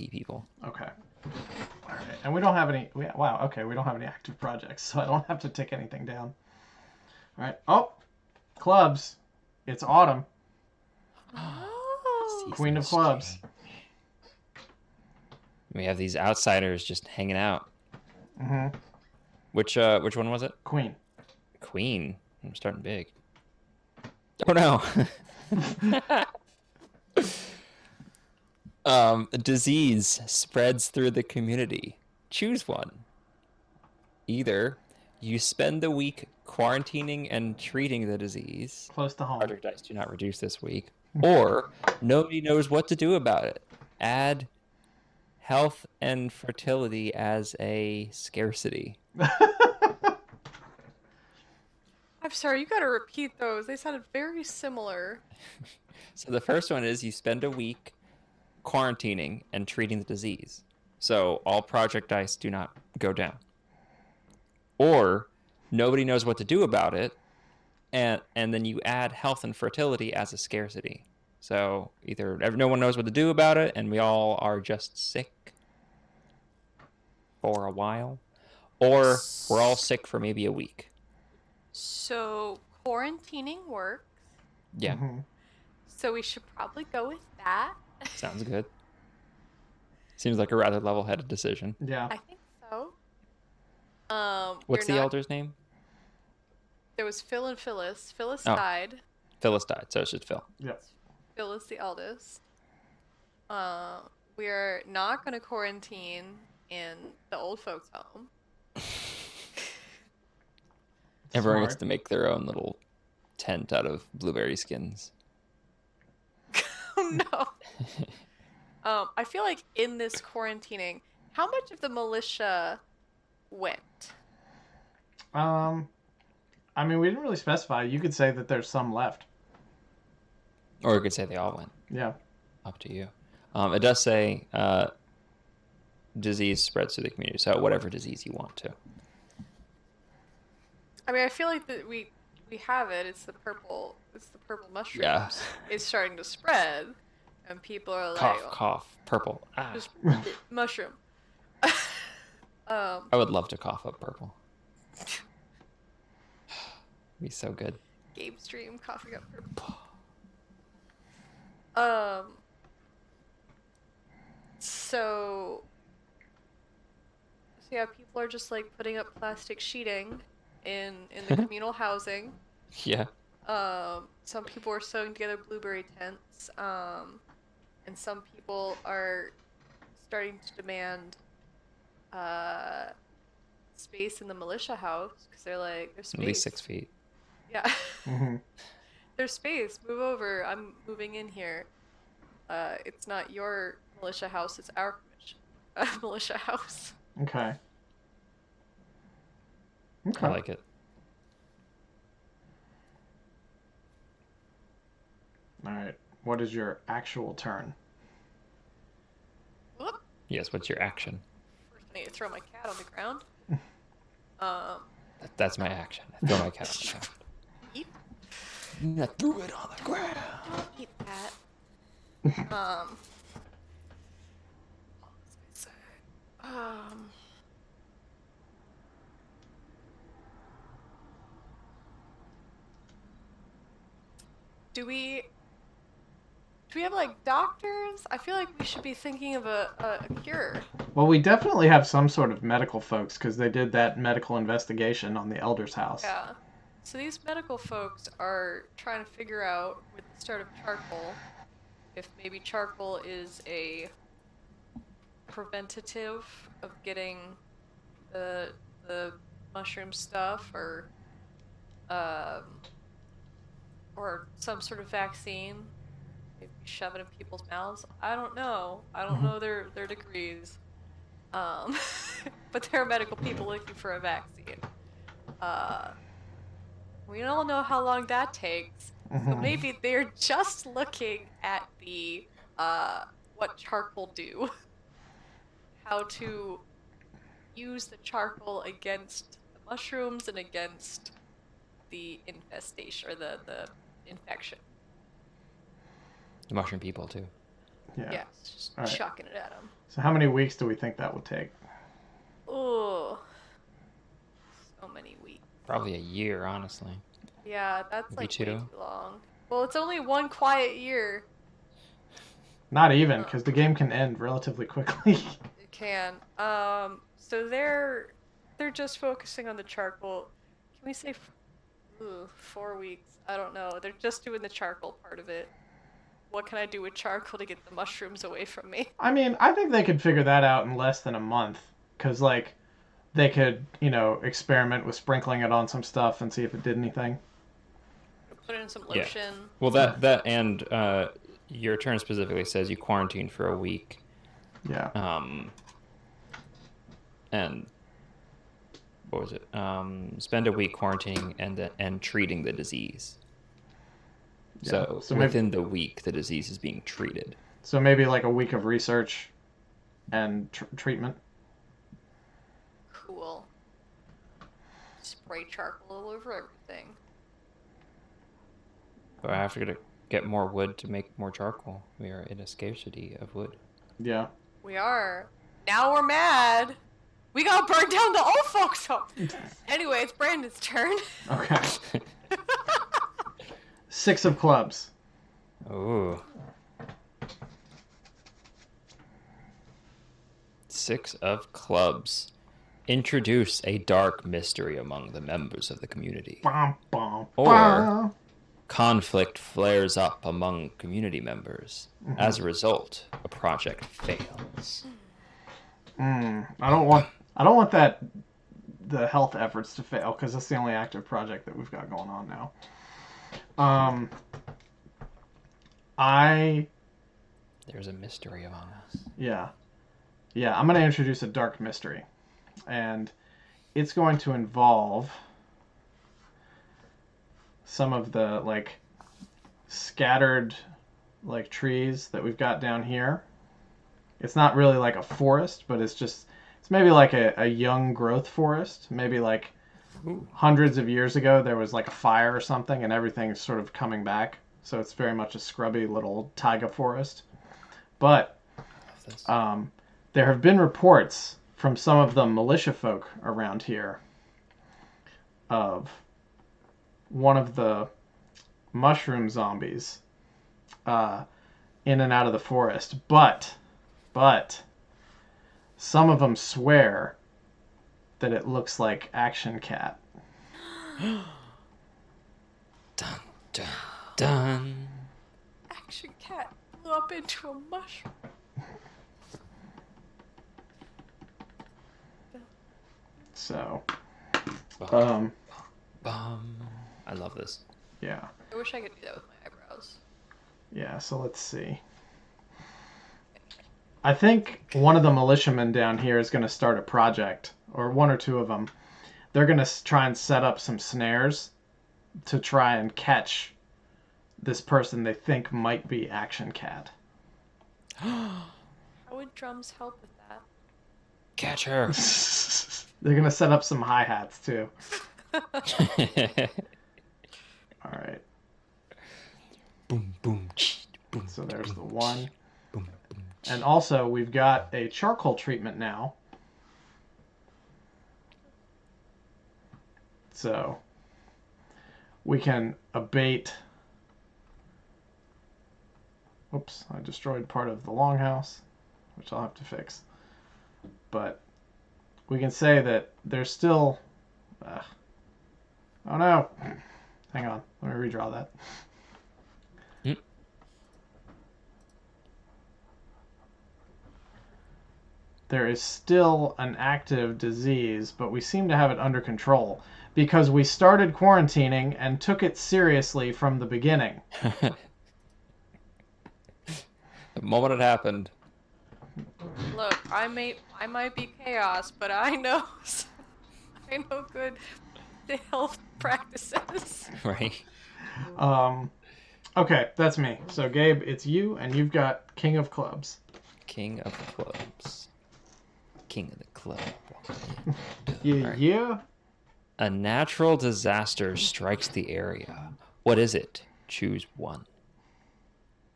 people. Okay. All right. And we don't have any. Wow. Okay. We don't have any active projects, so I don't have to take anything down. All right. Oh, clubs. It's autumn. Oh. Queen of Season's clubs. change. We have these outsiders just hanging out. Mm-hmm. Which one was it? Queen. Queen. I'm starting big. Oh no. Disease spreads through the community. Choose one. Either you spend the week quarantining and treating the disease. Close to home. Project dice do not reduce this week. Or nobody knows what to do about it. Add health and fertility as a scarcity. I'm sorry, you gotta repeat those. They sounded very similar. So the first one is you spend a week quarantining and treating the disease. So all project dice do not go down. Or nobody knows what to do about it, and then you add health and fertility as a scarcity. So either no one knows what to do about it, and we all are just sick for a while, or we're all sick for maybe a week. So, quarantining works. Yeah, Mm-hmm. So, we should probably go with that. sounds good. Seems like a rather level-headed decision. Yeah. I think so. We're What's the not. elder's name? There was Phil and Phyllis. Phyllis Oh, died. Phyllis died, so it's just Phil. Yep. Phil is the eldest. Uh, we're not gonna quarantine in the old folks' home. Everyone gets Smart. to make their own little tent out of blueberry skins. Oh no. I feel like in this quarantining, how much of the militia went? Um, I mean, we didn't really specify. You could say that there's some left. Or you could say they all went. Yeah. Up to you. It does say disease spreads through the community, so whatever disease you want to. I mean, I feel like that we have it. It's the purple. It's the purple mushrooms. Yeah. It's starting to spread, and people are like, Cough, "Oh, cough, purple. Ah. just mushroom." I would love to cough up purple. Be so good. Game stream coughing up purple. Um. So yeah, people are just like putting up plastic sheeting in the communal housing. Yeah. Some people are sewing together blueberry tents. And some people are starting to demand space in the militia house because they're like, there's At space. least 6 feet. Yeah. Mm-hmm. There's space. Move over. I'm moving in here. It's not your militia house. It's our militia house. Okay. I Okay. like it. All right. What is your actual turn? Whoop. Yes, what's your action? First, I need to throw my cat on the ground. That's my action. I throw my cat on the ground. Eat. I threw it on the ground. Don't eat that. What was I saying? Do we have like doctors? I feel like we should be thinking of a cure. Well, we definitely have some sort of medical folks because they did that medical investigation on the elder's house. Yeah. So these medical folks are trying to figure out with the start of charcoal if maybe charcoal is a preventative of getting the mushroom stuff um or some sort of vaccine. Maybe shove it in people's mouths. I don't know. I don't know their degrees. But there are medical people looking for a vaccine. We all know how long that takes. So maybe they're just looking at the what charcoal do. How to use the charcoal against the mushrooms and against the infestation or the infection. The mushroom people too. Yeah. Yes, just All right. chucking it at them. So how many weeks do we think that would take? Oh, so many weeks. Probably a year, honestly. Yeah, that's Maybe like way 2. too long. Well, it's only one quiet year. Not even, because the game can end relatively quickly. It can. So they're just focusing on the charcoal. Can we say 4 weeks? I don't know. They're just doing the charcoal part of it. What can I do with charcoal to get the mushrooms away from me? I mean, I think they could figure that out in less than a month, because like they could, experiment with sprinkling it on some stuff and see if it did anything. Put in some Yeah. lotion. Well, that and your turn specifically says you quarantine for a week. Yeah. And what was it? Spend a week quarantining and treating the disease. Yeah. So within the week, the disease is being treated. So maybe like a week of research and treatment. Cool. Spray charcoal all over everything. But I have to get more wood to make more charcoal. We are in a scarcity of wood. Yeah. We are. Now we're mad. We got burned down the old folks' home. Anyway, it's Brandon's turn. Okay. 6 of clubs. Ooh. 6 of clubs. Introduce a dark mystery among the members of the community. Bum, bum, Or bum. conflict flares up among community members. As a result, a project fails. I don't want the health efforts to fail, because that's the only active project that we've got going on now. There's a mystery among us. Yeah, I'm going to introduce a dark mystery, and it's going to involve some of the like scattered like trees that we've got down here. It's not really like a forest, but it's maybe like a young growth forest. Maybe like hundreds of years ago there was like a fire or something, and everything's sort of coming back. So it's very much a scrubby little taiga forest. But there have been reports from some of the militia folk around here of one of the mushroom zombies in and out of the forest. But some of them swear that it looks like Action Cat. Dun, dun, dun. Action Cat blew up into a mushroom. So, Bum. I love this. yeah. I wish I could do that with my eyebrows. Yeah, so let's see. I think one of the militiamen down here is going to start a project, or one or two of them. They're going to try and set up some snares to try and catch this person they think might be Action Cat. How would drums help with that? Catch her. They're going to set up some hi-hats, too. All right. Boom, boom, boom. So there's the one. Boom, boom. And also, we've got a charcoal treatment now. So we can abate. Oops, I destroyed part of the longhouse, which I'll have to fix. But we can say that there's still... oh no! Hang on, let me redraw that. There is still an active disease, but we seem to have it under control because we started quarantining and took it seriously from the beginning. The moment it happened. Look, I might be chaos, but I know good health practices. Right? Okay, that's me. So Gabe, it's you, and you've got King of Clubs. King of Clubs. king of the club. Yeah, All right. yeah. A natural disaster strikes the area. What is it? Choose one.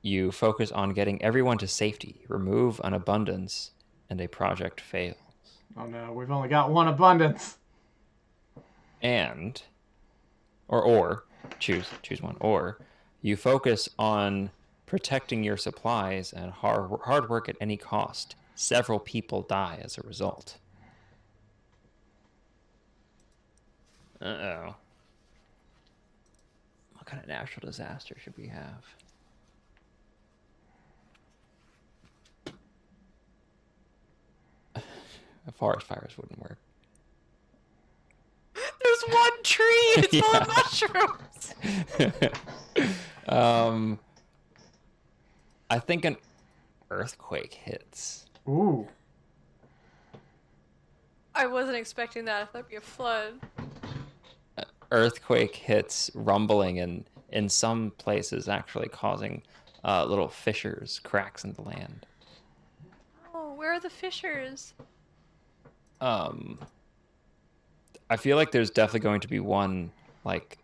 You focus on getting everyone to safety, remove an abundance, and a project fails. Oh no, we've only got one abundance. And or choose one. Or you focus on protecting your supplies and hard work at any cost. Several people die as a result. Uh-oh. What kind of natural disaster should we have? Forest fires wouldn't work. There's one tree. It's full of mushrooms. I think an earthquake hits. Ooh. I wasn't expecting that. I thought it'd be a flood. Earthquake hits, rumbling, and in some places actually causing little fissures, cracks in the land. Oh, where are the fissures? I feel like there's definitely going to be one, like,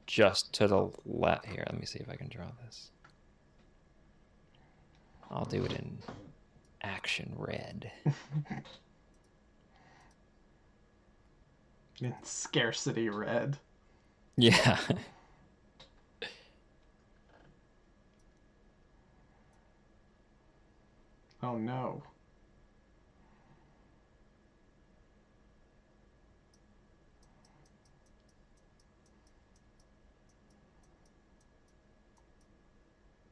just to the left. Here, let me see if I can draw this. I'll do it in action red. In scarcity red. Yeah. Oh no.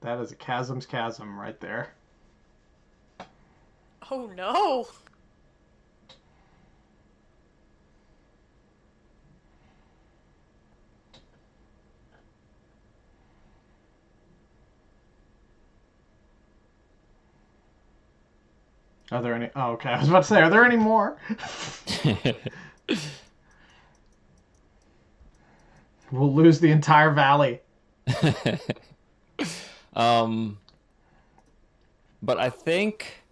That is a chasm's chasm right there. Oh no. Are there any? Oh, okay. I was about to say, are there any more? We'll lose the entire valley. But I think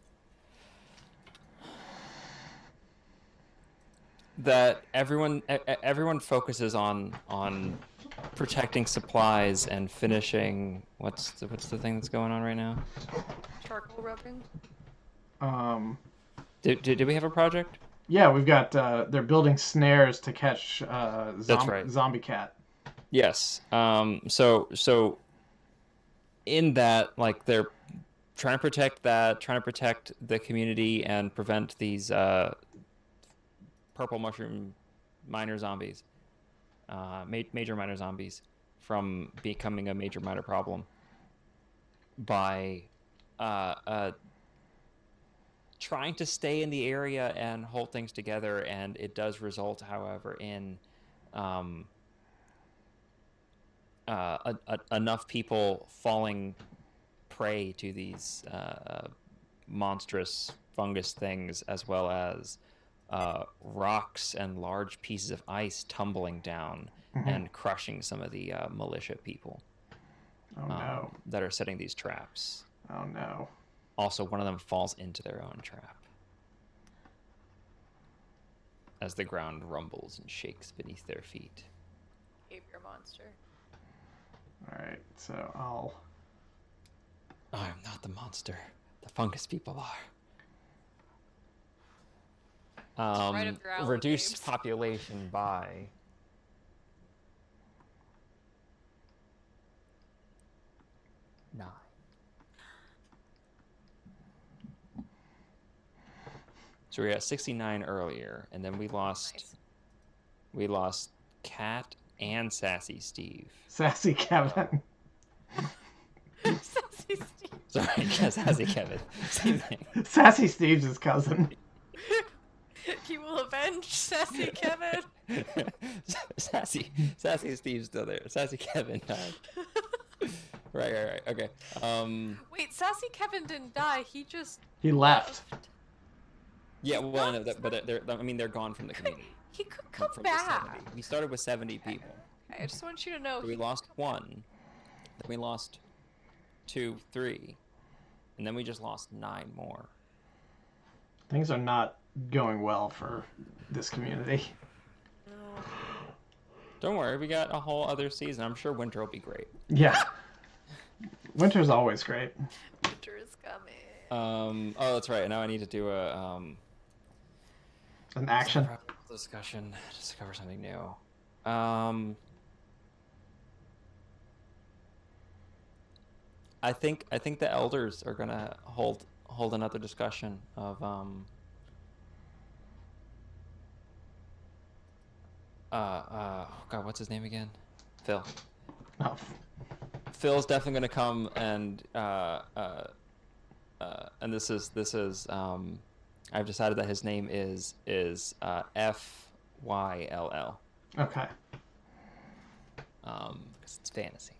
that everyone focuses on protecting supplies and finishing what's the thing that's going on right now? Charcoal rubbing. Did we have a project? Yeah, we've got. They're building snares to catch That's right. zombie cat. Yes. So in that, like, they're trying to protect that, trying to protect the community and prevent these purple mushroom miner zombies, major miner zombies, from becoming a major miner problem by trying to stay in the area and hold things together. And it does result, however, in enough people falling prey to these monstrous fungus things, as well as rocks and large pieces of ice tumbling down and crushing some of the militia people Oh no. that are setting these traps. Oh no. Also, one of them falls into their own trap as the ground rumbles and shakes beneath their feet. Behavior monster. All right, so I'll. I am not the monster. The fungus people are. Right up your alley, Reduce babes. population by 9. So we were at 69 earlier, and then we lost Nice. Cat and Sassy Steve. Sassy Kevin. Sassy Steve. Sorry, Sassy Kevin. Same thing. Sassy Steve's his cousin. He will avenge Sassy Kevin. Sassy Steve's still there. Sassy Kevin died. Right. Okay. Wait, Sassy Kevin didn't die. He just He left. Yeah, well, no, but they're gone from the community. He could come From the back. 70. We started with 70 people. I just want you to know. So we lost 1, then we lost 2, 3, and then we just lost 9 more. Things are not going well for this community. No. Don't worry, we got a whole other season. I'm sure winter will be great. Yeah. Winter's always great. Winter is coming. Oh, that's right. Now I need to do An action. discussion. Discover something new. I think the elders are gonna hold another discussion of God, what's his name again? Phil. Oh. Phil's definitely gonna come and this is I've decided that his name is FYLL. Okay. Because it's fantasy.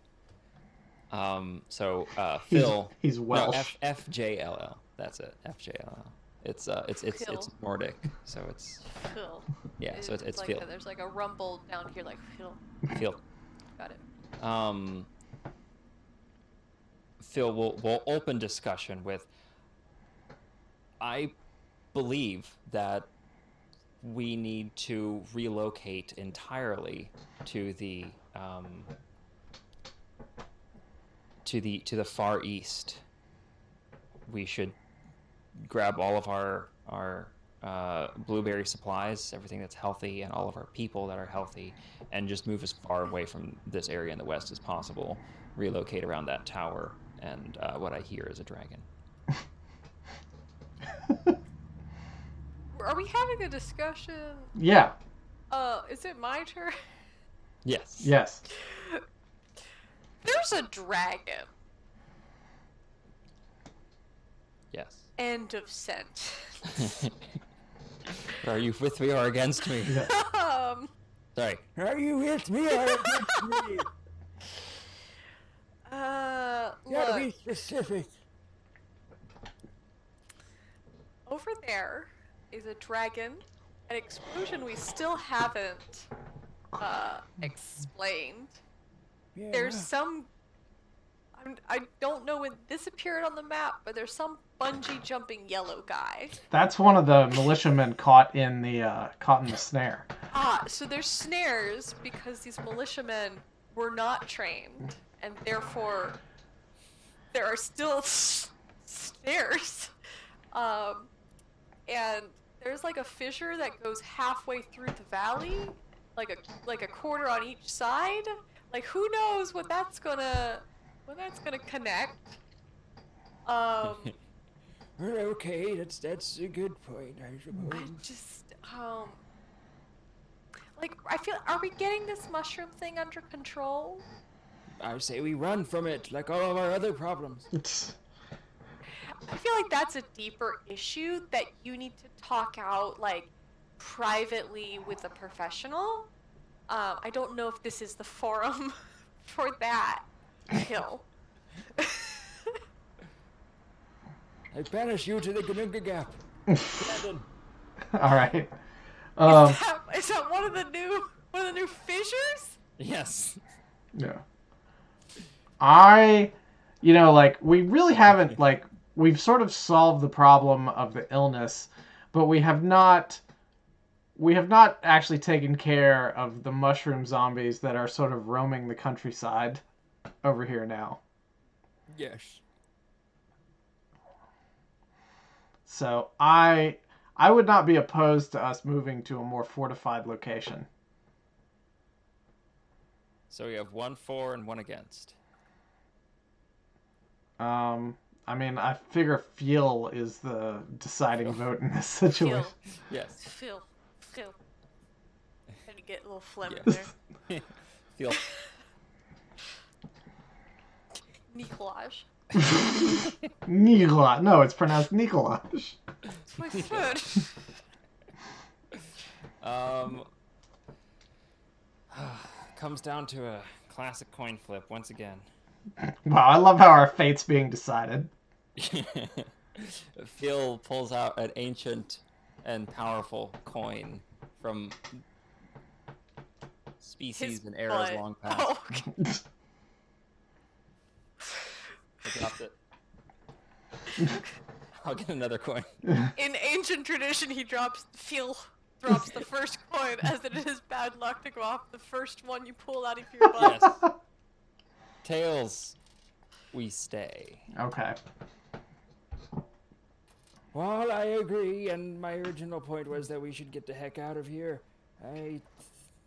So Phil. He's Welsh. No, FJLL. That's it. FJLL. It's Nordic, so it's Phil. yeah. So it's like Phil. there's like a rumble down here, like Phil. Phil. Got it. Phil, we'll open discussion with. I believe that we need to relocate entirely to the far east. We should grab all of our blueberry supplies, everything that's healthy, and all of our people that are healthy, and just move as far away from this area in the west as possible. Relocate around that tower, and what I hear is a dragon. Are we having a discussion? Yeah. Is it my turn? Yes. Yes. There's a dragon. Yes. End of sentence. Are you with me or against me? Yeah. Sorry. Are you with me or against me? Look, be specific. over there is a dragon, an explosion we still haven't explained. Yeah. There's some. I don't know when this appeared on the map, but there's some bungee jumping yellow guy. That's one of the militiamen caught in the snare. So there's snares because these militiamen were not trained, and therefore there are still snares. And there's like a fissure that goes halfway through the valley, like a quarter on each side. Like who knows when that's gonna connect. Okay, that's a good point, I suppose. I just like I feel, are we getting this mushroom thing under control? I say we run from it, like all of our other problems. I feel like that's a deeper issue that you need to talk out like privately with a professional. I don't know if this is the forum for that. Hill. I banish you to the Gununga Gap. All right. Is that one of the new fissures? Yes. Yeah. We really haven't, we've sort of solved the problem of the illness, but we have not actually taken care of the mushroom zombies that are sort of roaming the countryside over here now. Yes. So I would not be opposed to us moving to a more fortified location. So we have 1 for and 1 against. I figure Feel is the deciding vote in this situation. Yes. Phil. Had to get a little phlegm in Yes. there. Feel. Nicolaj. Nicolaj. No, it's pronounced Nicolaj. That's what I said. Comes down to a classic coin flip once again. Wow, I love how our fate's being decided. Phil pulls out an ancient and powerful coin from species and eras butt. long past. Oh, okay. I dropped it. I'll get another coin. In ancient tradition, he drops the first coin, as it is bad luck to go off the first one you pull out of your butt. Yes. Tails, we stay. Okay. Well, I agree, and my original point was that we should get the heck out of here. I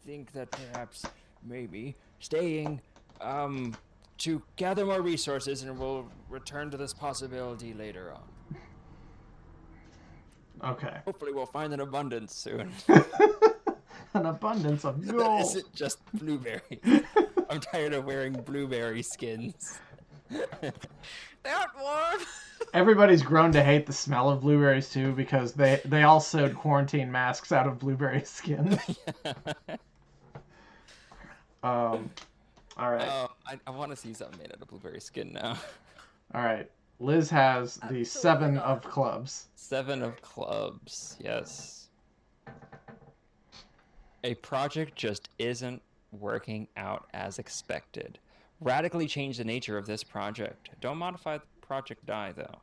think that perhaps, maybe, staying, to gather more resources, and we'll return to this possibility later on. Okay. Hopefully we'll find an abundance soon. An abundance of That gold. isn't just blueberries. I'm tired of wearing blueberry skins. They aren't warm. Everybody's grown to hate the smell of blueberries too because they all sewed quarantine masks out of blueberry skin. All right. I want to see something made out of blueberry skin now. All right. Liz has the Absolutely 7 not. of clubs. 7 of clubs, yes. A project just isn't working out as expected. Radically change the nature of this project. Don't modify the project die, though.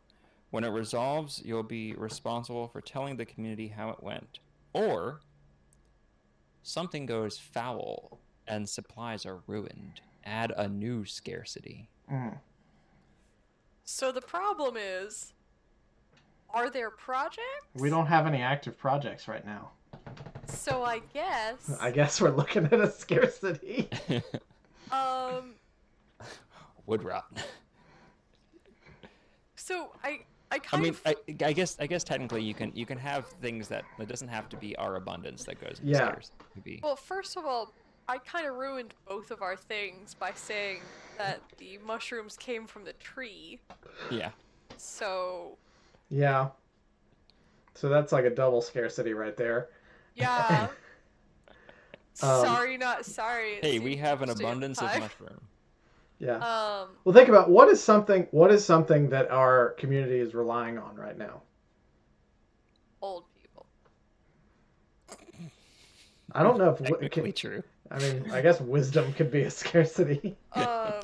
When it resolves, you'll be responsible for telling the community how it went. Or, something goes foul and supplies are ruined. Add a new scarcity. Mm. So the problem is, are there projects? We don't have any active projects right now. So I guess we're looking at a scarcity. Wood rot. So I I kind mean, of I guess technically you can have things that it doesn't have to be our abundance that goes into Yeah. scarce. It could be well, first of all, I kind of ruined both of our things by saying that the mushrooms came from the tree. yeah. So Yeah. So that's like a double scarcity right there. yeah. Um, Sorry, not sorry. It Hey, we seemed have an interesting at the abundance of time. mushroom. Yeah. Um, Well, think about what is something that our community is relying on right now. old people. I don't know if Technically true. I mean, I guess wisdom could be a scarcity. I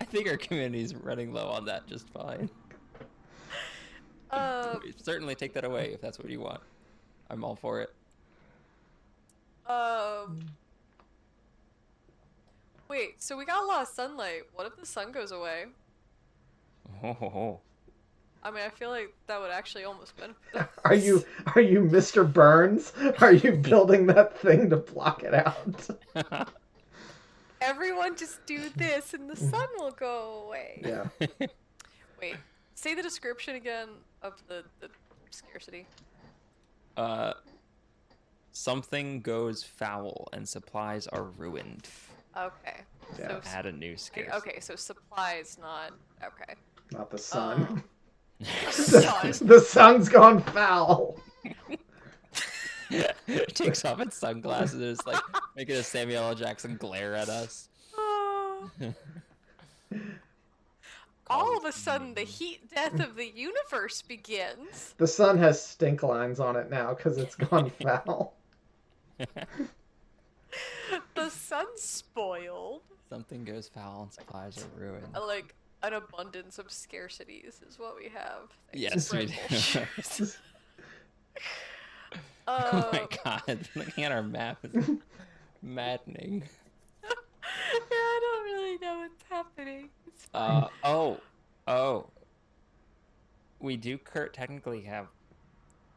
think our community is running low on that just fine. Certainly take that away if that's what you want. I'm all for it. Wait, so we got a lot of sunlight. What if the sun goes away? Oh. I mean, I feel like that would actually almost benefit us. Are you Mr. Burns? Are you building that thing to block it out? Everyone just do this and the sun will go away. Yeah. Wait, say the description again of the scarcity. Something goes foul and supplies are ruined. Okay. Yeah. So Add a new scarcity. okay, so supplies not okay. Not the sun. Sun. The sun's gone foul. It takes off its sunglasses and it's like making a Samuel L. Jackson glare at us. All of a sudden, the heat death of the universe begins. The sun has stink lines on it now because it's gone foul. The sun's spoiled. Something goes foul and supplies are ruined. Like an abundance of scarcities is what we have. Yes, we do. Bullshit. Oh my god, looking at our map is maddening. Yeah, I don't really know what's happening. It's fine. Oh. We do technically have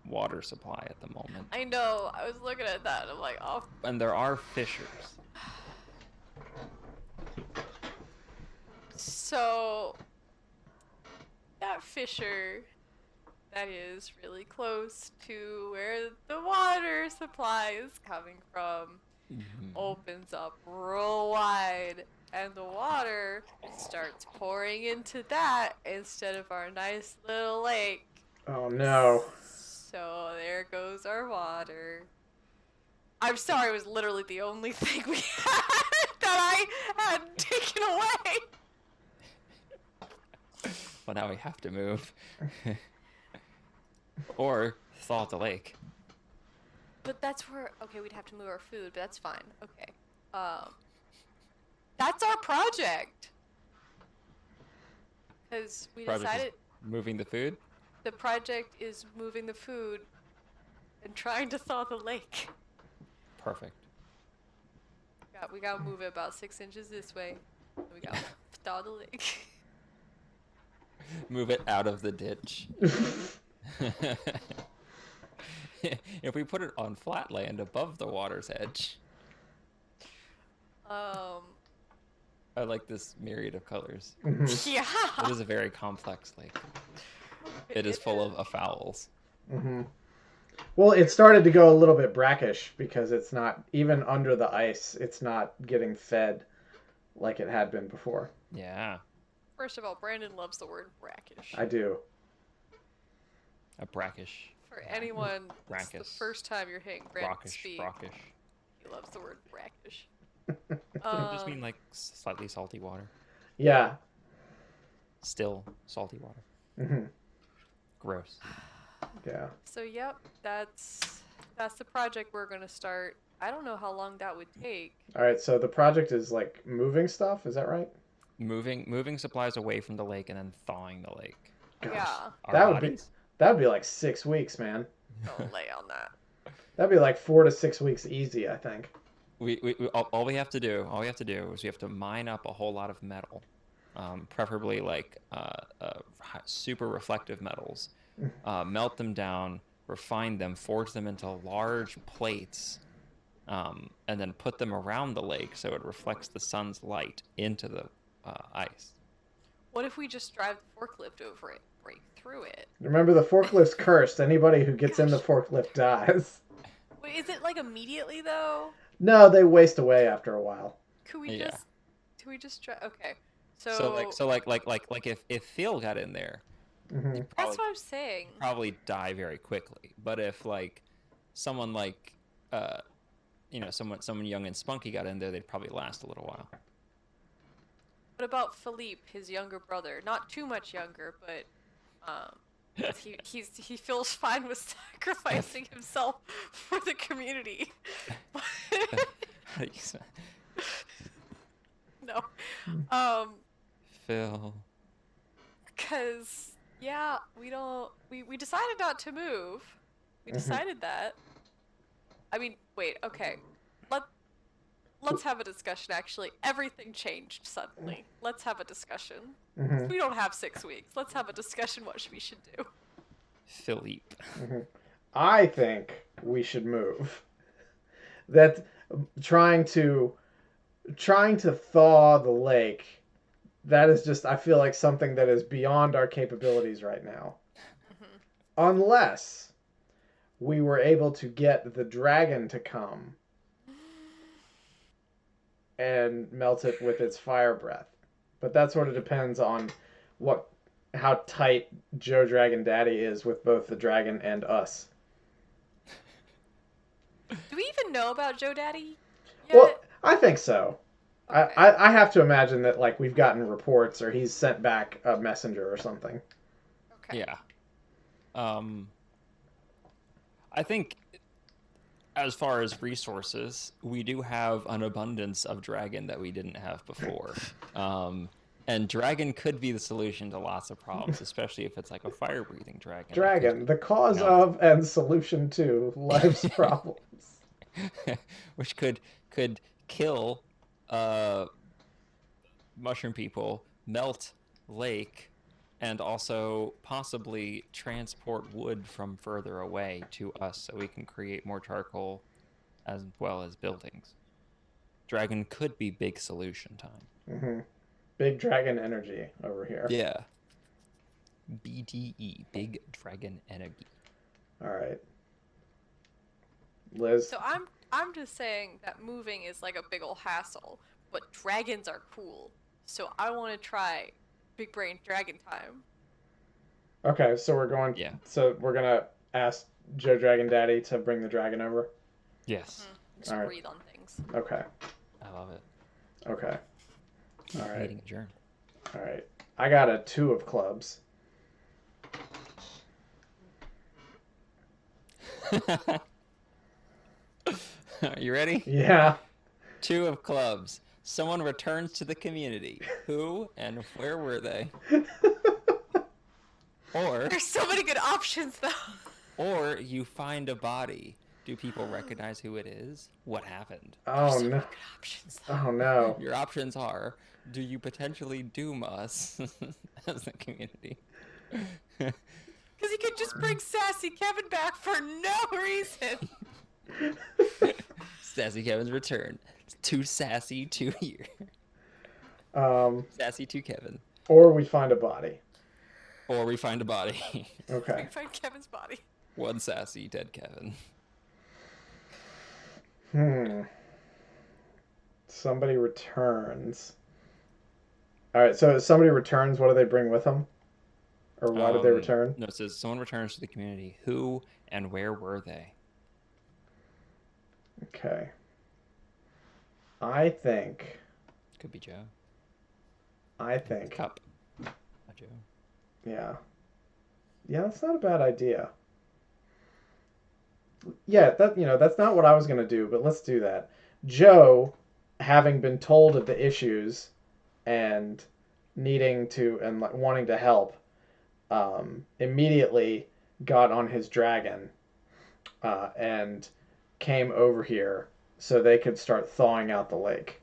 water supply at the moment. I know. I was looking at that. And I'm like, oh. And there are fissures. So that fissure that is really close to where the water supply is coming from opens up real wide, and the water starts pouring into that instead of our nice little lake. Oh no. So there goes our water. I'm sorry, it was literally the only thing we had that I had taken away. Well, now we have to move. Or thaw out the lake. But that's where, okay, we'd have to move our food, but that's fine. Okay. That's our project. Because we Project is decided moving the food. the project is moving the food and trying to thaw the lake. Perfect. We gotta move it about 6 inches this way. We gotta thaw the lake. Move it out of the ditch. If we put it on flat land above the water's edge, Um, I like this myriad of colors. yeah. It is a very complex lake. It is full of fowls. Well, it started to go a little bit brackish because it's not even under the ice. It's not getting fed like it had been before. Yeah, First of all, Brandon loves the word brackish. I do. a brackish. For anyone, it's the Brackish. first time you're hearing Brandon Brockish, speak. brockish. He loves the word brackish. I just mean like slightly salty water. Yeah. Still salty water. hmm Gross. Yeah. So yep, that's the project we're gonna start. I don't know how long that would take. All right. So the project is like moving stuff. Is that right? Moving supplies away from the lake and then thawing the lake. Gosh, Yeah, Our that would be bodies? like 6 weeks, man. don't lay on that. That'd be like 4 to 6 weeks easy, I think. All we have to do is we have to mine up a whole lot of metal, preferably like super reflective metals, melt them down, refine them, forge them into large plates, and then put them around the lake so it reflects the sun's light into the ice. What if we just drive the forklift over it, break through it? Remember, the forklift's cursed. Anybody who gets in the forklift dies. Wait, is it like immediately though? No, they waste away after a while. Could we Yeah. just? Do we just try? Okay, so So if Phil got in there, hmm he'd that's what I'm saying. probably die very quickly. But if like someone like someone young and spunky got in there, they'd probably last a little while. What about Philippe, his younger brother? Not too much younger, but he feels fine with sacrificing himself for the community. No, Phil. because yeah, we decided not to move. We decided that. I mean, wait, okay. Let's have a discussion, actually. Everything changed suddenly. Let's have a discussion. hmm We don't have 6 weeks. Let's have a discussion what we should do. Philippe. I think we should move. That trying to thaw the lake, that is just, I feel like, something that is beyond our capabilities right now. Unless we were able to get the dragon to come and melt it with its fire breath. But that sort of depends on how tight Joe Dragon Daddy is with both the dragon and us. Do we even know about Joe Daddy yet? Well, I think so. Okay. I have to imagine that like we've gotten reports or he's sent back a messenger or something. Okay. Yeah. I think as far as resources, we do have an abundance of dragon that we didn't have before. And dragon could be the solution to lots of problems, especially if it's like a fire-breathing dragon. Dragon, the cause No. of and solution to life's problems. Which could kill mushroom people, melt lake, and also possibly transport wood from further away to us so we can create more charcoal as well as buildings. Dragon could be big solution time. hmm Big dragon energy over here. Yeah. BDE, big dragon energy. All right. Liz? So I'm just saying that moving is like a big ol' hassle, but dragons are cool. So I want to try big brain dragon time. Okay, so we're going. Yeah. So we're gonna ask Joe Dragon Daddy to bring the dragon over. Yes. Just All right. breathe on things. Okay. I love it. Okay. All right. Meeting adjourned. All right. I got a 2 of clubs. You ready? Yeah. 2 of clubs. Someone returns to the community. Who and where were they? Or There's so many good options though. or you find a body. Do people recognize who it is? What happened? There's Oh so no! many good options though. Oh no! Your options are: do you potentially doom us as a community? Because he could just bring Sassy Kevin back for no reason. Sassy Kevin's return. It's too sassy, too here. Um, Sassy to Kevin. or we find a body. Or we find a body. Okay. We find Kevin's body. One sassy, dead Kevin. Hmm. Somebody returns. All right. So if somebody returns, what do they bring with them, or why did they return? No, it says someone returns to the community. Who and where were they? Okay. I think. Could be Joe. I The think. cup. Not Joe. Yeah. Yeah, that's not a bad idea. Yeah, that's not what I was gonna do, but let's do that. Joe, having been told of the issues and needing to and like, wanting to help, immediately got on his dragon and came over here so they could start thawing out the lake.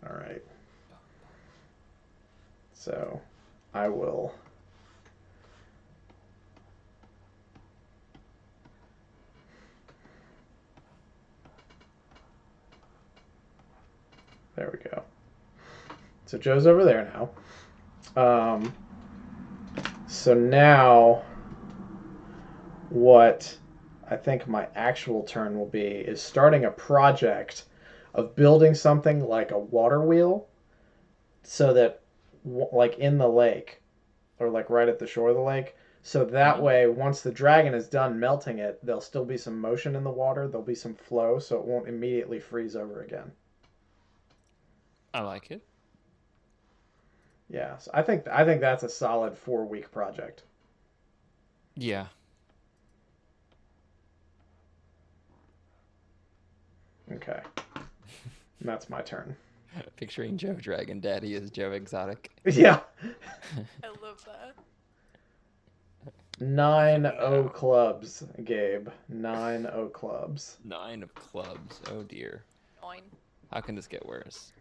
All right. So I will. There we go. So Joe's over there now. So now, what I think my actual turn will be is starting a project of building something like a water wheel so that, like in the lake, or like right at the shore of the lake, so that way, once the dragon is done melting it, there'll still be some motion in the water, there'll be some flow, so it won't immediately freeze over again. I like it. Yeah, so I think that's a solid 4 week project. Yeah. Okay, and that's my turn. Picturing Joe Dragon Daddy as Joe Exotic. Yeah. I love that. 9-0 clubs, Gabe. 9-0 clubs. 9 of clubs. Oh dear. 9. How can this get worse?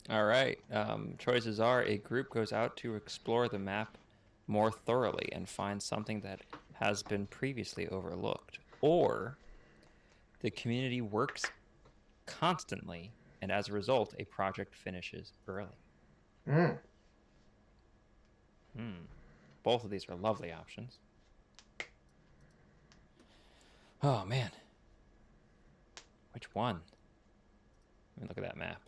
All right. Choices are: a group goes out to explore the map more thoroughly and find something that has been previously overlooked, or the community works constantly, and as a result, a project finishes early. Mm. Both of these are lovely options. Oh, man. Which one? Let me look at that map.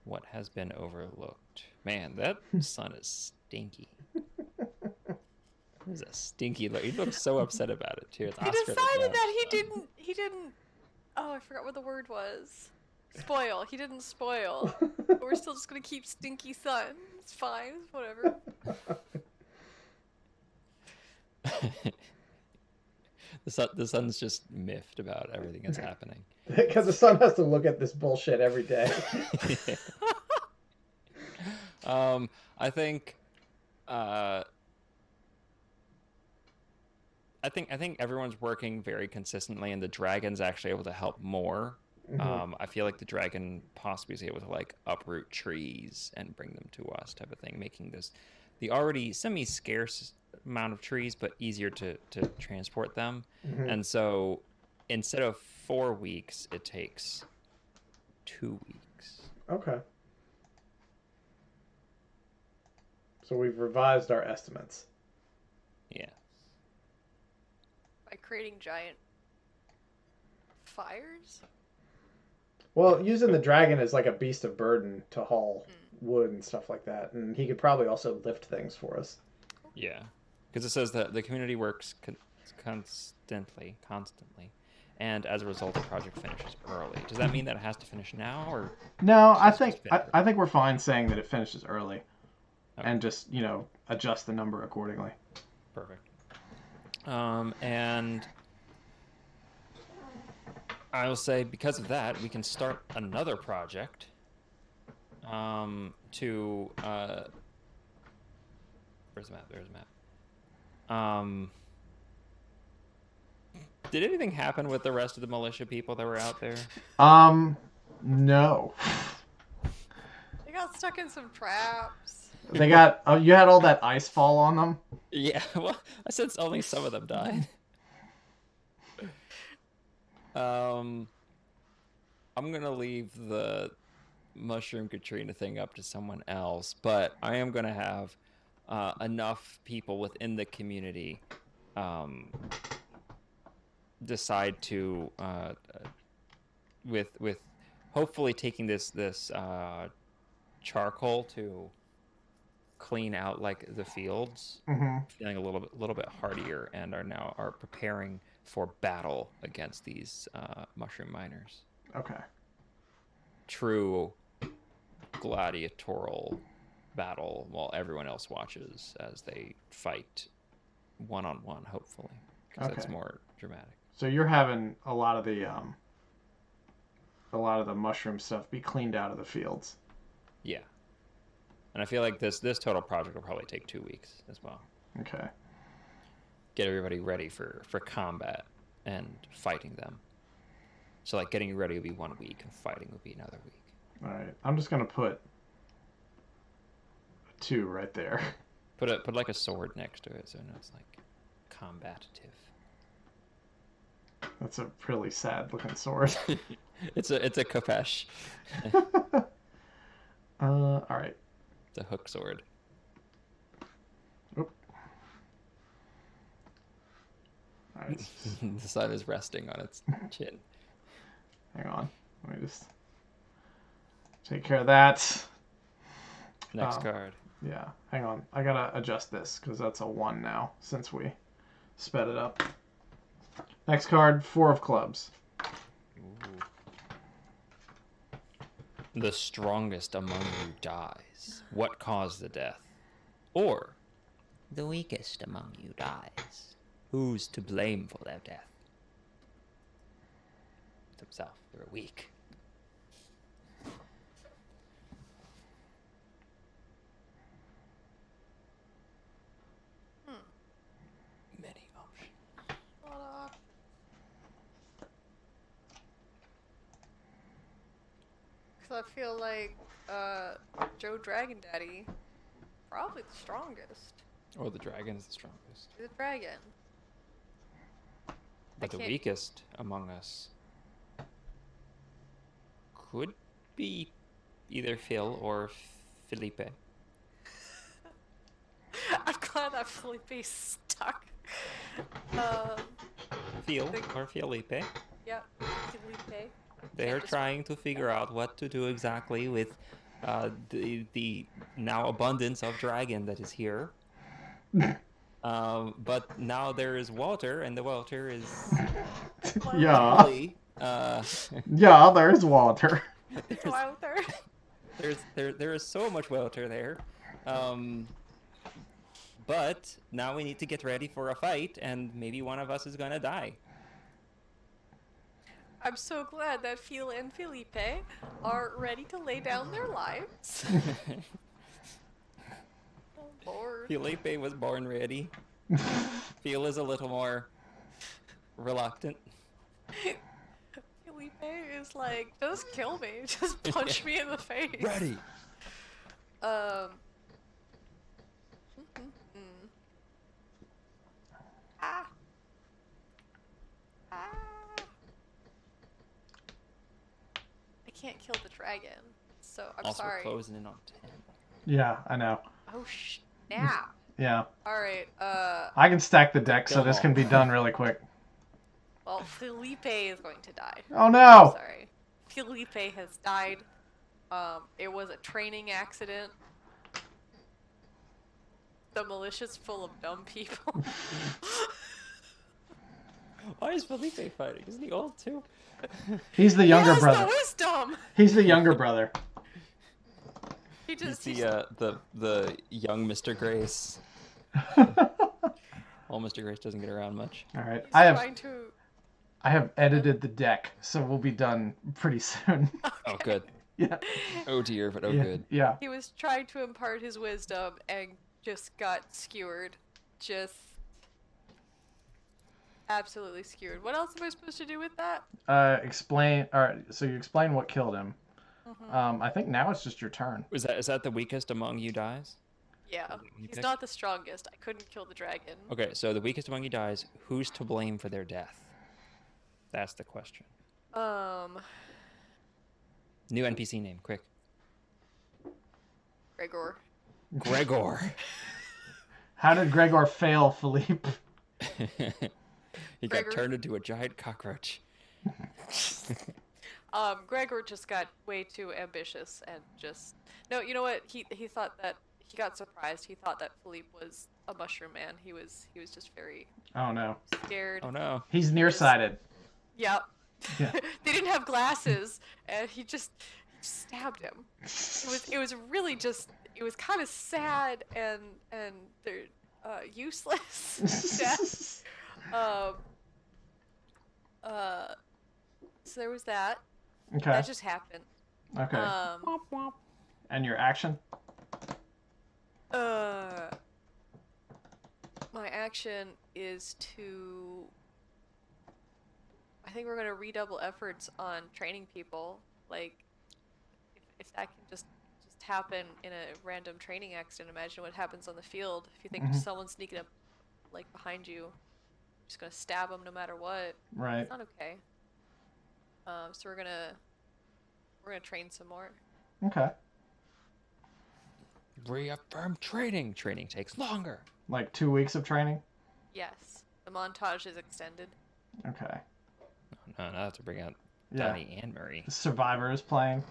What has been overlooked? Man, that sun is stinky. This is a stinky look. He looks so upset about it, too. It's He Oscar decided that he didn't, oh, I forgot what the word was. Spoil. He didn't spoil. But we're still just gonna keep stinky sun. It's fine. It's whatever. The sun's just miffed about everything that's happening. Because the sun has to look at this bullshit every day. I think I think everyone's working very consistently, and the dragon's actually able to help more. I feel like the dragon possibly is able to like uproot trees and bring them to us, type of thing, making this the already semi-scarce amount of trees, but easier to transport them. And so instead of 4 weeks, it takes 2 weeks. Okay. So we've revised our estimates. Yeah. By creating giant fires? Well, using the dragon as like a beast of burden to haul wood and stuff like that, and he could probably also lift things for us. Yeah, because it says that the community works constantly, and as a result, the project finishes early. Does that mean that it has to finish now, or No, I just think finish I think we're fine saying that it finishes early, Okay. and just adjust the number accordingly. Perfect. And I will say because of that, we can start another project. To where's the map? There's the map. Did anything happen with the rest of the militia people that were out there? No. They got stuck in some traps. They got. Oh, you had all that ice fall on them. Yeah, well, I said only some of them died. I'm gonna leave the Mushroom Katrina thing up to someone else, but I am gonna have enough people within the community decide to with hopefully taking this charcoal to clean out like the fields, feeling a little bit hardier, and are preparing for battle against these mushroom miners. Okay. True gladiatorial battle while everyone else watches as they fight one-on-one, hopefully, because Okay. that's more dramatic. So you're having a lot of the mushroom stuff be cleaned out of the fields. Yeah, and I feel like this total project will probably take 2 weeks as well. Okay. Get everybody ready for combat and fighting them. So like getting ready would be 1 week and fighting would be another week. All right. I'm just gonna put a 2 right there. Put like a sword next to it so it's like combative. That's a really sad looking sword. It's a kapesh. All right. It's a hook sword. Oop. All right. The sun is resting on its chin. Hang on. Let me just take care of that. Next card. Yeah. Hang on. I gotta adjust this because that's a 1 now since we sped it up. Next card, 4 of clubs. Ooh. The strongest among you dies. What caused the death? Or the weakest among you dies. Who's to blame for their death? It's himself. They're weak. Many options. What up? Because I feel like Joe Dragon Daddy, probably the strongest. Or the dragon is the strongest. The dragon. But the can't- weakest among us could be either Phil or Felipe. I'm glad that Felipe's stuck. Phil or Felipe. Yep, Felipe. They are just- trying to figure out what to do exactly with the now abundance of dragon that is here. But now there is water, and the water is Yeah. really, Yeah, there's water. Go out there. there is so much water there. But now we need to get ready for a fight, and maybe one of us is gonna die. I'm so glad that Phil and Felipe are ready to lay down their lives. Oh, Lord. Felipe was born ready. Phil is a little more reluctant. Felipe is like, just kill me. Just punch me in the face. Ready. Um. Ah. Ah. I can't kill the dragon, so I'm Also, sorry. we're closing in on 10. Yeah, I know. Oh snap! Yeah. All right. I can stack the deck so this can be done really quick. Well, Felipe is going to die. Oh no! Sorry. Felipe has died. It was a training accident. The militia's full of dumb people. Why is Felipe fighting? Isn't he old too? He's the younger He has brother. no wisdom. He's the younger brother. He He's just the young Mr. Grace. All Well, Mr. Grace doesn't get around much. right. he's I have trying to I have edited the deck, so we'll be done pretty soon. Oh, good. Yeah. Oh dear, but oh Yeah. good. Yeah. He was trying to impart his wisdom and just got skewered. Just absolutely skewered. What else am I supposed to do with that? Explain. All right. So you explain what killed him. Hmm. I think now it's just your turn. Is that the weakest among you dies? Yeah, That you he's picked? not the strongest. I couldn't kill the dragon. Okay, so the weakest among you dies. Who's to blame for their death? That's the question. Um, New NPC name, quick. Gregor. Gregor. How did Gregor fail, Philippe? He got Gregor? turned into a giant cockroach. Gregor just got way too ambitious and just no. You know what? He thought that he got surprised. He thought that Philippe was a mushroom man. He was just very Oh no. scared. Oh no. He's nearsighted. Yep. Yeah. They didn't have glasses, and he just stabbed him. It was really just it was kind of sad and they're useless death. Um. So there was that. Okay. That just happened. Okay. And your action? Uh, my action is to. I think we're gonna redouble efforts on training people. Like, if that can just happen in a random training accident, imagine what happens on the field. If you think someone's sneaking up, like behind you, you're just gonna stab them no matter what. Right. It's not okay. So we're gonna train some more. Okay. Reaffirm training. Training takes longer. Like 2 weeks of training? Yes, the montage is extended. Okay. No, now I have to bring out Yeah. Donnie and Murray. Survivor is playing.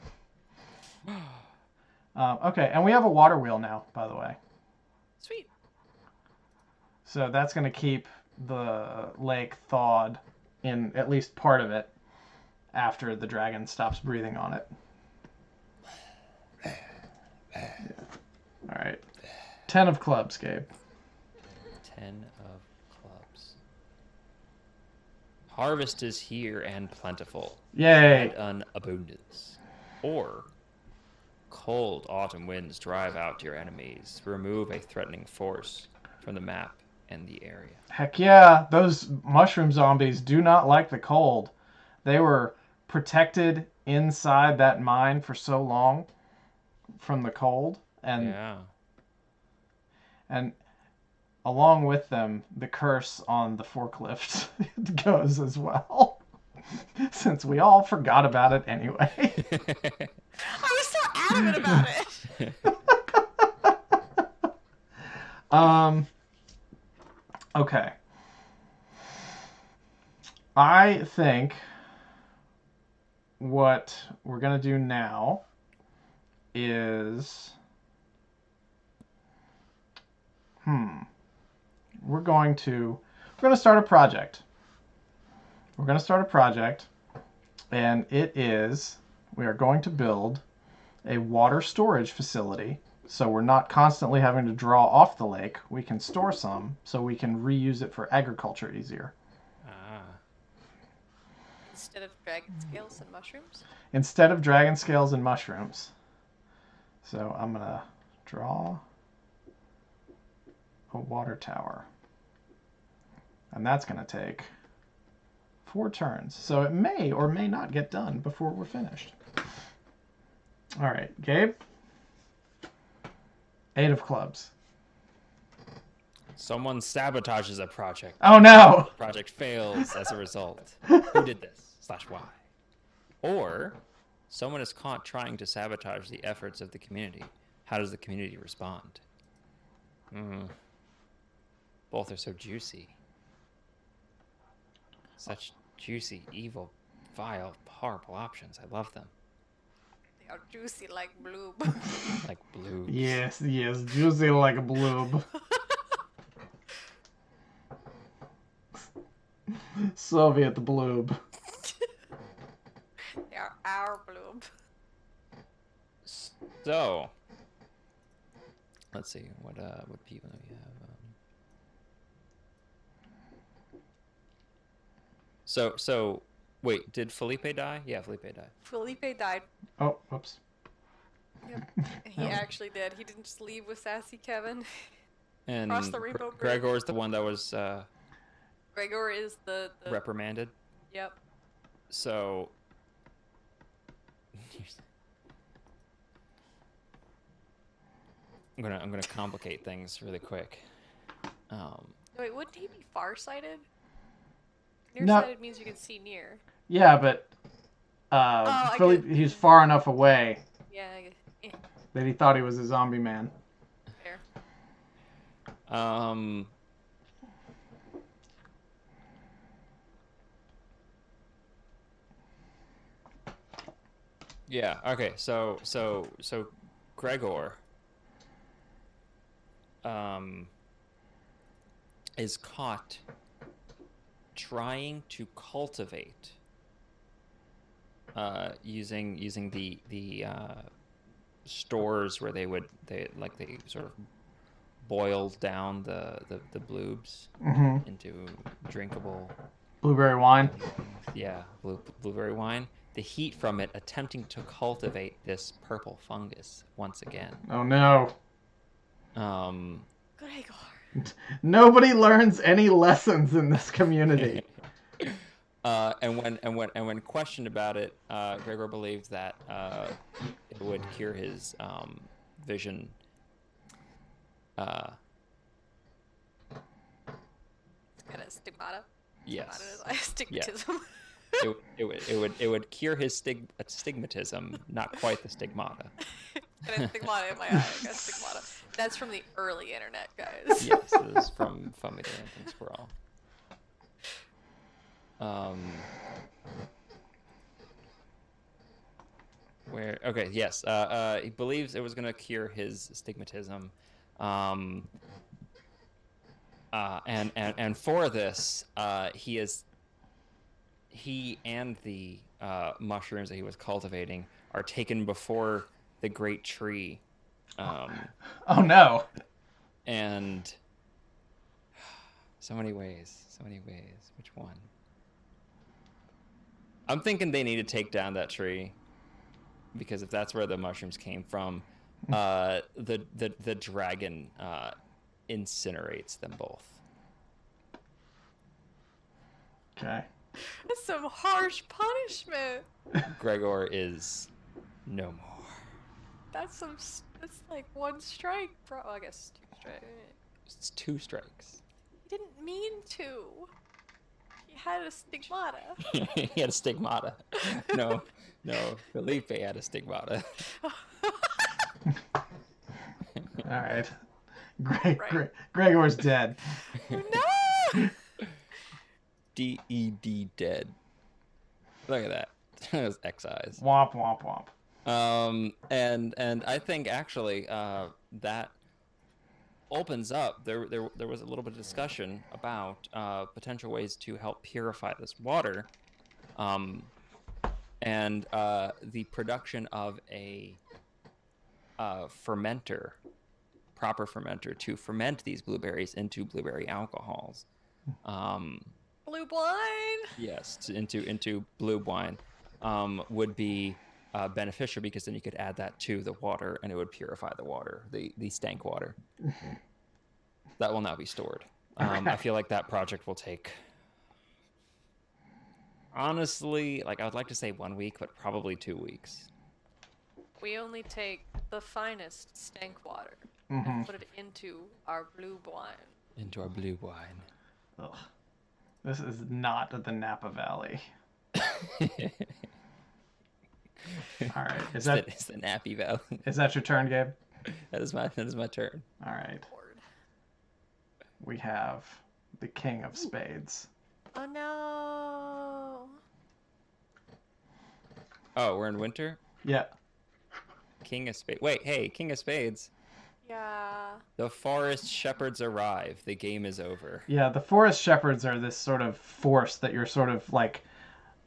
Okay, and we have a water wheel now, by the way. Sweet. So that's going to keep the lake thawed in at least part of it after the dragon stops breathing on it. Yeah. All right. 10 of clubs, Gabe. 10 of clubs. Harvest is here and plentiful. Yay. And an abundance. Or cold autumn winds drive out your enemies. Remove a threatening force from the map and the area. Heck yeah, those mushroom zombies do not like the cold. They were protected inside that mine for so long from the cold, and Yeah. and along with them, the curse on the forklift goes as well. Since we all forgot about it anyway. I was so adamant about it. Okay. I think what we're going to do now is we're going to start a project. We're going to start a project, and we are going to build a water storage facility. So we're not constantly having to draw off the lake. We can store some so we can reuse it for agriculture easier. Ah. Instead of dragon scales and mushrooms? Instead of dragon scales and mushrooms. So I'm going to draw a water tower. And that's going to take 4 turns. So it may or may not get done before we're finished. All right, Gabe? 8 of clubs. Someone sabotages a project. Oh no! Project fails as a result. Who did this? / why? Or someone is caught trying to sabotage the efforts of the community. How does the community respond? Both are so juicy. Such juicy, evil, vile, horrible options. I love them. They are juicy like blue. Like blue. Yes, juicy like a bloob. Soviet bloob. They are our blue. So, let's see what people do we have. So wait, did Felipe die? Yeah, Felipe died. Felipe died. Oh, whoops. Yep. He actually did. He didn't just leave with sassy Kevin. Cross And the Rainbow Bridge. Gregor's the one that was Gregor is the reprimanded. Yep. So I'm gonna complicate things really quick. Wait, wouldn't he be farsighted? No, Nearsighted means you can see near. yeah, but Oh, I Philly, get. he's far enough away Yeah, that he thought he was a zombie man. fair. Um, yeah. Okay. So Gregor um is caught trying to cultivate using the stores where they sort of boiled down the bloobs Hmm. into drinkable Blueberry wine. things. Yeah, blueberry wine. The heat from it attempting to cultivate this purple fungus once again. Oh no. Um, Gregor. Nobody learns any lessons in this community. and when questioned about it, Gregor believed that it would cure his vision. Uh, Got a stigmata. yes, Stigmatism. it would cure his stigmatism, not quite the stigmata. Got a stigmata in my eye. I got a stigmata. That's from the early internet, guys. Yes, this is from Fummy the Dancing Squirrel. Where okay, yes. He believes it was gonna cure his stigmatism. Um, and for this, he and the mushrooms that he was cultivating are taken before the great tree. Oh no. And so many ways, so many ways. Which one? I'm thinking they need to take down that tree because if that's where the mushrooms came from, the dragon incinerates them both. Okay. That's some harsh punishment. Gregor is no more. That's like one strike, bro. Well, I guess two strikes. It's 2 strikes. He didn't mean to. He had a stigmata. He had a stigmata. No, Felipe had a stigmata. All right. Right. Gregor's dead. No! DED dead. Look at that. Those X eyes. Womp womp womp. And I think actually that opens up. There was a little bit of discussion about potential ways to help purify this water, and the production of a fermenter, proper fermenter to ferment these blueberries into blueberry alcohols. Blue wine. Yes, into blue wine would be beneficial because then you could add that to the water and it would purify the water, the stank water. That will now be stored. I feel like that project will take, honestly, like I would like to say 1 week, but probably 2 weeks. We only take the finest stank water Mm-hmm. and put it into our blue wine. Into our blue wine. Ugh. This is not the Napa Valley. All right. It's the Nappy Valley. Is that your turn, Gabe? That is my turn. All right. Lord. We have the King of Spades. Oh no. Oh, we're in winter? Yeah. King of Spades. Wait, hey, King of Spades. Yeah. The forest shepherds arrive. The game is over. Yeah, the forest shepherds are this sort of force that you're sort of like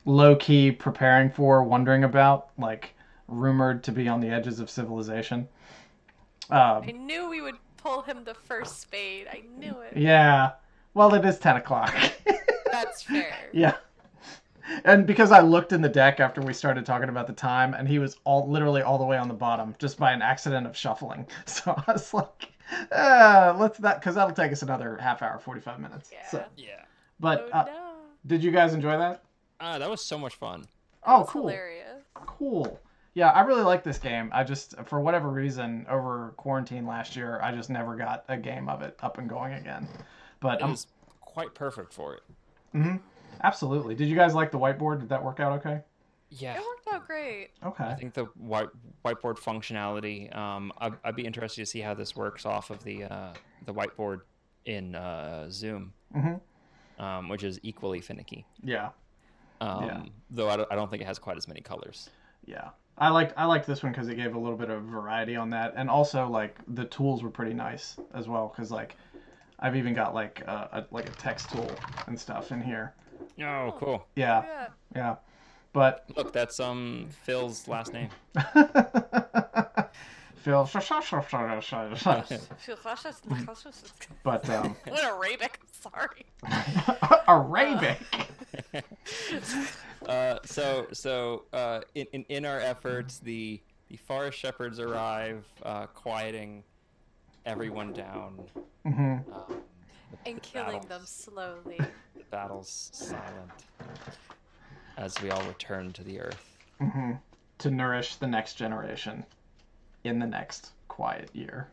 low-key preparing for, wondering about, like rumored to be on the edges of civilization. I knew we would pull him the first spade. I knew it. Yeah. Well, it is 10 o'clock. That's fair. Yeah. And because I looked in the deck after we started talking about the time, and he was literally all the way on the bottom just by an accident of shuffling. So I was like, let's that because that'll take us another half hour, 45 minutes. So, Yeah. Yeah. but Oh no. did you guys enjoy that? That was so much fun. That Oh, was cool. hilarious. Cool. Yeah, I really like this game. I just, for whatever reason, over quarantine last year, I just never got a game of it up and going again. But It is quite perfect for it. mhm, absolutely. Did you guys like the whiteboard? Did that work out okay? Yeah. It worked out great. Okay. I think the whiteboard functionality. I'd be interested to see how this works off of the whiteboard in Zoom, which is equally finicky. Yeah. Yeah. Though I don't think it has quite as many colors. Yeah. I liked this one because it gave a little bit of variety on that, and also like the tools were pretty nice as well. Because like I've even got like a text tool and stuff in here. Oh, cool. Yeah. Yeah. Yeah. But Look, that's Phil's last name. Phil. But What Arabic, I'm sorry. Arabic. In our efforts, the forest shepherds arrive, quieting everyone down. Mhm. And killing them slowly. The battle's silent as we all return to the earth. Mhm. To nourish the next generation in the next quiet year.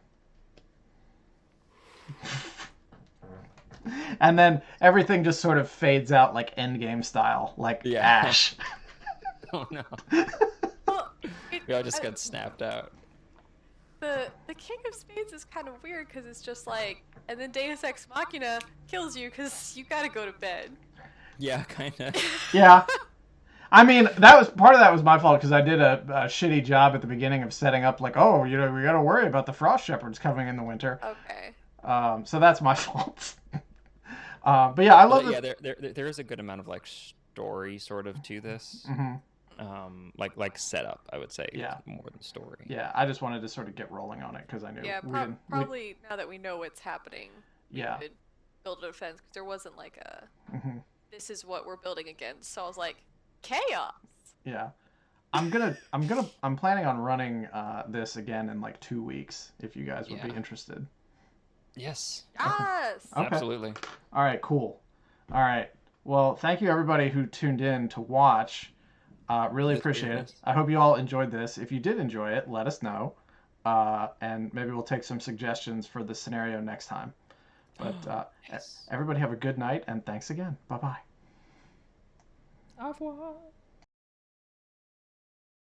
And then everything just sort of fades out like Endgame style, like Yeah. ash. Oh no. Well, We all just got snapped out. the King of Spades is kind of weird because it's just like, and then Deus Ex Machina kills you because you gotta go to bed. Yeah, kind of. Yeah. I mean, that was part of that was my fault because I did a shitty job at the beginning of setting up like, oh, we got to worry about the frost shepherds coming in the winter. Okay. So that's my fault. But yeah, I love Yeah, it. there is a good amount of like story sort of to this. Like setup, I would say. Yeah. More than story. Yeah, I just wanted to sort of get rolling on it because I knew Yeah, we didn't. probably now that we know what's happening, we Yeah. could build a defense because there wasn't like a, Mhm. this is what we're building against. So I was like, chaos. Yeah. I'm planning on running this again in like 2 weeks if you guys would be Yeah. interested. Yes. Yes. Okay. Absolutely. All right, cool. All right. Well, thank you everybody who tuned in to watch. Really That's appreciate weirdness. it. I hope you all enjoyed this. If you did enjoy it, let us know. And maybe we'll take some suggestions for the scenario next time. But Yes. everybody have a good night and thanks again. Bye bye. Au revoir.